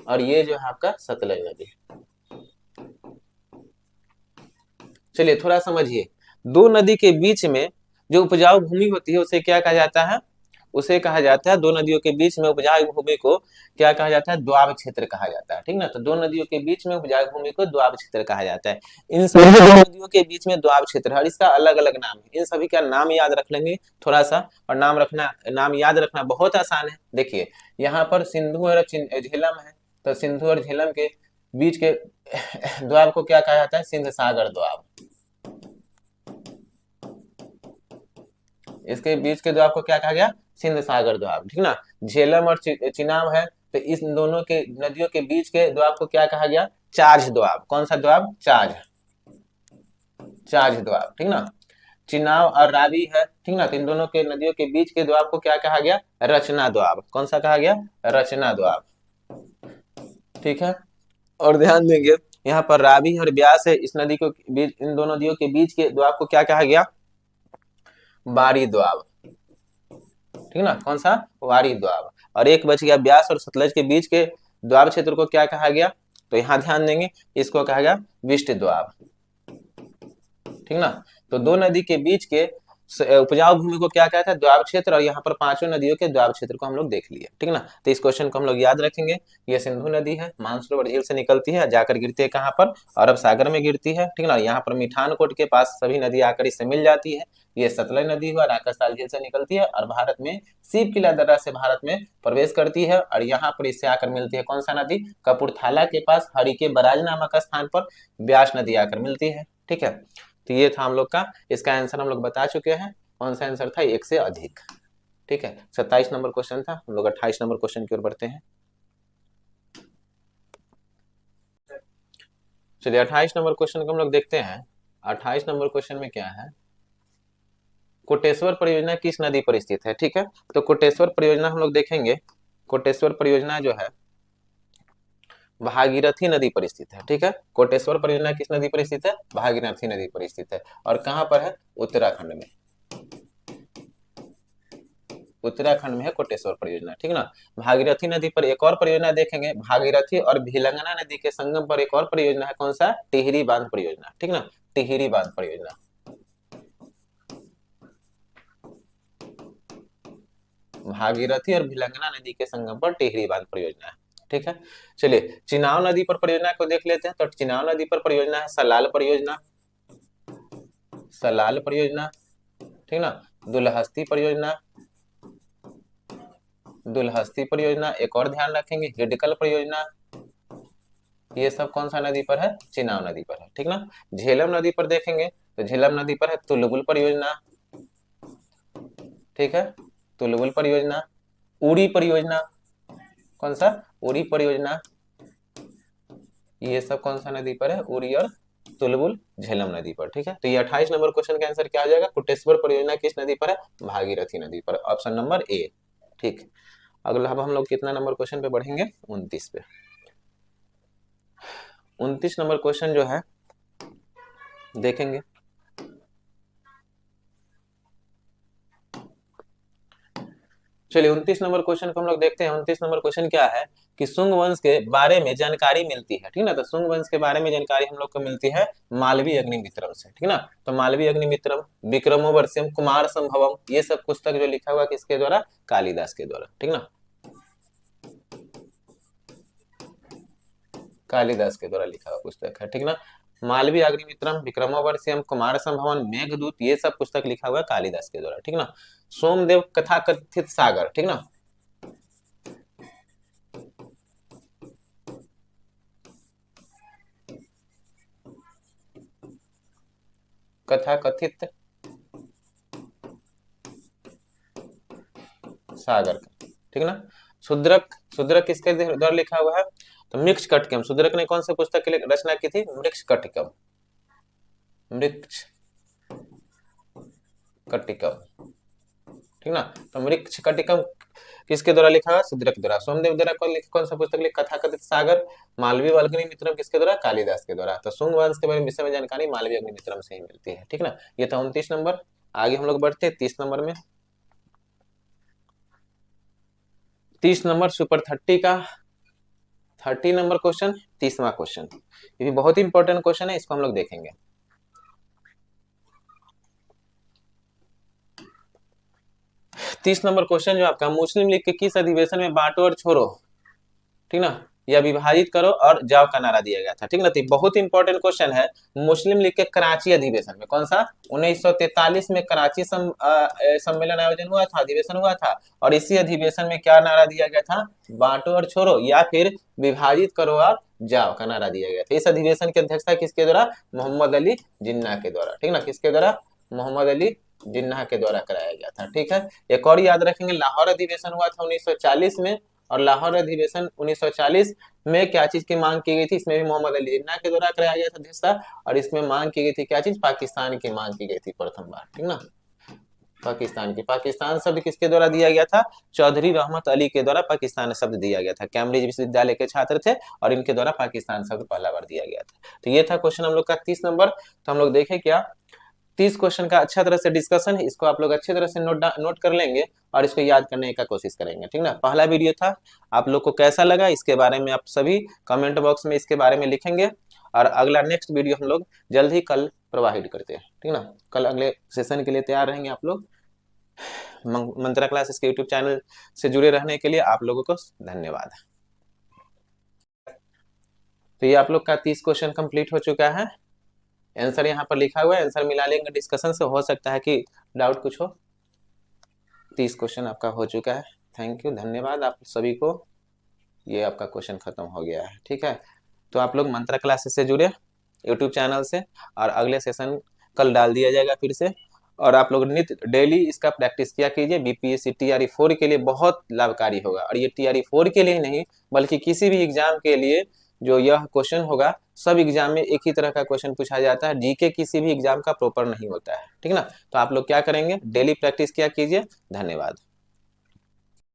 और ये जो है आपका सतलज नदी। चलिए थोड़ा समझिए, दो नदी के बीच में जो उपजाऊ भूमि होती है उसे क्या कहा जाता है, उसे कहा जाता है, दो नदियों के बीच में उपजाऊ भूमि को क्या कहा जाता है, द्वाब क्षेत्र कहा जाता है, ठीक ना। तो दो नदियों के बीच में उपजाऊ भूमि को द्वाब क्षेत्र कहा जाता है। इन सभी दो नदियों के बीच में द्वाब क्षेत्र है और इसका अलग अलग नाम है, इन सभी का नाम याद रख लेंगे थोड़ा सा, और नाम याद रखना बहुत आसान है। देखिए यहाँ पर सिंधु और झेलम है, तो सिंधु और झेलम के बीच के द्वाब को क्या कहा जाता है, सिंध सागर द्वाब। इसके बीच के द्वाब को क्या कहा गया, सिंध सागर द्वाब, ठीक ना। झेलम और चिनाब है, तो इस दोनों के नदियों के बीच के द्वाब को क्या कहा गया, चार्ज द्वाब। कौन सा द्वाब, चार्ज द्वाब, ठीक ना। चिनाब और रावी है, ठीक ना, तो इन दोनों के नदियों के बीच के द्वाब को क्या कहा गया, रचना द्वाब। कौन सा कहा गया, रचना द्वाब, ठीक है। और ध्यान देंगे यहाँ पर रावी और ब्यास है, इस नदी को बीच, इन दोनों नदियों के बीच के द्वाब को क्या कहा गया, बारी द्वाब, ठीक ना, कौन सा, वारी द्वाब। और एक बच गया ब्यास और सतलज के बीच के द्वाब क्षेत्र को क्या कहा गया, तो यहाँ ध्यान देंगे इसको कहा गया विष्ट द्वाब, ठीक ना। तो दो नदी के बीच के उपजाऊ भूमि को क्या कहता है, द्वाब क्षेत्र, और यहाँ पर पांचों नदियों के द्वाब क्षेत्र को हम लोग देख लिए, ठीक ना। तो इस क्वेश्चन को हम लोग याद रखेंगे। ये सिंधु नदी है, मानसरोवर झील से निकलती है, जाकर गिरती है कहाँ पर, अरब सागर में गिरती है, ठीक ना। यहाँ पर मिठानकोट के पास सभी नदी आकर इससे मिल जाती है। ये सतलज नदी हुआ, राकसताल झील से निकलती है और भारत में शिव किला दर्रा से भारत में प्रवेश करती है, और यहाँ पर इससे आकर मिलती है कौन सा नदी, कपूरथला के पास हरिके बराज नामक स्थान पर ब्यास नदी आकर मिलती है, ठीक है। तो ये था हम लोग का, इसका आंसर हम लोग बता चुके हैं। कौन सा आंसर था, एक से अधिक, ठीक है। 27 नंबर क्वेश्चन था, हम लोग 28 नंबर क्वेश्चन की ओर बढ़ते हैं। चलिए 28 नंबर क्वेश्चन को हम लोग देखते हैं। 28 नंबर क्वेश्चन में क्या है, कोटेश्वर परियोजना किस नदी पर स्थित है, ठीक है। तो कोटेश्वर परियोजना हम लोग देखेंगे, कोटेश्वर परियोजना जो है भागीरथी नदी पर स्थित है, ठीक है। कोटेश्वर परियोजना किस नदी पर स्थित है, भागीरथी नदी पर स्थित है, और कहां पर है, उत्तराखंड में, उत्तराखंड में है कोटेश्वर परियोजना, ठीक ना। भागीरथी नदी पर एक और परियोजना देखेंगे, भागीरथी और भिलंगना नदी के संगम पर एक और परियोजना है, कौन सा, टिहरी बांध परियोजना, ठीक ना, टिहरी बांध परियोजना। भागीरथी और भिलंगना नदी के संगम पर टिहरी बांध परियोजना है, ठीक है। चलिए चिनाव नदी पर परियोजना को देख लेते हैं। तो चिनाव नदी पर परियोजना है सलाल परियोजना, सलाल परियोजना, ठीक ना, दुलहस्ती परियोजना, दुलहस्ती परियोजना, एक और ध्यान रखेंगे हिडकल परियोजना। ये सब कौन सा नदी पर है, चिनाव नदी पर है, ठीक ना। झेलम नदी पर देखेंगे तो झेलम नदी पर है तुलबुल परियोजना, ठीक है, तुलबुल परियोजना। उड़ी परियोजना, कौन सा, उड़ी परियोजना, ये सब कौन सा नदी पर है, उड़ी और तुलबुल झेलम नदी पर, ठीक है। तो ये 28 नंबर क्वेश्चन का आंसर क्या आ जाएगा, कुटेश्वर परियोजना किस नदी पर है, भागीरथी नदी पर, ऑप्शन नंबर ए, ठीक। अगला अब हम लोग कितना नंबर क्वेश्चन पे बढ़ेंगे, 29 पे। 29 नंबर क्वेश्चन जो है देखेंगे, चलिए 29 नंबर क्वेश्चन को हम लोग देखते हैं। 29 नंबर क्वेश्चन क्या है कि शुंग वंश के बारे में जानकारी मिलती है, ठीक ना। तो शुंग वंश के बारे में जानकारी हम लोग को मिलती है मालवीय अग्निमित्रम से, ठीक ना। तो मालवीय अग्निमित्रम, विक्रमोर्वशीयम, कुमार संभवम, ये सब पुस्तक जो लिखा हुआ किसके द्वारा, कालिदास के द्वारा, ठीक ना, कालिदास के द्वारा लिखा हुआ पुस्तक है, ठीक ना। मालवीय अग्निमित्रम, विक्रमोर्वशीयम, कुमार संभवन, मेघदूत, ये सब पुस्तक लिखा हुआ है कालिदास के द्वारा, ठीक ना। सोमदेव कथा कथित सागर, ठीक ना, कथा कथित सागर का, ठीक ना। शूद्रक, शूद्रक किसके द्वारा लिखा हुआ है, तो मृक्ष कटिकम। शूद्रक ने कौन से पुस्तक की रचना की थी, मृक्ष कटिकम, मृक्ष कटिकम, ठीक ना। तो मृक्ष कटिकम किसके द्वारा लिखा हुआ, शूद्रक द्वारा। सोमदेव द्वारा कौन सा पुस्तक लिखा, कथा कथित सागर। मालवीय अग्निमित्रम किसके द्वारा, कालिदास के द्वारा। तो शुंग वंश के बारे में विषय में जानकारी मालवीय अग्निमित्रम से ही मिलती है, ठीक ना। ये था 29 नंबर। आगे हम लोग बढ़ते हैं 30 नंबर में। 30 नंबर सुपर 30 का 30 नंबर क्वेश्चन, 30वां क्वेश्चन, ये भी बहुत ही इंपॉर्टेंट क्वेश्चन है, इसको हम लोग देखेंगे। तीस नंबर क्वेश्चन जो आपका, मुस्लिम लीग के किस अधिवेशन में बांटो और छोड़ो, ठीक ना, या विभाजित करो और जाओ का नारा दिया गया था, ठीक ना। तो बहुत इंपॉर्टेंट क्वेश्चन है। मुस्लिम लीग के कराची अधिवेशन में, कौन सा, 1943 में कराची सम्मेलन आयोजन हुआ था, अधिवेशन हुआ था, और इसी अधिवेशन में क्या नारा दिया गया था, बांटो और छोड़ो या फिर विभाजित करो और जाओ का नारा दिया गया था। इस अधिवेशन की अध्यक्षता किसके द्वारा, मोहम्मद अली जिन्ना के द्वारा, ठीक ना, किसके द्वारा, मोहम्मद अली जिन्ना के द्वारा कराया गया था, ठीक है। एक और याद रखेंगे, लाहौर अधिवेशन हुआ था 1940 में, और लाहौर अधिवेशन 1940 में क्या चीज की मांग की गई थी, इसमें भी मोहम्मद अली जिन्ना के द्वारा कराया गया था अध्यक्षता, और इसमें मांग की गई थी क्या चीज, पाकिस्तान की मांग की गई थी प्रथम बार, ठीक ना, पाकिस्तान की। पाकिस्तान शब्द किसके द्वारा दिया गया था, चौधरी रहमत अली के द्वारा पाकिस्तान शब्द दिया गया था। कैम्ब्रिज विश्वविद्यालय के छात्र थे और इनके द्वारा पाकिस्तान शब्द पहला बार दिया गया था। तो ये था क्वेश्चन हम लोग का 30 नंबर। तो हम लोग देखें क्या, 30 क्वेश्चन का अच्छा तरह से डिस्कशन है, इसको आप लोग अच्छी तरह से नोट कर लेंगे और इसको याद करने का कोशिश करेंगे, ठीक ना। पहला वीडियो था, आप लोग को कैसा लगा इसके बारे में आप सभी कमेंट बॉक्स में इसके बारे में लिखेंगे, और अगला नेक्स्ट वीडियो हम लोग जल्द ही कल प्रोवाइड करते हैं, ठीक ना। कल अगले सेशन के लिए तैयार रहेंगे आप लोग। मंत्रा क्लासेस के यूट्यूब चैनल से जुड़े रहने के लिए आप लोगों को धन्यवाद। तो ये आप लोग का 30 क्वेश्चन कंप्लीट हो चुका है। आंसर यहाँ पर लिखा हुआ है, आंसर मिला लेंगे डिस्कशन से, हो सकता है कि डाउट कुछ हो। 30 क्वेश्चन आपका हो चुका है। थैंक यू, धन्यवाद आप सभी को। ये आपका क्वेश्चन खत्म हो गया है, ठीक है। तो आप लोग मंत्रा क्लासेस से जुड़े यूट्यूब चैनल से, और अगले सेशन कल डाल दिया जाएगा फिर से, और आप लोग नित्य डेली इसका प्रैक्टिस किया कीजिए। बीपीएससी TRE 4 के लिए बहुत लाभकारी होगा, और ये TRE 4 के लिए ही नहीं बल्कि किसी भी एग्जाम के लिए जो यह क्वेश्चन होगा, सब एग्जाम में एक ही तरह का क्वेश्चन पूछा जाता है। जीके किसी भी एग्जाम का प्रॉपर नहीं होता है, ठीक ना। तो आप लोग क्या करेंगे, डेली प्रैक्टिस किया कीजिए। धन्यवाद।